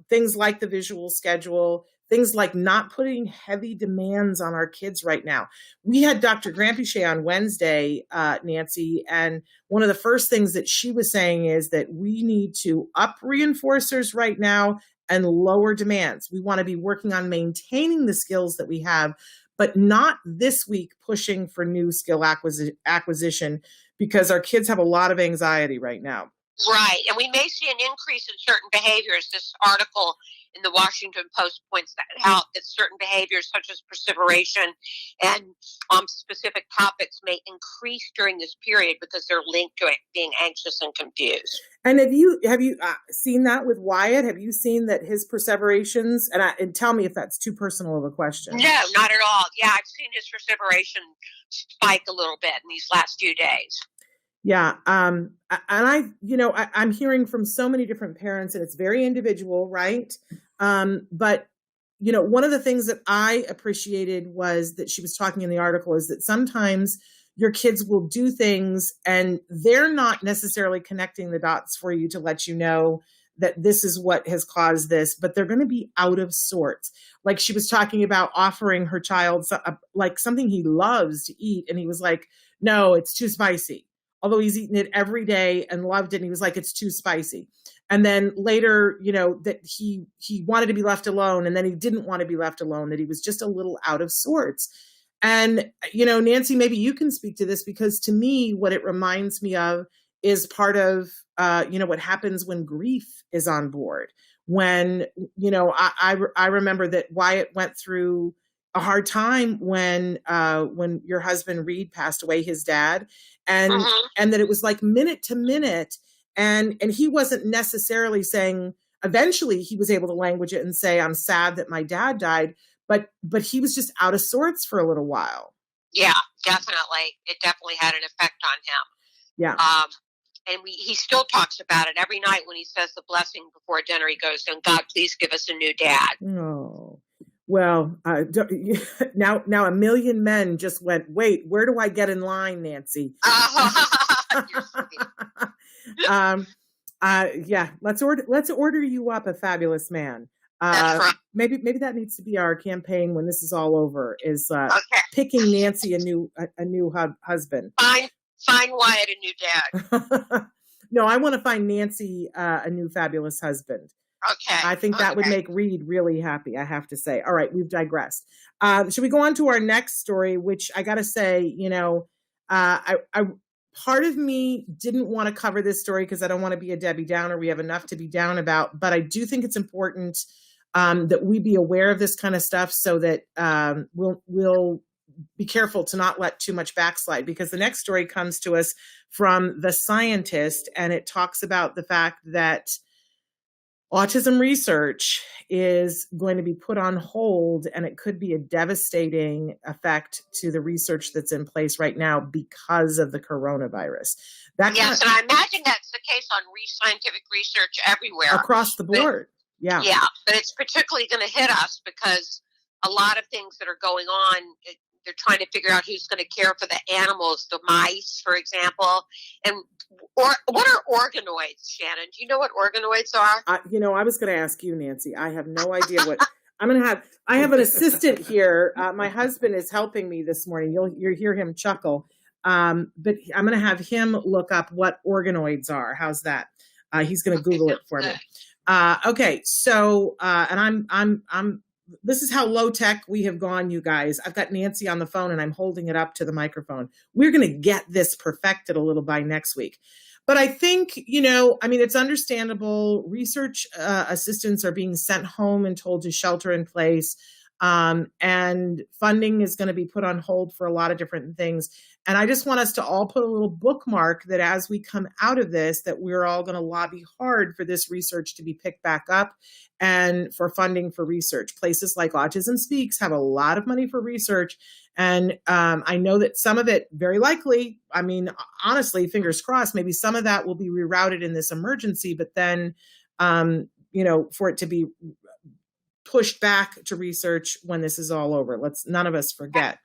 Things like the visual schedule, things like not putting heavy demands on our kids right now. We had Dr. Grampiche on Wednesday, Nancy, and one of the first things that she was saying is that we need to up reinforcers right now and lower demands. We want to be working on maintaining the skills that we have, but not this week pushing for new skill acquisition because our kids have a lot of anxiety right now. Right. And we may see an increase in certain behaviors. This article in the Washington Post points that out that certain behaviors such as perseveration and specific topics may increase during this period because they're linked to it being anxious and confused. And have you seen that with Wyatt? Have you seen that his perseverations, and tell me if that's too personal of a question. No, not at all. Yeah, I've seen his perseveration spike a little bit in these last few days. Yeah. And I'm hearing from so many different parents and it's very individual, right? But, one of the things that I appreciated was that she was talking in the article is that sometimes your kids will do things and they're not necessarily connecting the dots for you to let you know that this is what has caused this, but they're going to be out of sorts. Like she was talking about offering her child like something he loves to eat. And he was like, no, it's too spicy. Although he's eaten it every day and loved it. And he was like, it's too spicy. And then later, that he wanted to be left alone. And then he didn't want to be left alone, that he was just a little out of sorts. And, Nancy, maybe you can speak to this because to me, what it reminds me of is part of, what happens when grief is on board. When, I remember that Wyatt went through a hard time when your husband Reed passed away, his dad, and that it was like minute to minute, and he wasn't necessarily saying. Eventually, he was able to language it and say, "I'm sad that my dad died," but he was just out of sorts for a little while. Yeah, definitely. It definitely had an effect on him. Yeah. And he still talks about it every night when he says the blessing before dinner. He goes, "And God, please give us a new dad." Oh, well, now a million men just went, "Wait, where do I get in line, Nancy?" Yeah, let's order you up a fabulous man. That's right. Maybe that needs to be our campaign when this is all over, is picking Nancy a new husband. Find Wyatt a new dad. No, I want to find Nancy a new fabulous husband. Okay. I think that would make Reed really happy, I have to say. All right, we've digressed. Should we go on to our next story, which I got to say, part of me didn't want to cover this story because I don't want to be a Debbie Downer. We have enough to be down about, but I do think it's important that we be aware of this kind of stuff so that we'll be careful to not let too much backslide, because the next story comes to us from The Scientist, and it talks about the fact that autism research is going to be put on hold, and it could be a devastating effect to the research that's in place right now because of the coronavirus. Yes, and I imagine that's the case on scientific research everywhere. Across the board. Yeah. Yeah, but it's particularly going to hit us because a lot of things that are going on, they're trying to figure out who's going to care for the animals, the mice, for example. And what are organoids, Shannon? Do you know what organoids are? I was going to ask you, Nancy. I have no idea what I have an assistant here. My husband is helping me this morning. You'll hear him chuckle. But I'm going to have him look up what organoids are. How's that? He's going to Google it for me. Okay. So, and I'm this is how low tech we have gone, you guys. I've got Nancy on the phone and I'm holding it up to the microphone. We're going to get this perfected a little by next week. But I think, it's understandable. Research assistants are being sent home and told to shelter in place. And funding is going to be put on hold for a lot of different things. And I just want us to all put a little bookmark that as we come out of this, that we're all going to lobby hard for this research to be picked back up and for funding for research. Places like Autism Speaks have a lot of money for research. And I know that some of it, very likely, honestly, fingers crossed, maybe some of that will be rerouted in this emergency, but then, for it to be pushed back to research when this is all over. Let's none of us forget.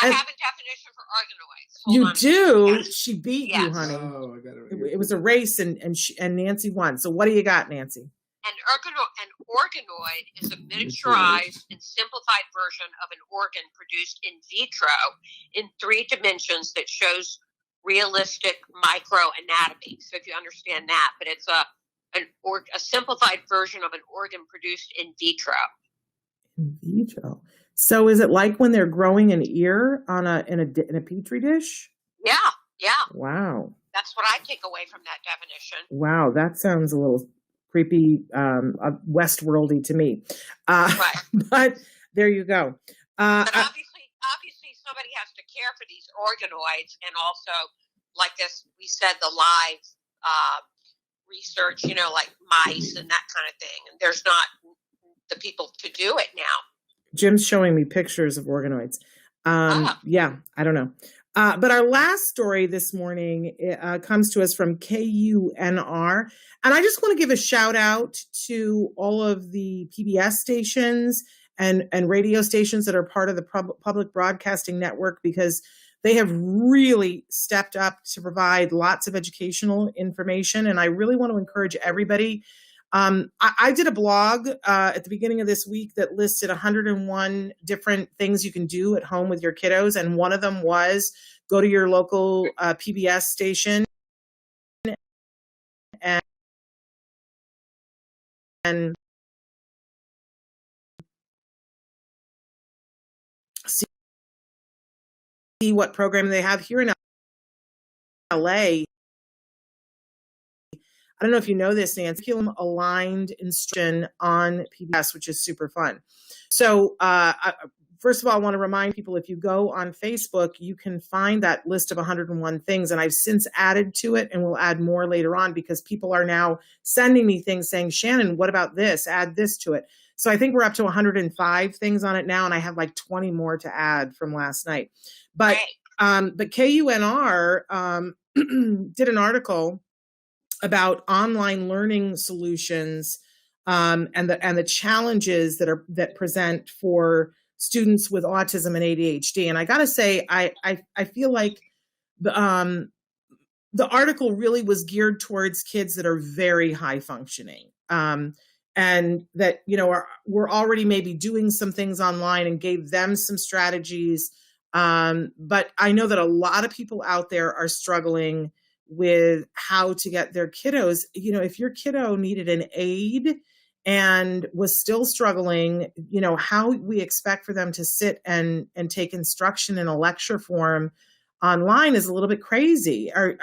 I have a definition for organoids. You do? Yes. She beat you, honey. Oh, I got it. It was a race, and Nancy won. So what do you got, Nancy? An organoid is a miniaturized and simplified version of an organ produced in vitro in 3 dimensions that shows realistic microanatomy. So if you understand that, but it's a simplified version of an organ produced in vitro. In vitro. So is it like when they're growing an ear in a petri dish? Yeah. Wow. That's what I take away from that definition. Wow, that sounds a little creepy, Westworldy to me. Right. But there you go. But obviously, somebody has to care for these organoids, and also, like this, we said the live research, like mice and that kind of thing. And there's not the people to do it now. Jim's showing me pictures of organoids. Yeah, I don't know. But our last story this morning comes to us from KUNR. And I just want to give a shout out to all of the PBS stations and radio stations that are part of the public broadcasting network, because they have really stepped up to provide lots of educational information. And I really want to encourage everybody. I did a blog at the beginning of this week that listed 101 different things you can do at home with your kiddos. And one of them was go to your local PBS station and see what program they have here in LA. I don't know if you know this, Nancy, curriculum aligned instruction on PBS, which is super fun. So first of all, I want to remind people, if you go on Facebook, you can find that list of 101 things. And I've since added to it, and we'll add more later on, because people are now sending me things saying, Shannon, what about this? Add this to it. So I think we're up to 105 things on it now, and I have like 20 more to add from last night. But KUNR did an article about online learning solutions and the challenges that present for students with autism and ADHD. And I got to say, I feel like the article really was geared towards kids that are very high functioning, and that, you know, we're already maybe doing some things online and gave them some strategies. But I know that a lot of people out there are struggling with how to get their kiddos. You know, if your kiddo needed an aid and was still struggling, you know, how we expect for them to sit and take instruction in a lecture form online is a little bit crazy. Are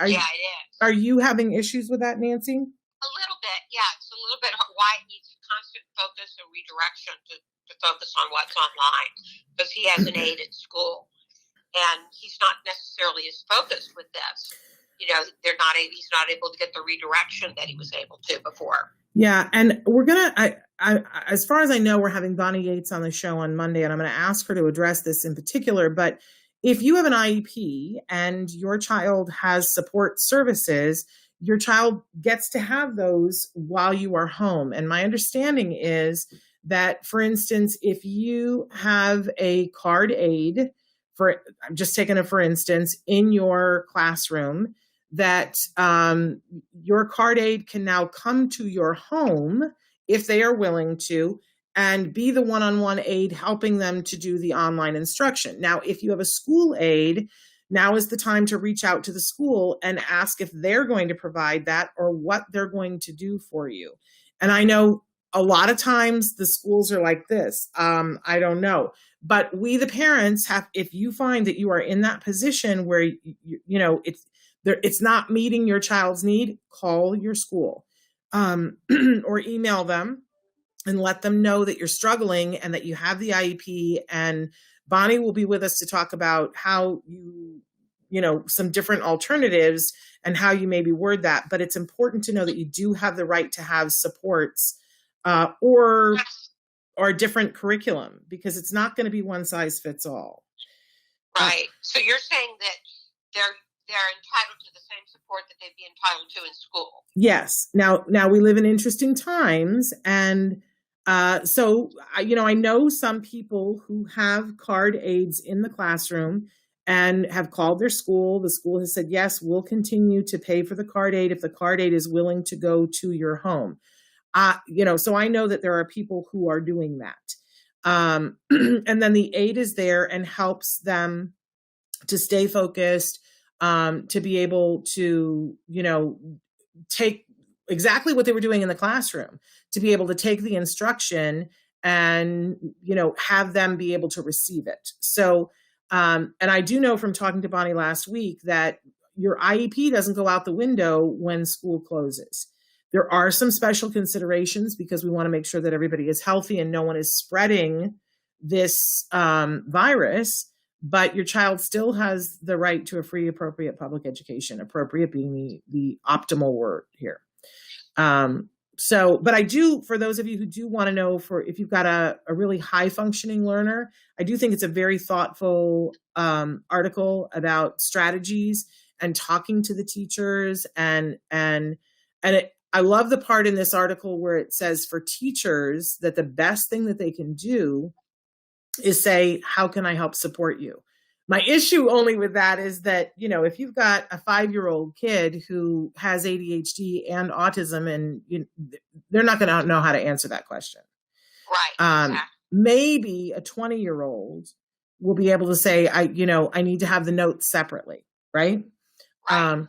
you having issues with that, Nancy? A little bit, yeah. It's a little bit why it needs constant focus and redirection to focus on what's online, because he has an aide at school, and he's not necessarily as focused with this. You know, he's not able to get the redirection that he was able to before. Yeah, and we're gonna. As far as I know, we're having Bonnie Yates on the show on Monday, and I'm going to ask her to address this in particular. But if you have an IEP and your child has support services, your child gets to have those while you are home. And my understanding is that, for instance, if you have a card aid, I'm just taking it for instance, in your classroom, that your card aid can now come to your home if they are willing to, and be the one-on-one aid helping them to do the online instruction. Now, if you have a school aid, now is the time to reach out to the school and ask if they're going to provide that or what they're going to do for you. And I know a lot of times the schools are like this. I don't know. But we, the parents, have, if you find that you are in that position where, you know, it's not meeting your child's need, call your school or email them and let them know that you're struggling and that you have the IEP. And Bonnie will be with us to talk about how you know, some different alternatives and how you maybe word that. But it's important to know that you do have the right to have supports or a different curriculum, because it's not going to be one size fits all. Right. So you're saying that they're entitled to the same support that they'd be entitled to in school. Yes. Now we live in interesting times, and so you know, I know some people who have card aids in the classroom and have called their school. The school has said, yes, we'll continue to pay for the card aid if the card aid is willing to go to your home. You know, so I know that there are people who are doing that. And then the aid is there and helps them to stay focused, to be able to, you know, take exactly what they were doing in the classroom, to be able to take the instruction and, you know, have them be able to receive it. So, and I do know from talking to Bonnie last week that your IEP doesn't go out the window when school closes. There are some special considerations because we want to make sure that everybody is healthy and no one is spreading this virus, but your child still has the right to a free, appropriate public education, appropriate being the optimal word here. So, but I do, for those of you who do want to know, for if you've got a really high functioning learner, I do think it's a very thoughtful article about strategies and talking to the teachers I love the part in this article where it says for teachers that the best thing that they can do is say, how can I help support you? My issue only with that is that, you know, if you've got a 5-year-old kid who has ADHD and autism, and they're not going to know how to answer that question. Right. Exactly. Maybe a 20-year-old will be able to say, I need to have the notes separately. Right. I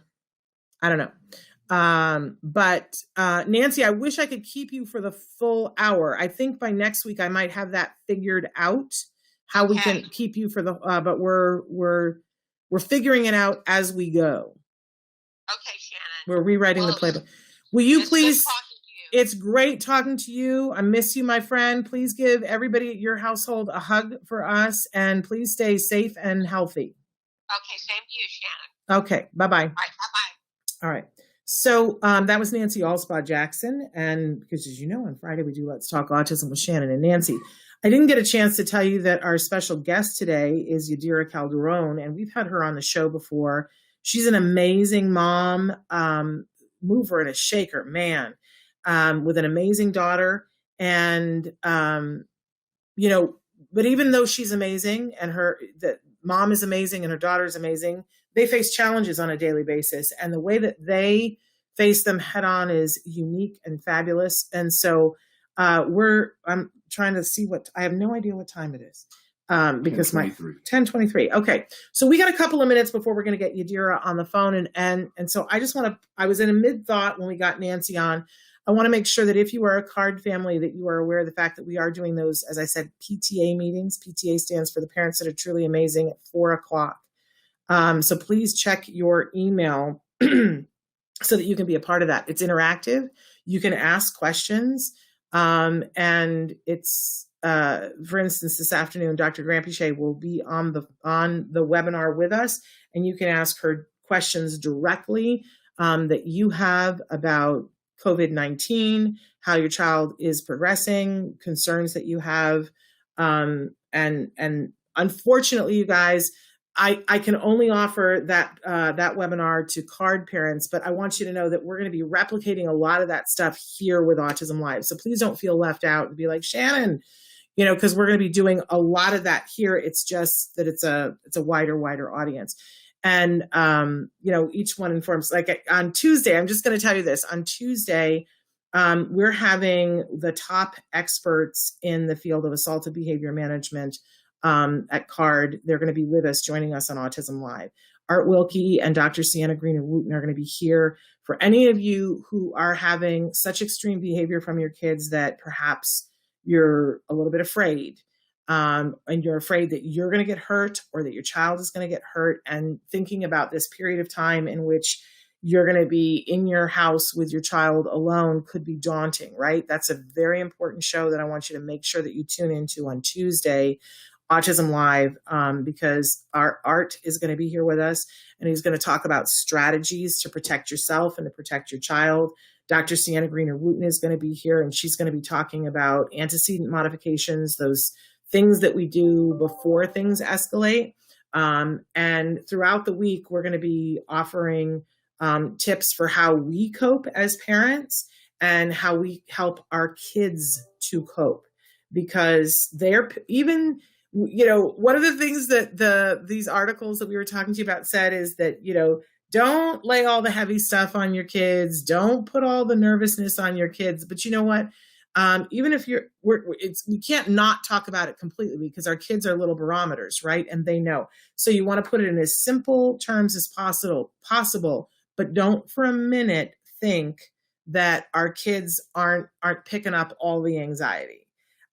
don't know. But Nancy, I wish I could keep you for the full hour. I think by next week I might have that figured out, how we can keep you for the but we're figuring it out as we go. Okay, Shannon. We're rewriting the playbook. Will you please? It's great talking to you. I miss you, my friend. Please give everybody at your household a hug for us, and please stay safe and healthy. Okay, same to you, Shannon. Okay, bye-bye. All right, bye-bye. All right. So that was Nancy Allspaw Jackson. And because, as you know, on Friday we do Let's Talk Autism with Shannon and Nancy. I didn't get a chance to tell you that our special guest today is Yadira Calderon, and we've had her on the show before. She's an amazing mom, mover and a shaker, man, with an amazing daughter. And, you know, but even though she's amazing and the mom is amazing and her daughter is amazing, they face challenges on a daily basis. And the way that they face them head on is unique and fabulous. And so I'm trying to see I have no idea what time it is. Because 10:23. Okay. So we got a couple of minutes before we're going to get Yadira on the phone. And so I was in a mid thought when we got Nancy on. I want to make sure that if you are a CARD family, that you are aware of the fact that we are doing those, as I said, PTA meetings. PTA stands for the Parents That Are Truly Amazing at 4:00. So please check your email so that you can be a part of that. It's interactive. You can ask questions. And it's, for instance, this afternoon, Dr. Grampiche will be on the webinar with us, and you can ask her questions directly that you have about COVID-19, how your child is progressing, concerns that you have. And unfortunately, you guys, I can only offer that webinar to CARD parents, but I want you to know that we're going to be replicating a lot of that stuff here with Autism Live. So please don't feel left out and be like, Shannon, you know, because we're going to be doing a lot of that here. It's just that it's a wider audience. And, you know, each one informs, like on Tuesday, I'm just going to tell you this. On Tuesday, we're having the top experts in the field of assaultive behavior management at CARD. They're going to be with us, joining us on Autism Live. Art Wilkie and Dr. Sienna Greener-Wooten are going to be here for any of you who are having such extreme behavior from your kids that perhaps you're a little bit afraid. And you're afraid that you're going to get hurt or that your child is going to get hurt, and thinking about this period of time in which you're going to be in your house with your child alone could be daunting, right? That's a very important show that I want you to make sure that you tune into on Tuesday, Autism Live, because our Art is going to be here with us, and he's going to talk about strategies to protect yourself and to protect your child. Dr. Sienna Greener-Wooten is going to be here, and she's going to be talking about antecedent modifications, those things that we do before things escalate. And throughout the week, we're going to be offering tips for how we cope as parents and how we help our kids to cope, because they're even, you know, one of the things that these articles that we were talking to you about said is that, you know, don't lay all the heavy stuff on your kids. Don't put all the nervousness on your kids. But you know what? Even if you can't not talk about it completely, because our kids are little barometers, right? And they know. So you want to put it in as simple terms as possible, but don't for a minute think that our kids aren't picking up all the anxiety.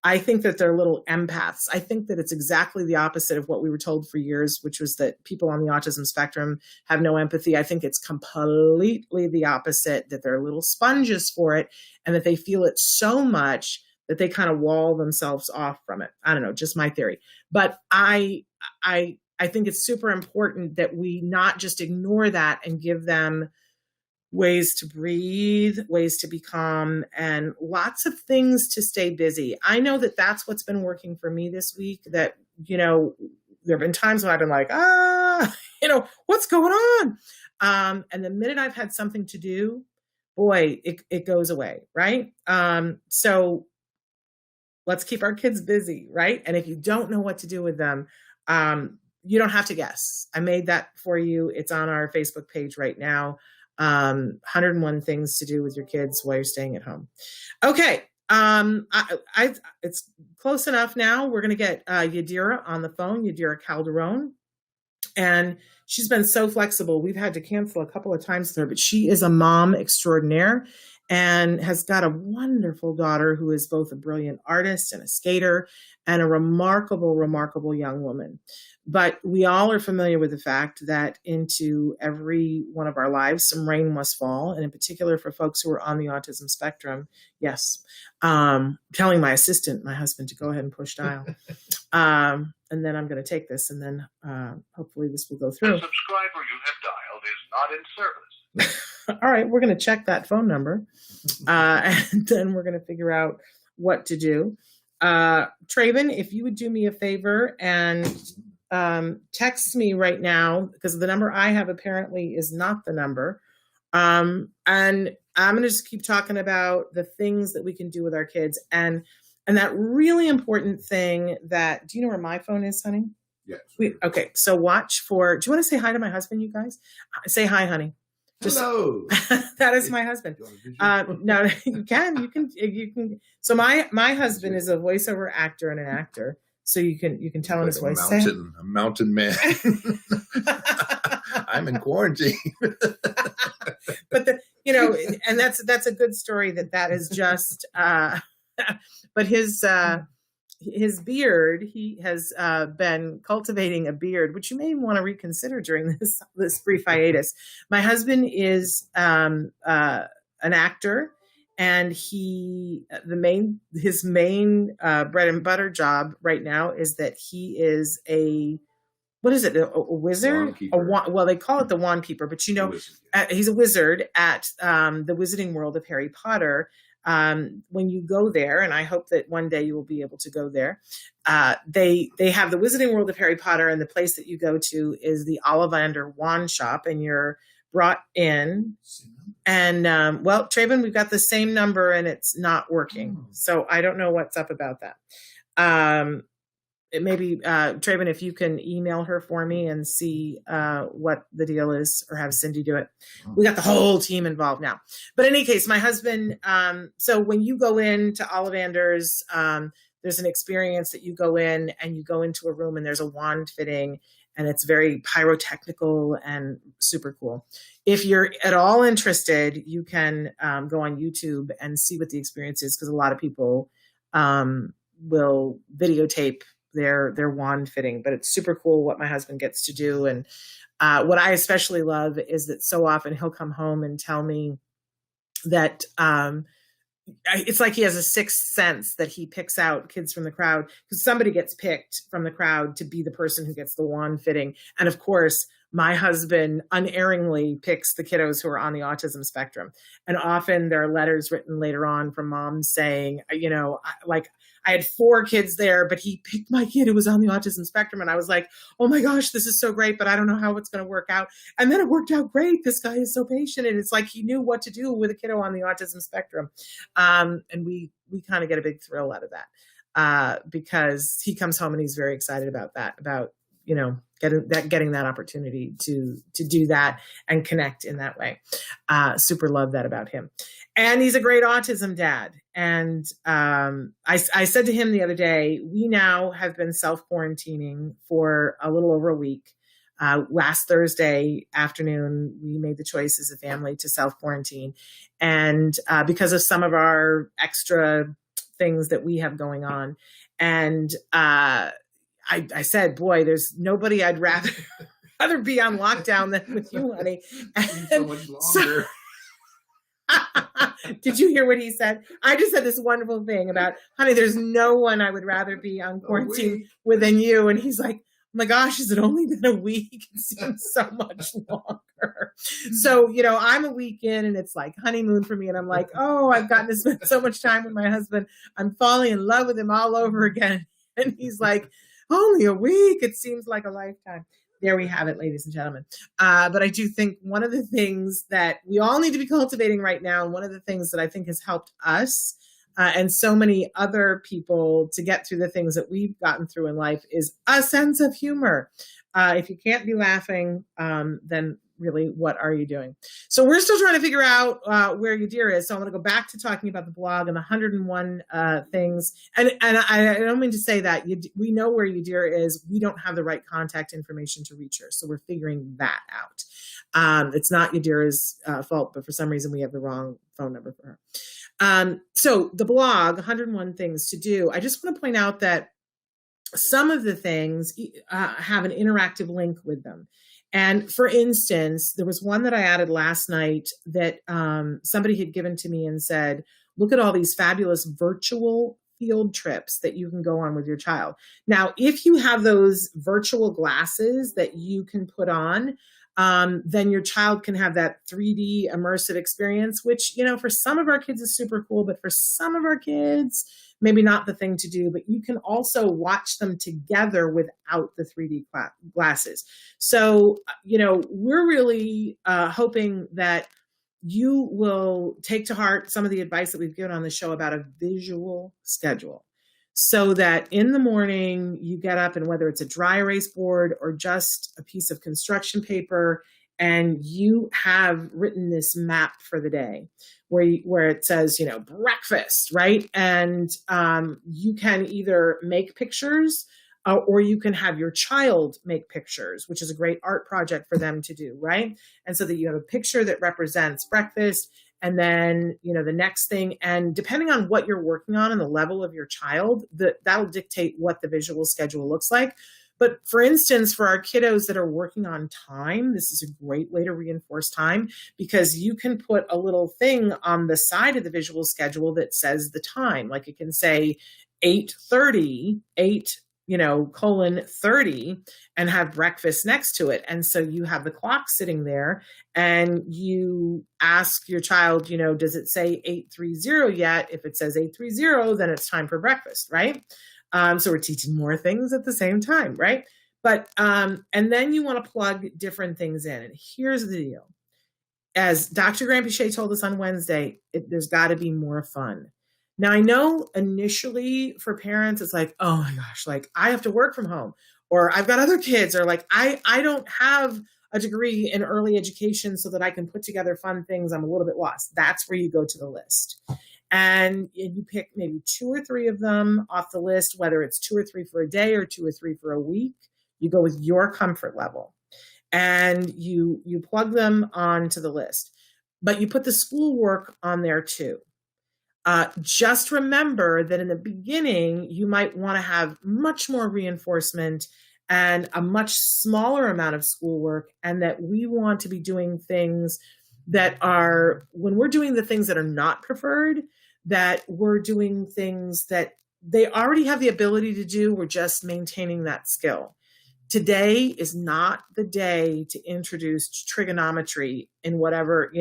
I think that they're little empaths. I think that it's exactly the opposite of what we were told for years, which was that people on the autism spectrum have no empathy. I think it's completely the opposite, that they're little sponges for it, and that they feel it so much that they kind of wall themselves off from it. I don't know, just my theory. But I think it's super important that we not just ignore that and give them ways to breathe, ways to be calm, and lots of things to stay busy. I know that that's what's been working for me this week, that, you know, there have been times when I've been like, you know, what's going on? And the minute I've had something to do, boy, it goes away, right? So let's keep our kids busy, right? And if you don't know what to do with them, you don't have to guess. I made that for you. It's on our Facebook page right now. 101 things to do with your kids while you're staying at home. Okay. It's close enough now. We're going to get Yadira on the phone, Yadira Calderon. And she's been so flexible. We've had to cancel a couple of times with her, but she is a mom extraordinaire. and has got a wonderful daughter who is both a brilliant artist and a skater and a remarkable, remarkable young woman. But we all are familiar with the fact that into every one of our lives, some rain must fall. And in particular, for folks who are on the autism spectrum, yes, telling my assistant, my husband, to go ahead and push dial. And then I'm going to take this, and then hopefully this will go through. The subscriber you have dialed is not in service. All right, we're going to check that phone number, and then we're going to figure out what to do. Traven, if you would do me a favor and text me right now, because the number I have apparently is not the number. And I'm going to just keep talking about the things that we can do with our kids. And that really important thing that, do you know where my phone is, honey? Yes. Okay, so watch for, do you want to say hi to my husband, you guys? Say hi, honey. Hello. That is my husband. No, you can. So my husband is a voiceover actor and an actor. So you can tell in his voice. A mountain man. I'm in quarantine. But and that's a good story. That is just. But his beard, he has been cultivating a beard, which you may want to reconsider during this brief hiatus. My husband is an actor. And his main bread and butter job right now is that he is a wizard? Well, they call it the wand keeper, but he's a wizard at the Wizarding World of Harry Potter. When you go there, and I hope that one day you will be able to go there, they have the Wizarding World of Harry Potter, and the place that you go to is the Ollivander Wand Shop, and you're brought in. And, Traven, we've got the same number and it's not working. So I don't know what's up about that. Maybe, Traven, if you can email her for me and see what the deal is, or have Cindy do it. We got the whole team involved now. But in any case, my husband, so when you go into Ollivander's, there's an experience that you go in and you go into a room and there's a wand fitting, and it's very pyrotechnical and super cool. If you're at all interested, you can go on YouTube and see what the experience is, because a lot of people will videotape their wand fitting. But it's super cool what my husband gets to do. And what I especially love is that so often he'll come home and tell me that it's like he has a sixth sense that he picks out kids from the crowd, because somebody gets picked from the crowd to be the person who gets the wand fitting. And of course, my husband unerringly picks the kiddos who are on the autism spectrum. And often there are letters written later on from moms saying, I had 4 kids there, but he picked my kid who was on the autism spectrum. And I was like, oh my gosh, this is so great, but I don't know how it's going to work out. And then it worked out great. This guy is so patient. And it's like he knew what to do with a kiddo on the autism spectrum. And we kind of get a big thrill out of that because he comes home and he's very excited about that, about, getting that opportunity to do that and connect in that way. Super love that about him. And he's a great autism dad. And I said to him the other day, we now have been self-quarantining for a little over a week. Last Thursday afternoon, we made the choice as a family to self-quarantine. And because of some of our extra things that we have going on. And I said, boy, there's nobody I'd rather be on lockdown than with you, honey. And so much longer. Did you hear what he said? I just said this wonderful thing about, honey, there's no one I would rather be on quarantine with than you. And he's like, oh my gosh, has it only been a week? It seems so much longer. So, I'm a week in and it's like honeymoon for me. And I'm like, oh, I've gotten to spend so much time with my husband. I'm falling in love with him all over again. And he's like, only a week. It seems like a lifetime. There we have it, ladies and gentlemen. But I do think one of the things that we all need to be cultivating right now, and one of the things that I think has helped us and so many other people to get through the things that we've gotten through in life, is a sense of humor. If you can't be laughing, then really, what are you doing? So we're still trying to figure out where your dear is. So I'm going to go back to talking about the blog and the 101 things. And I don't mean to say that we know where your dear is. We don't have the right contact information to reach her. So we're figuring that out. It's not your dear's fault, but for some reason we have the wrong phone number for her. So the blog, 101 things to do. I just want to point out that some of the things have an interactive link with them. And for instance, there was one that I added last night that somebody had given to me and said, look at all these fabulous virtual field trips that you can go on with your child. Now, if you have those virtual glasses that you can put on, then your child can have that 3D immersive experience, which, for some of our kids is super cool, but for some of our kids, maybe not the thing to do. But you can also watch them together without the 3D glasses. So, we're really hoping that you will take to heart some of the advice that we've given on the show about a visual schedule. So that in the morning you get up, and whether it's a dry erase board or just a piece of construction paper, and you have written this map for the day where it says, breakfast, right? And you can either make pictures or you can have your child make pictures, which is a great art project for them to do, right? And so that you have a picture that represents breakfast. And then, the next thing, and depending on what you're working on and the level of your child, that'll dictate what the visual schedule looks like. But for instance, for our kiddos that are working on time, this is a great way to reinforce time, because you can put a little thing on the side of the visual schedule that says the time. Like it can say 8:30, 8:30, and have breakfast next to it. And so you have the clock sitting there, and you ask your child, does it say 8:30 yet? If it says 8:30, then it's time for breakfast, right? So we're teaching more things at the same time, right? But, and then you want to plug different things in. And here's the deal. As Dr. Grandpichet told us on Wednesday, there's got to be more fun. Now, I know initially for parents, it's like, oh my gosh, like I have to work from home, or I've got other kids, or like I don't have a degree in early education so that I can put together fun things. I'm a little bit lost. That's where you go to the list. And you pick maybe 2 or 3 of them off the list, whether it's 2 or 3 for a day or 2 or 3 for a week. You go with your comfort level, and you plug them onto the list. But you put the schoolwork on there too. Just remember that in the beginning, you might want to have much more reinforcement and a much smaller amount of schoolwork, and that we want to be doing things that are, when we're doing the things that are not preferred, that we're doing things that they already have the ability to do. We're just maintaining that skill. Today is not the day to introduce trigonometry in whatever,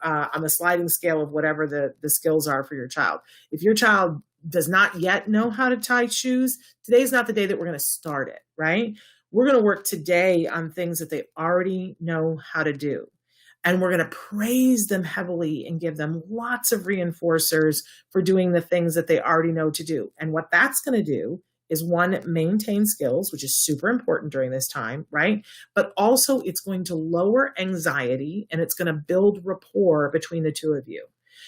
on the sliding scale of whatever the skills are for your child. If your child does not yet know how to tie shoes, today's not the day that we're going to start it, right? We're going to work today on things that they already know how to do. And we're going to praise them heavily and give them lots of reinforcers for doing the things that they already know to do. And what that's going to do is, one, maintain skills, which is super important during this time, right? But also it's going to lower anxiety, and it's going to build rapport between the two of you.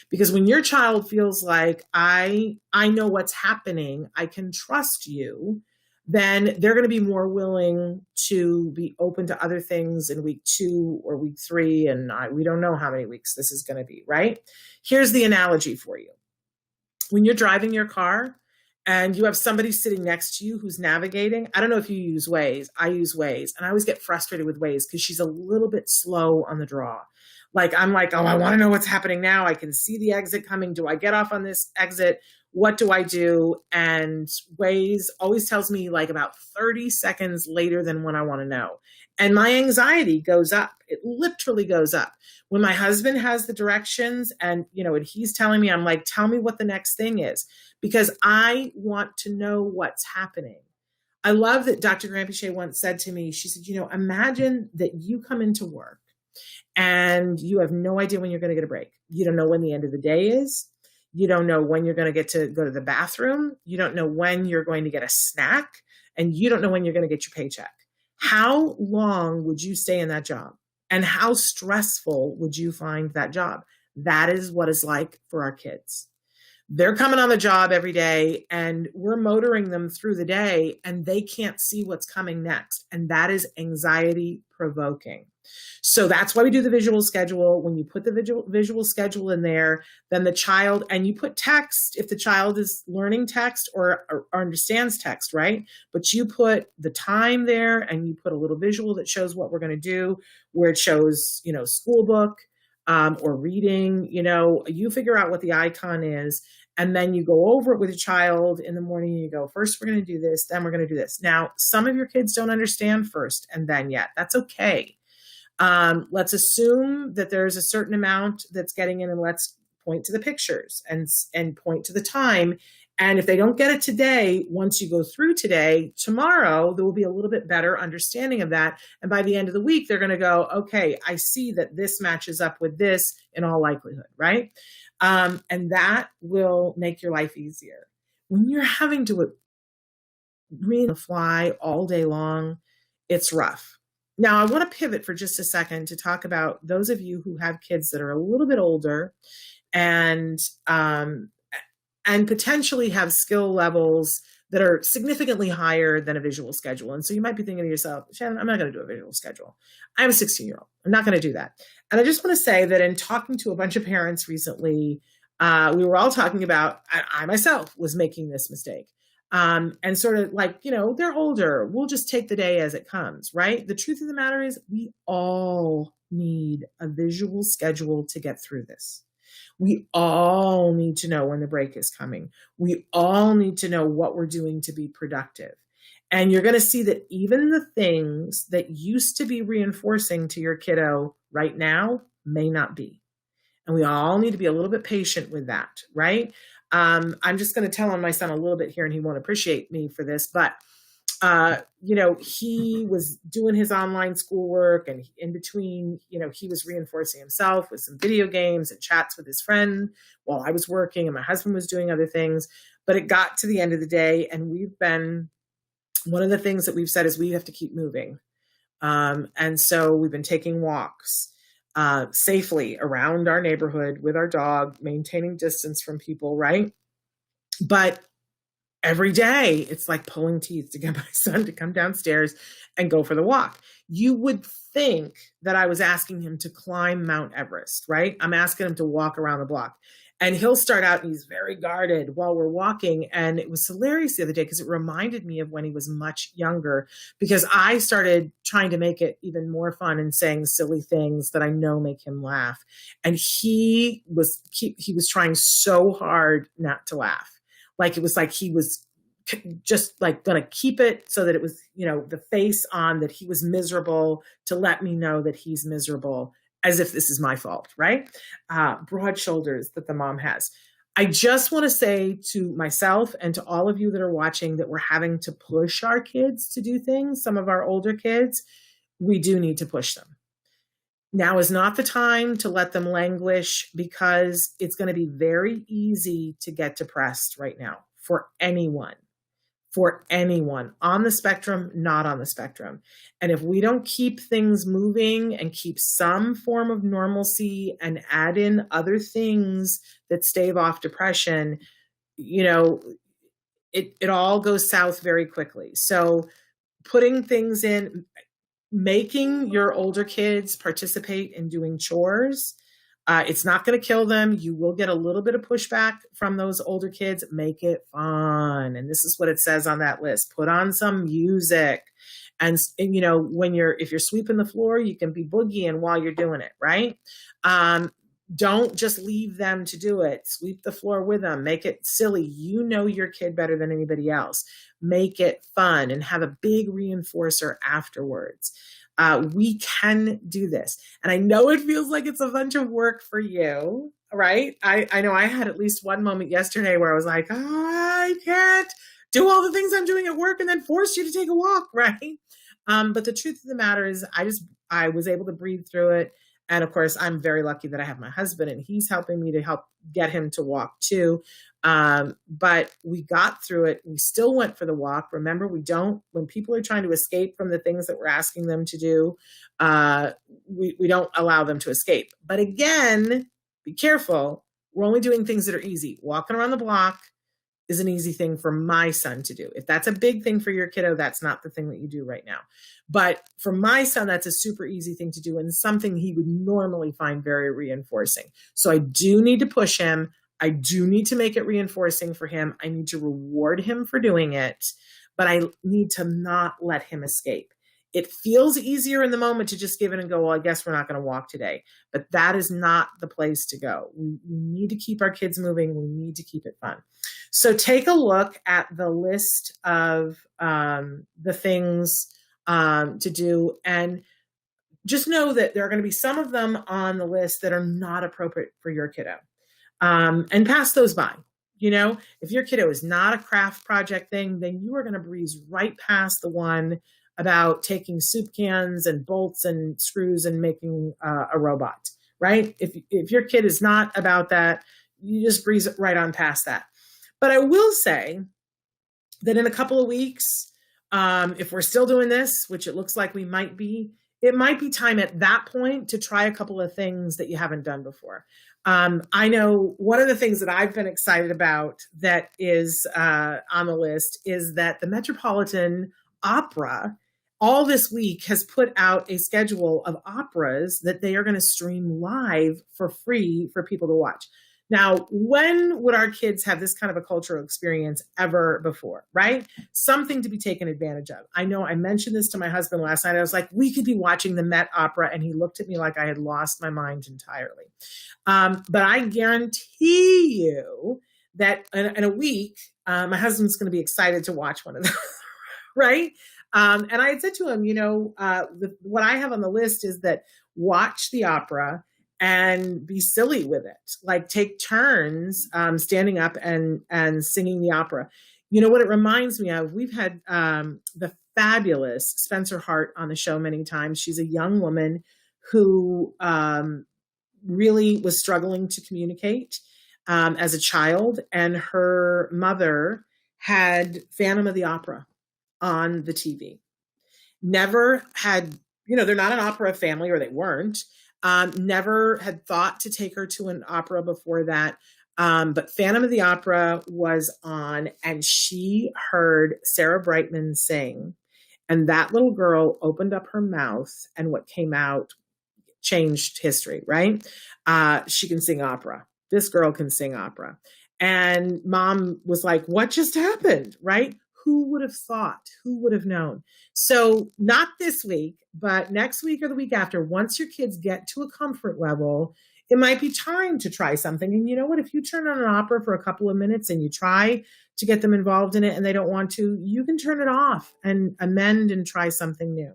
Because when your child feels like, I know what's happening, I can trust you, then they're going to be more willing to be open to other things in week 2 or week 3. And we don't know how many weeks this is going to be, right? Here's the analogy for you. When you're driving your car and you have somebody sitting next to you who's navigating, I don't know if you use Waze. I use Waze, and I always get frustrated with Waze because she's a little bit slow on the draw. I'm like, oh, I want to know what's happening now. I can see the exit coming. Do I get off on this exit? What do I do? And Waze always tells me about 30 seconds later than when I want to know. And my anxiety goes up. It literally goes up. When my husband has the directions and he's telling me, I'm like, tell me what the next thing is, because I want to know what's happening. I love that Dr. Grandpichet once said to me, she said, imagine that you come into work and you have no idea when you're going to get a break. You don't know when the end of the day is. You don't know when you're going to get to go to the bathroom. You don't know when you're going to get a snack, and you don't know when you're going to get your paycheck. How long would you stay in that job? And how stressful would you find that job? That is what it's like for our kids. They're coming on the job every day and we're motoring them through the day and they can't see what's coming next. And that is anxiety provoking. So that's why we do the visual schedule. When you put the visual schedule in there, then the child, and you put text if the child is learning text or understands text, right? But you put the time there and you put a little visual that shows what we're going to do, where it shows, school book, or reading, you figure out what the icon is, and then you go over it with a child in the morning and you go, first we're going to do this, then we're going to do this. Now, some of your kids don't understand first and then yet. That's okay. Let's assume that there's a certain amount that's getting in, and let's point to the pictures and point to the time. And if they don't get it today, once you go through today, tomorrow, there will be a little bit better understanding of that. And by the end of the week, they're going to go, okay, I see that this matches up with this in all likelihood, right? And that will make your life easier. When you're having to read the fly all day long, it's rough. Now, I want to pivot for just a second to talk about those of you who have kids that are a little bit older and potentially have skill levels that are significantly higher than a visual schedule. And so you might be thinking to yourself, Shannon, I'm not going to do a visual schedule. I have a 16-year-old. I'm not going to do that. And I just want to say that in talking to a bunch of parents recently, we were all talking about, I myself was making this mistake. And sort of like, they're older. We'll just take the day as it comes, right? The truth of the matter is we all need a visual schedule to get through this. We all need to know when the break is coming. We all need to know what we're doing to be productive. And you're going to see that even the things that used to be reinforcing to your kiddo right now may not be. And we all need to be a little bit patient with that, right? I'm just going to tell on my son a little bit here, and he won't appreciate me for this, but he was doing his online schoolwork, and in between, he was reinforcing himself with some video games and chats with his friend while I was working and my husband was doing other things. But it got to the end of the day, and one of the things that we've said is we have to keep moving. And so we've been taking walks safely around our neighborhood with our dog, maintaining distance from people, right? But every day, it's like pulling teeth to get my son to come downstairs and go for the walk. You would think that I was asking him to climb Mount Everest, right? I'm asking him to walk around the block. And he'll start out and he's very guarded while we're walking. And it was hilarious the other day because it reminded me of when he was much younger, because I started trying to make it even more fun and saying silly things that I know make him laugh. And he was trying so hard not to laugh. Like it was like he was just like going to keep it so that it was, the face on that he was miserable to let me know that he's miserable, as if this is my fault, right? Broad shoulders that the mom has. I just want to say to myself and to all of you that are watching that we're having to push our kids to do things, some of our older kids, we do need to push them. Now is not the time to let them languish, because it's going to be very easy to get depressed right now for anyone on the spectrum, not on the spectrum. And if we don't keep things moving and keep some form of normalcy and add in other things that stave off depression, it all goes south very quickly. So putting things in, making your older kids participate in doing chores, it's not going to kill them. You will get a little bit of pushback from those older kids. Make it fun. And this is what it says on that list. Put on some music. And if you're sweeping the floor, you can be boogieing while you're doing it, right? Don't just leave them to do it. Sweep the floor with them. Make it silly. You know your kid better than anybody else. Make it fun and have a big reinforcer afterwards. We can do this. And I know it feels like it's a bunch of work for you, right? I know I had at least one moment yesterday where I was like, I can't do all the things I'm doing at work and then force you to take a walk, right? But the truth of the matter is I was able to breathe through it. And of course, I'm very lucky that I have my husband and he's helping me to help get him to walk too. But we got through it. We still went for the walk. Remember, when people are trying to escape from the things that we're asking them to do, we don't allow them to escape. But again, be careful. We're only doing things that are easy. Walking around the block is an easy thing for my son to do. If that's a big thing for your kiddo, that's not the thing that you do right now. But for my son, that's a super easy thing to do and something he would normally find very reinforcing. So I do need to push him. I do need to make it reinforcing for him. I need to reward him for doing it, but I need to not let him escape. It feels easier in the moment to just give it and go, well, I guess we're not going to walk today. But that is not the place to go. We need to keep our kids moving. We need to keep it fun. So take a look at the list of the things to do, and just know that there are going to be some of them on the list that are not appropriate for your kiddo. And pass those by. You know, if your kiddo is not a craft project thing, then you are going to breeze right past the one about taking soup cans and bolts and screws and making a robot, right? If your kid is not about that, you just breeze right on past that. But I will say that in a couple of weeks, if we're still doing this, which it looks like we might be, it might be time at that point to try a couple of things that you haven't done before. I know one of the things that I've been excited about that is on the list is that the Metropolitan Opera all this week has put out a schedule of operas that they are going to stream live for free for people to watch. Now, when would our kids have this kind of a cultural experience ever before, right? Something to be taken advantage of. I know I mentioned this to my husband last night. I was like, we could be watching the Met Opera, and he looked at me like I had lost my mind entirely. But I guarantee you that in a week, my husband's going to be excited to watch one of those, right? And I had said to him, what I have on the list is that watch the opera and be silly with it. Like take turns standing up and singing the opera. You know what it reminds me of? We've had the fabulous Spencer Hart on the show many times. She's a young woman who really was struggling to communicate as a child. And her mother had Phantom of the Opera on the TV. Never had, they're not an opera family, or they weren't. Never had thought to take her to an opera before that. But Phantom of the Opera was on, and she heard Sarah Brightman sing. And that little girl opened up her mouth, and what came out changed history, right? She can sing opera. This girl can sing opera. And mom was like, what just happened, right? Who would have thought? Who would have known? So not this week, but next week or the week after, once your kids get to a comfort level, it might be time to try something. And you know what? If you turn on an opera for a couple of minutes and you try to get them involved in it and they don't want to, you can turn it off and amend and try something new.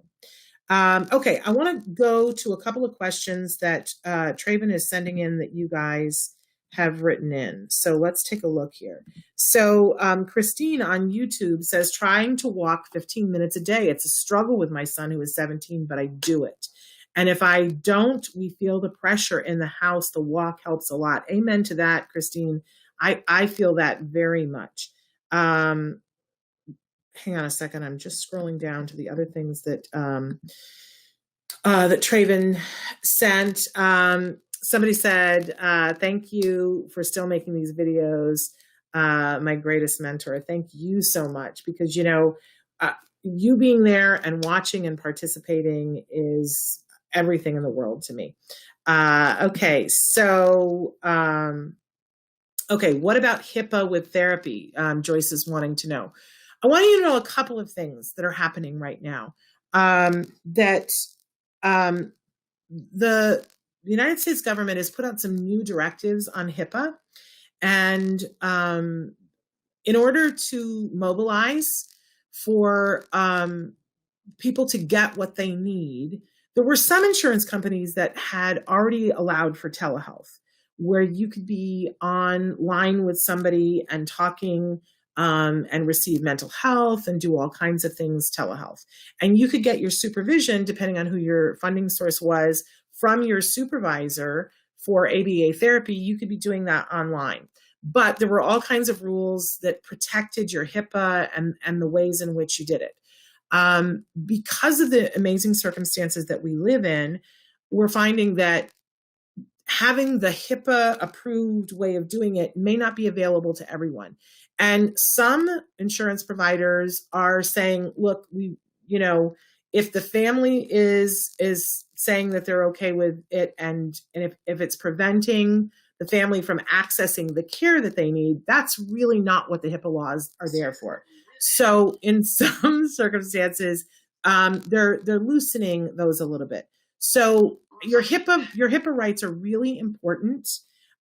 Okay, I want to go to a couple of questions that Traven is sending in that you guys have written in. So let's take a look here. So Christine on YouTube says, trying to walk 15 minutes a day. It's a struggle with my son who is 17, but I do it. And if I don't, we feel the pressure in the house. The walk helps a lot. Amen to that, Christine. I feel that very much. Hang on a second. I'm just scrolling down to the other things that that Traven sent. Somebody said, thank you for still making these videos. My greatest mentor. Thank you so much, because, you being there and watching and participating is everything in the world to me. Okay. So, okay. What about HIPAA with therapy? Joyce is wanting to know. I want you to know a couple of things that are happening right now. The United States government has put out some new directives on HIPAA. And in order to mobilize for people to get what they need, there were some insurance companies that had already allowed for telehealth, where you could be online with somebody and talking and receive mental health and do all kinds of things telehealth. And you could get your supervision, depending on who your funding source was, from your supervisor for ABA therapy. You could be doing that online. But there were all kinds of rules that protected your HIPAA and the ways in which you did it. Because of the amazing circumstances that we live in, we're finding that having the HIPAA approved way of doing it may not be available to everyone. And some insurance providers are saying, look, if the family is saying that they're okay with it, and if it's preventing the family from accessing the care that they need, that's really not what the HIPAA laws are there for. So in some circumstances, they're loosening those a little bit. So your HIPAA rights are really important.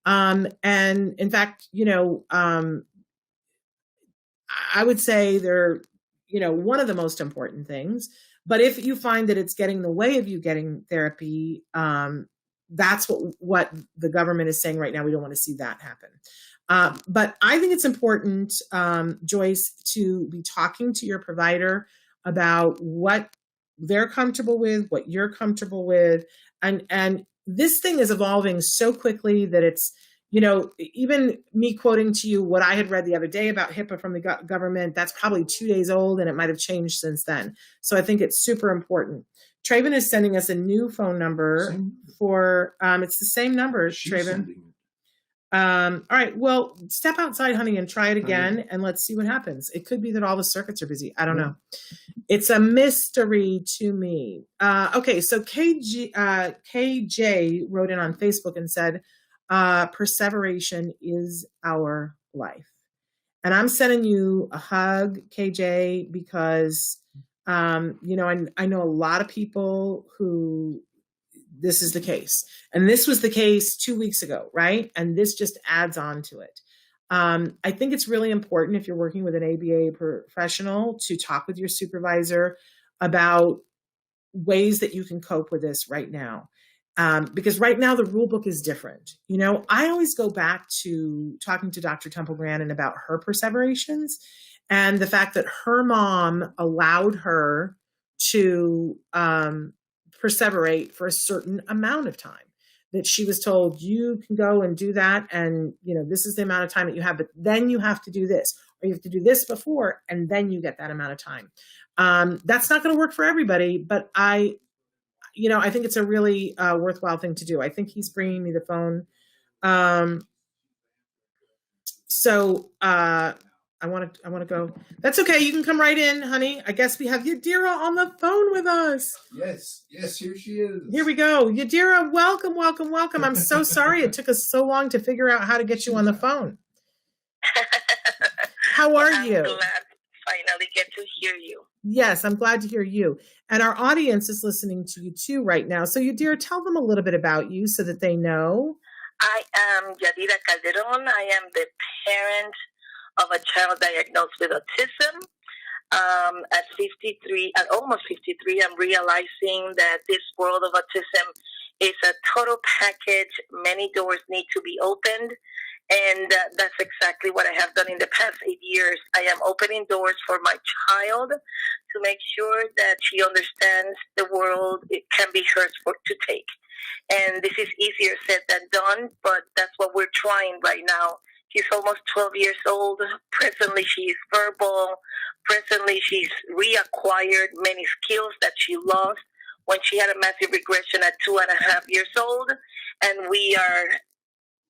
And in fact, I would say they're, one of the most important things. But if you find that it's getting in the way of you getting therapy, that's what the government is saying right now. We don't want to see that happen. But I think it's important, Joyce, to be talking to your provider about what they're comfortable with, what you're comfortable with. And this thing is evolving so quickly that it's, even me quoting to you what I had read the other day about HIPAA from the government, that's probably 2 days old, and it might have changed since then. So I think it's super important. Traven is sending us a new phone number for, it's the same number, Traven. All right, well, step outside, honey, and try it again, and let's see what happens. It could be that all the circuits are busy. I don't know. It's a mystery to me. Okay, so KJ wrote in on Facebook and said, perseveration is our life. And I'm sending you a hug, KJ, because, I know a lot of people who this is the case. And this was the case 2 weeks ago, right? And this just adds on to it. I think it's really important if you're working with an ABA professional to talk with your supervisor about ways that you can cope with this right now. Because right now the rule book is different. I always go back to talking to Dr. Temple Grandin about her perseverations and the fact that her mom allowed her to perseverate for a certain amount of time. That she was told, you can go and do that, and this is the amount of time that you have, but then you have to do this, or you have to do this before, and then you get that amount of time. That's not going to work for everybody, but I think it's a really worthwhile thing to do. I think he's bringing me the phone. I want to go. That's okay. You can come right in, honey. I guess we have Yadira on the phone with us. Yes, here she is. Here we go. Yadira, welcome. I'm so sorry it took us so long to figure out how to get you on the phone. How are you? I'm glad to finally get to hear you. Yes, I'm glad to hear you. And our audience is listening to you too right now. So Yadira, tell them a little bit about you so that they know. I am Yadira Calderon. I am the parent of a child diagnosed with autism. At 53, at almost 53, I'm realizing that this world of autism is a total package. Many doors need to be opened. And that's exactly what I have done in the past 8 years. I am opening doors for my child to make sure that she understands the world. It can be hers to take. And this is easier said than done, but that's what we're trying right now. She's almost 12 years old. Presently, she's verbal. Presently, she's reacquired many skills that she lost when she had a massive regression at 2.5 years old. And we are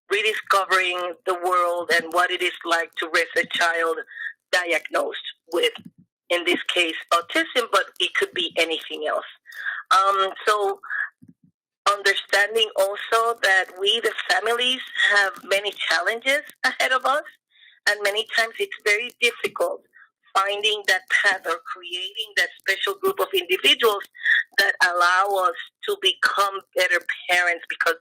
rediscovering the world and what it is like to raise a child diagnosed with, in this case, autism, but it could be anything else. So understanding also that we, the families, have many challenges ahead of us, and many times it's very difficult finding that path or creating that special group of individuals that allow us to become better parents, because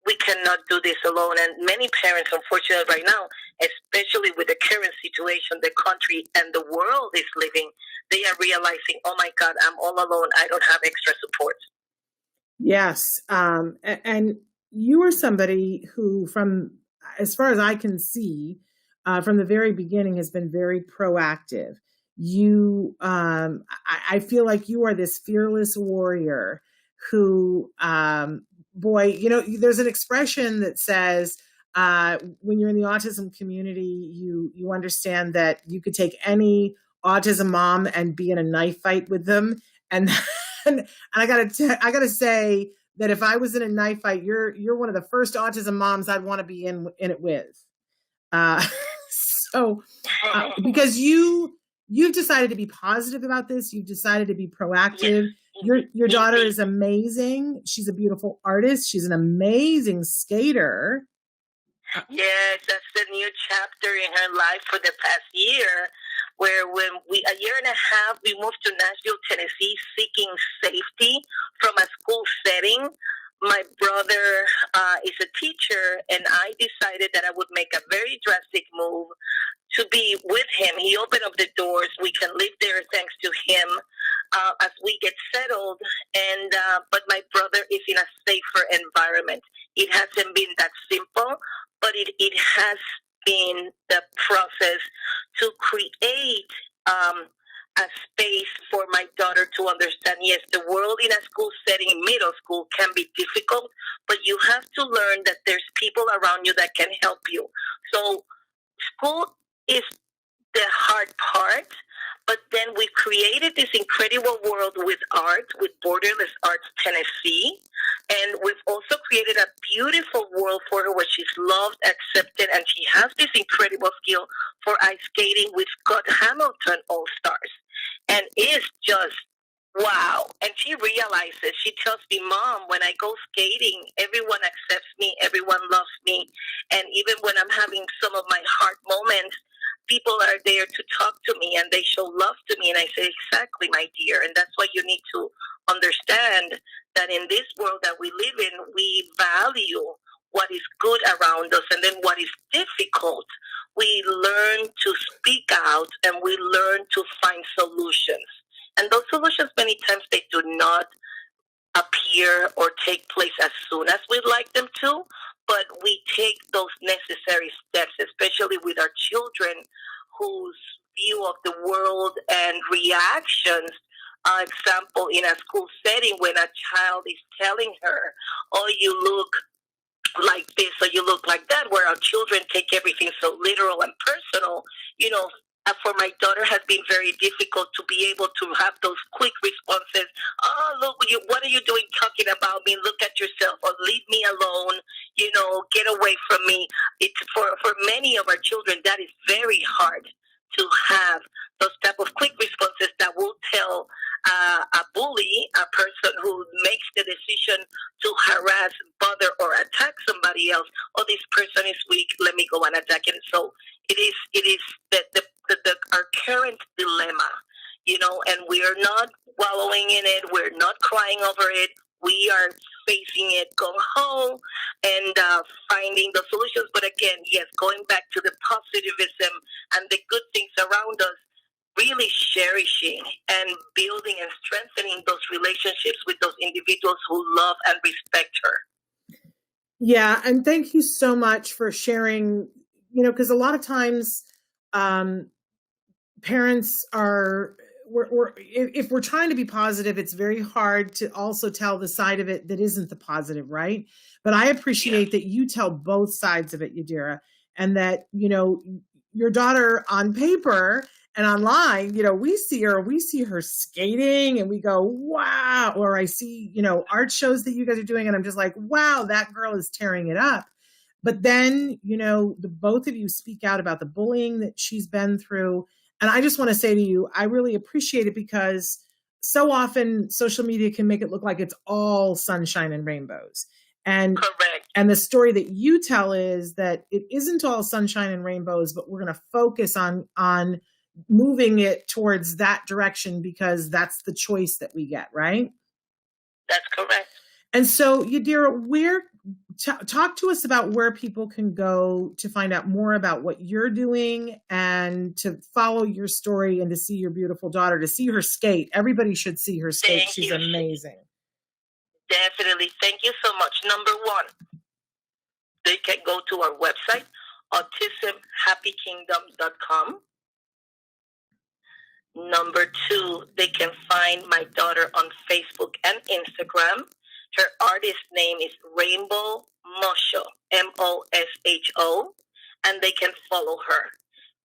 we cannot do this alone. And many parents, unfortunately, right now, especially with the current situation the country and the world is living, they are realizing, oh my God, I'm all alone. I don't have extra support. Yes. And you are somebody who, from as far as I can see, from the very beginning has been very proactive. You, I feel like you are this fearless warrior who, boy, there's an expression that says, when you're in the autism community, you understand that you could take any autism mom and be in a knife fight with them. And I gotta say that if I was in a knife fight, you're one of the first autism moms I'd want to be in it with. So because you've decided to be positive about this, you've decided to be proactive. Your daughter is amazing. She's a beautiful artist. She's an amazing skater. Yes, that's the new chapter in her life for the past year, where when a year and a half, we moved to Nashville, Tennessee, seeking safety from a school setting. My brother is a teacher, and I decided that I would make a very drastic move to be with him. He opened up the doors. We can live there thanks to him as we get settled. And but my brother is in a safer environment. It hasn't been that simple, but it has been the process to create a space for my daughter to understand, yes, the world in a school setting, middle school, can be difficult, but you have to learn that there's people around you that can help you. So school is the hard part, but then we created this incredible world with art, with Borderless Arts Tennessee, and we've also created a beautiful world for her where she's loved, accepted, and she has this incredible skill for ice skating with Scott Hamilton All-Stars. And it's just wow. And she realizes, she tells me, Mom, when I go skating, everyone accepts me, everyone loves me. And even when I'm having some of my hard moments, people are there to talk to me and they show love to me. And I say, exactly, my dear. And that's why you need to understand that in this world that we live in, we value what is good around us, and then what is difficult, we learn to speak out and we learn to find solutions. And those solutions, many times, they do not appear or take place as soon as we'd like them to, but we take those necessary steps, especially with our children whose view of the world and reactions. Example, in a school setting, when a child is telling her, oh, you look like this or you look like that, where our children take everything so literal and personal, you know, for my daughter has been very difficult to be able to have those quick responses. Oh, look, what are you doing talking about me? Look at yourself, or leave me alone, you know, get away from me. It's for many of our children, that is very hard to have those type of quick responses that will tell a bully, a person who makes the decision to harass, bother, or attack somebody else. Oh, this person is weak. Let me go and attack him. So it is our current dilemma, you know, and we are not wallowing in it. We're not crying over it. We are facing it, going home and finding the solutions. But again, yes, going back to the positivism and the good things around us, really cherishing and building and strengthening those relationships with those individuals who love and respect her. Yeah, and thank you so much for sharing, you know, because a lot of times parents are, if we're trying to be positive, it's very hard to also tell the side of it that isn't the positive, right? But I appreciate that you tell both sides of it, Yadira, and that, you know, your daughter on paper and online, you know, we see her skating and we go, wow. Or I see, you know, art shows that you guys are doing and I'm just like, wow, that girl is tearing it up. But then, you know, the both of you speak out about the bullying that she's been through. And I just want to say to you, I really appreciate it, because so often social media can make it look like it's all sunshine and rainbows. And correct. And the story that you tell is that it isn't all sunshine and rainbows, but we're going to focus on moving it towards that direction because that's the choice that we get, right? That's correct. And so, Yadira, talk to us about where people can go to find out more about what you're doing and to follow your story and to see your beautiful daughter, to see her skate. Everybody should see her skate. She's amazing. Definitely. Thank you so much. Number one, they can go to our website, autismhappykingdom.com. Number two, they can find my daughter on Facebook and Instagram. Her artist name is Rainbow Mosho, Mosho, and they can follow her.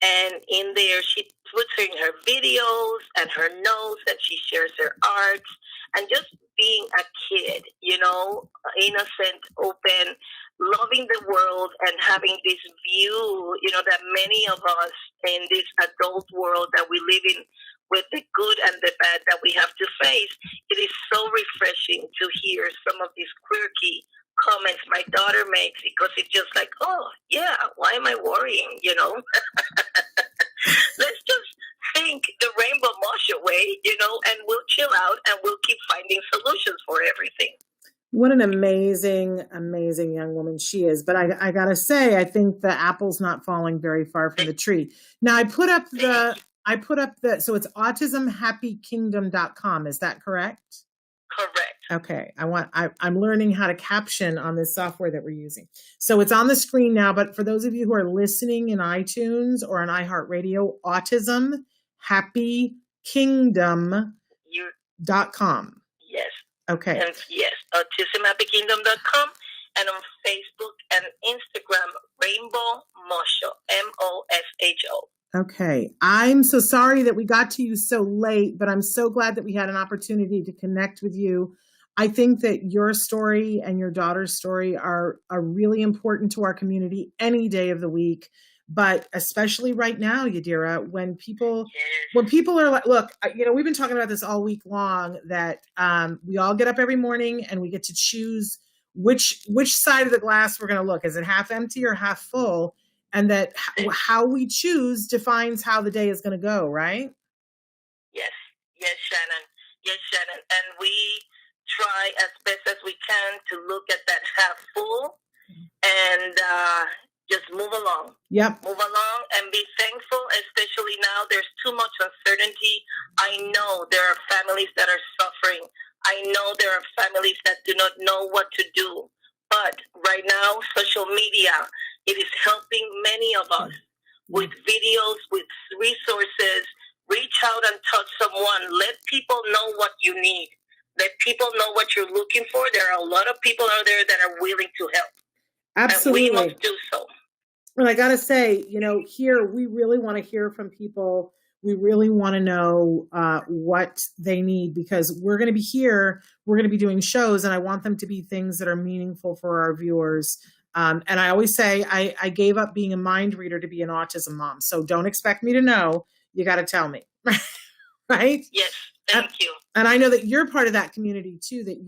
And in there, she puts in her videos and her notes, and she shares her arts, and just being a kid, you know, innocent, open, loving the world, and having this view, you know, that many of us in this adult world that we live in, with the good and the bad that we have to face, it is so refreshing to hear some of these quirky comments my daughter makes, because it's just like, oh, yeah, why am I worrying, you know? Let's just think the Rainbow Moshe way, you know, and we'll chill out and we'll keep finding solutions for everything. What an amazing, amazing young woman she is. But I got to say, I think the apple's not falling very far from the tree. Now, I put up the, so it's autismhappykingdom.com. Is that correct? Correct. Okay. I'm learning how to caption on this software that we're using. So it's on the screen now, but for those of you who are listening in iTunes or on iHeartRadio, autismhappykingdom.com. Yes. Okay. And yes, autismhappykingdom.com, and on Facebook and Instagram, Rainbow Mosho, Mosho. Okay. I'm so sorry that we got to you so late, but I'm so glad that we had an opportunity to connect with you. I think that your story and your daughter's story are really important to our community any day of the week, but especially right now, Yadira, when people are like, look, you know, we've been talking about this all week long, that we all get up every morning and we get to choose which side of the glass we're going to look. Is it half empty or half full? And that how we choose defines how the day is going to go, right? Yes, Shannon. Yes, Shannon. And we try as best as we can to look at that half full and just move along. Yep. Move along and be thankful, especially now there's too much uncertainty. I know there are families that are suffering. I know there are families that do not know what to do. But right now, social media, it is helping many of us with videos, with resources. Reach out and touch someone. Let people know what you need. Let people know what you're looking for. There are a lot of people out there that are willing to help. Absolutely. And we must do so. Well, I got to say, you know, here we really want to hear from people. We really want to know what they need, because we're going to be here. We're going to be doing shows, and I want them to be things that are meaningful for our viewers. And I always say I gave up being a mind reader to be an autism mom. So don't expect me to know. You got to tell me. Right? Yes. Thank you. And I know that you're part of that community too, that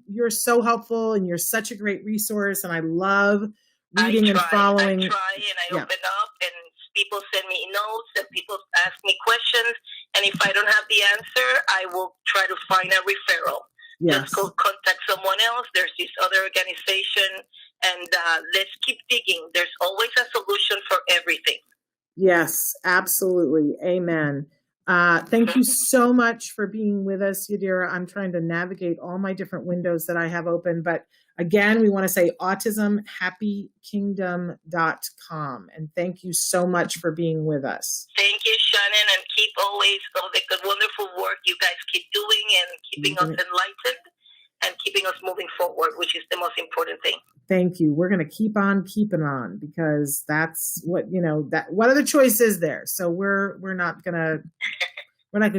you're so helpful and you're such a great resource. And I love reading and following. I try and I open up, and people send me notes and people ask me questions. And if I don't have the answer, I will try to find a referral. Yes. Just go contact someone else. There's this other organization, and let's keep digging. There's always a solution for everything. Yes, absolutely. Amen. Thank you so much for being with us, Yadira. I'm trying to navigate all my different windows that I have open, but again, we want to say autismhappykingdom.com. And thank you so much for being with us. Thank you, Shannon, and keep always all the good, wonderful work you guys keep doing and keeping us enlightened and keeping us moving forward, which is the most important thing. Thank you. We're going to keep on keeping on, because that's what, you know, that what other choice is there? So we're not going to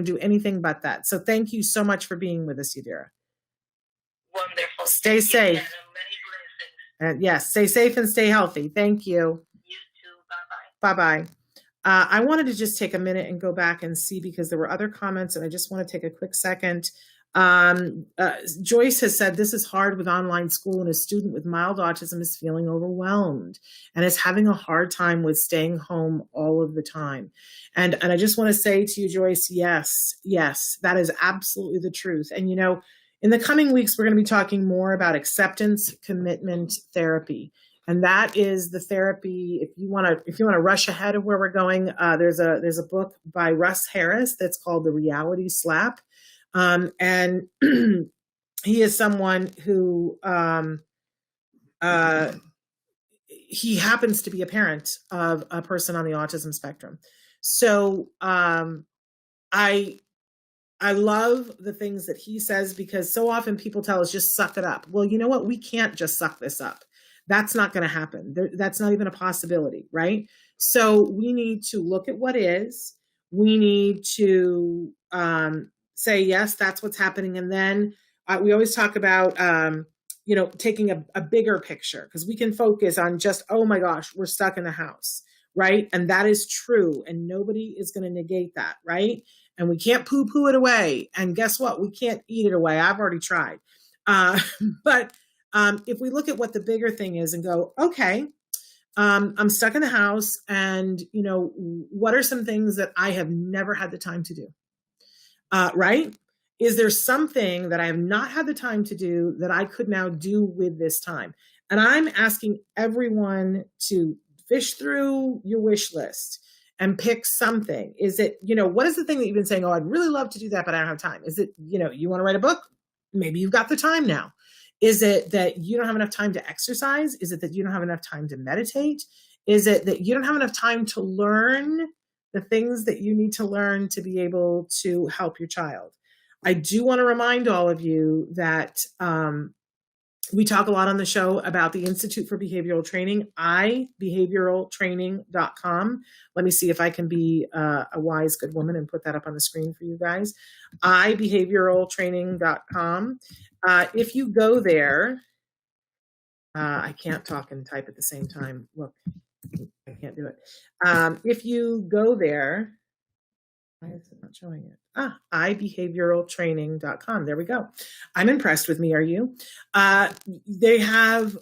do anything but that. So thank you so much for being with us, Yadira. Wonderful. Stay safe. And yes, stay safe and stay healthy. Thank you. You too. Bye-bye. Bye-bye. I wanted to just take a minute and go back and see, because there were other comments, and I just want to take a quick second. Joyce has said, this is hard with online school, and a student with mild autism is feeling overwhelmed and is having a hard time with staying home all of the time. And I just want to say to you, Joyce, yes, that is absolutely the truth. And, you know, in the coming weeks, we're going to be talking more about acceptance commitment therapy. And that is the therapy. If you want to rush ahead of where we're going, there's a book by Russ Harris that's called The Reality Slap. And he is someone who, he happens to be a parent of a person on the autism spectrum. So, I I love the things that he says, because so often people tell us just suck it up. Well, you know what? We can't just suck this up. That's not going to happen. That's not even a possibility, right? So we need to look at what is. We need to say, yes, that's what's happening. And then we always talk about, taking a bigger picture, because we can focus on just, oh my gosh, we're stuck in the house, right? And that is true. And nobody is going to negate that, right? And we can't poo-poo it away. And guess what? We can't eat it away. I've already tried. But if we look at what the bigger thing is and go, okay, I'm stuck in the house, and, what are some things that I have never had the time to do? Right? Is there something that I have not had the time to do that I could now do with this time? And I'm asking everyone to fish through your wish list and pick something. Is it, what is the thing that you've been saying, oh, I'd really love to do that, but I don't have time? Is it, you want to write a book? Maybe you've got the time now. Is it that you don't have enough time to exercise? Is it that you don't have enough time to meditate? Is it that you don't have enough time to learn the things that you need to learn to be able to help your child? I do want to remind all of you that we talk a lot on the show about the Institute for Behavioral Training, ibehavioraltraining.com. Let me see if I can be a wise, good woman and put that up on the screen for you guys. ibehavioraltraining.com. If you go there, I can't talk and type at the same time. Look, I can't do it. If you go there, why is it not showing it? ibehavioraltraining.com. There we go. I'm impressed with me. Are you? They have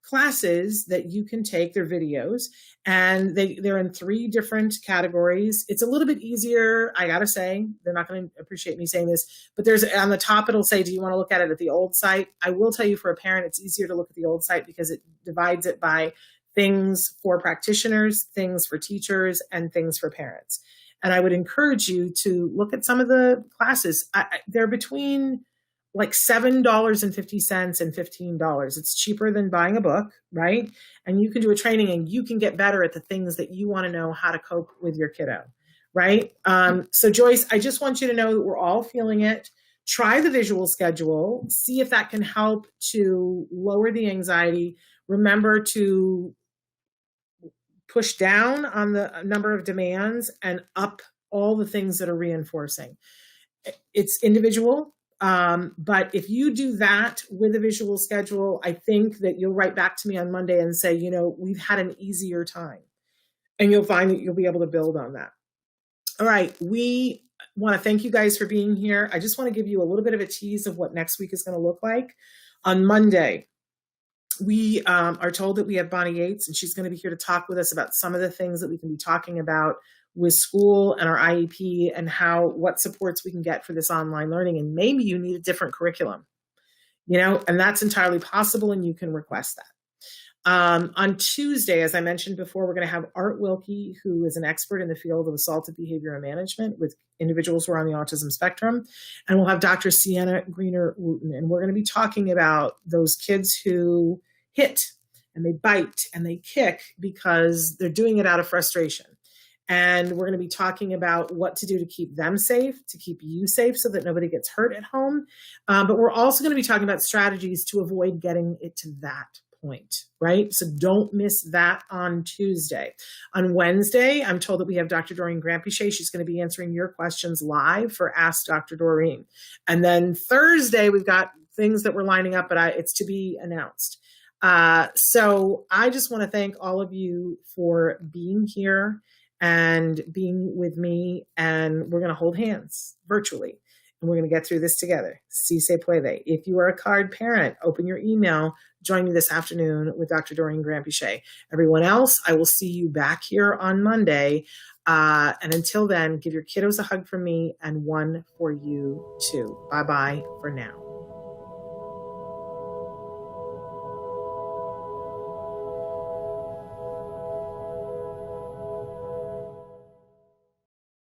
classes that you can take. They're videos, and they're in 3 different categories. It's a little bit easier. I got to say, they're not going to appreciate me saying this, but there's on the top, it'll say, do you want to look at it at the old site? I will tell you, for a parent, it's easier to look at the old site because it divides it by things for practitioners, things for teachers, and things for parents. And I would encourage you to look at some of the classes. They're between like $7.50 and $15. It's cheaper than buying a book, right? And you can do a training and you can get better at the things that you want to know how to cope with your kiddo, right? So Joyce, I just want you to know that we're all feeling it. Try the visual schedule. See if that can help to lower the anxiety. Remember to push down on the number of demands and up all the things that are reinforcing. It's individual, but if you do that with a visual schedule, I think that you'll write back to me on Monday and say, we've had an easier time, and you'll find that you'll be able to build on that. All right. We want to thank you guys for being here. I just want to give you a little bit of a tease of what next week is going to look like. On Monday, we are told that we have Bonnie Yates, and she's going to be here to talk with us about some of the things that we can be talking about with school and our IEP, and what supports we can get for this online learning. And maybe you need a different curriculum, and that's entirely possible, and you can request that. On Tuesday, as I mentioned before, we're going to have Art Wilkie, who is an expert in the field of assaultive behavior management with individuals who are on the autism spectrum. And we'll have Dr. Sienna Greener-Wooten, and we're going to be talking about those kids who hit and they bite and they kick because they're doing it out of frustration. And we're going to be talking about what to do to keep them safe, to keep you safe so that nobody gets hurt at home. But we're also going to be talking about strategies to avoid getting it to that point, right? So don't miss that on Tuesday. On Wednesday, I'm told that we have Dr. Doreen Grampichet. She's going to be answering your questions live for Ask Dr. Doreen. And then Thursday, we've got things that we're lining up, but it's to be announced. So I just want to thank all of you for being here and being with me, and we're going to hold hands virtually, and we're going to get through this together. Si se puede. If you are a card parent, open your email, join me this afternoon with Dr. Doreen Grampichet. Everyone else, I will see you back here on Monday. And until then, give your kiddos a hug from me and one for you too. Bye-bye for now.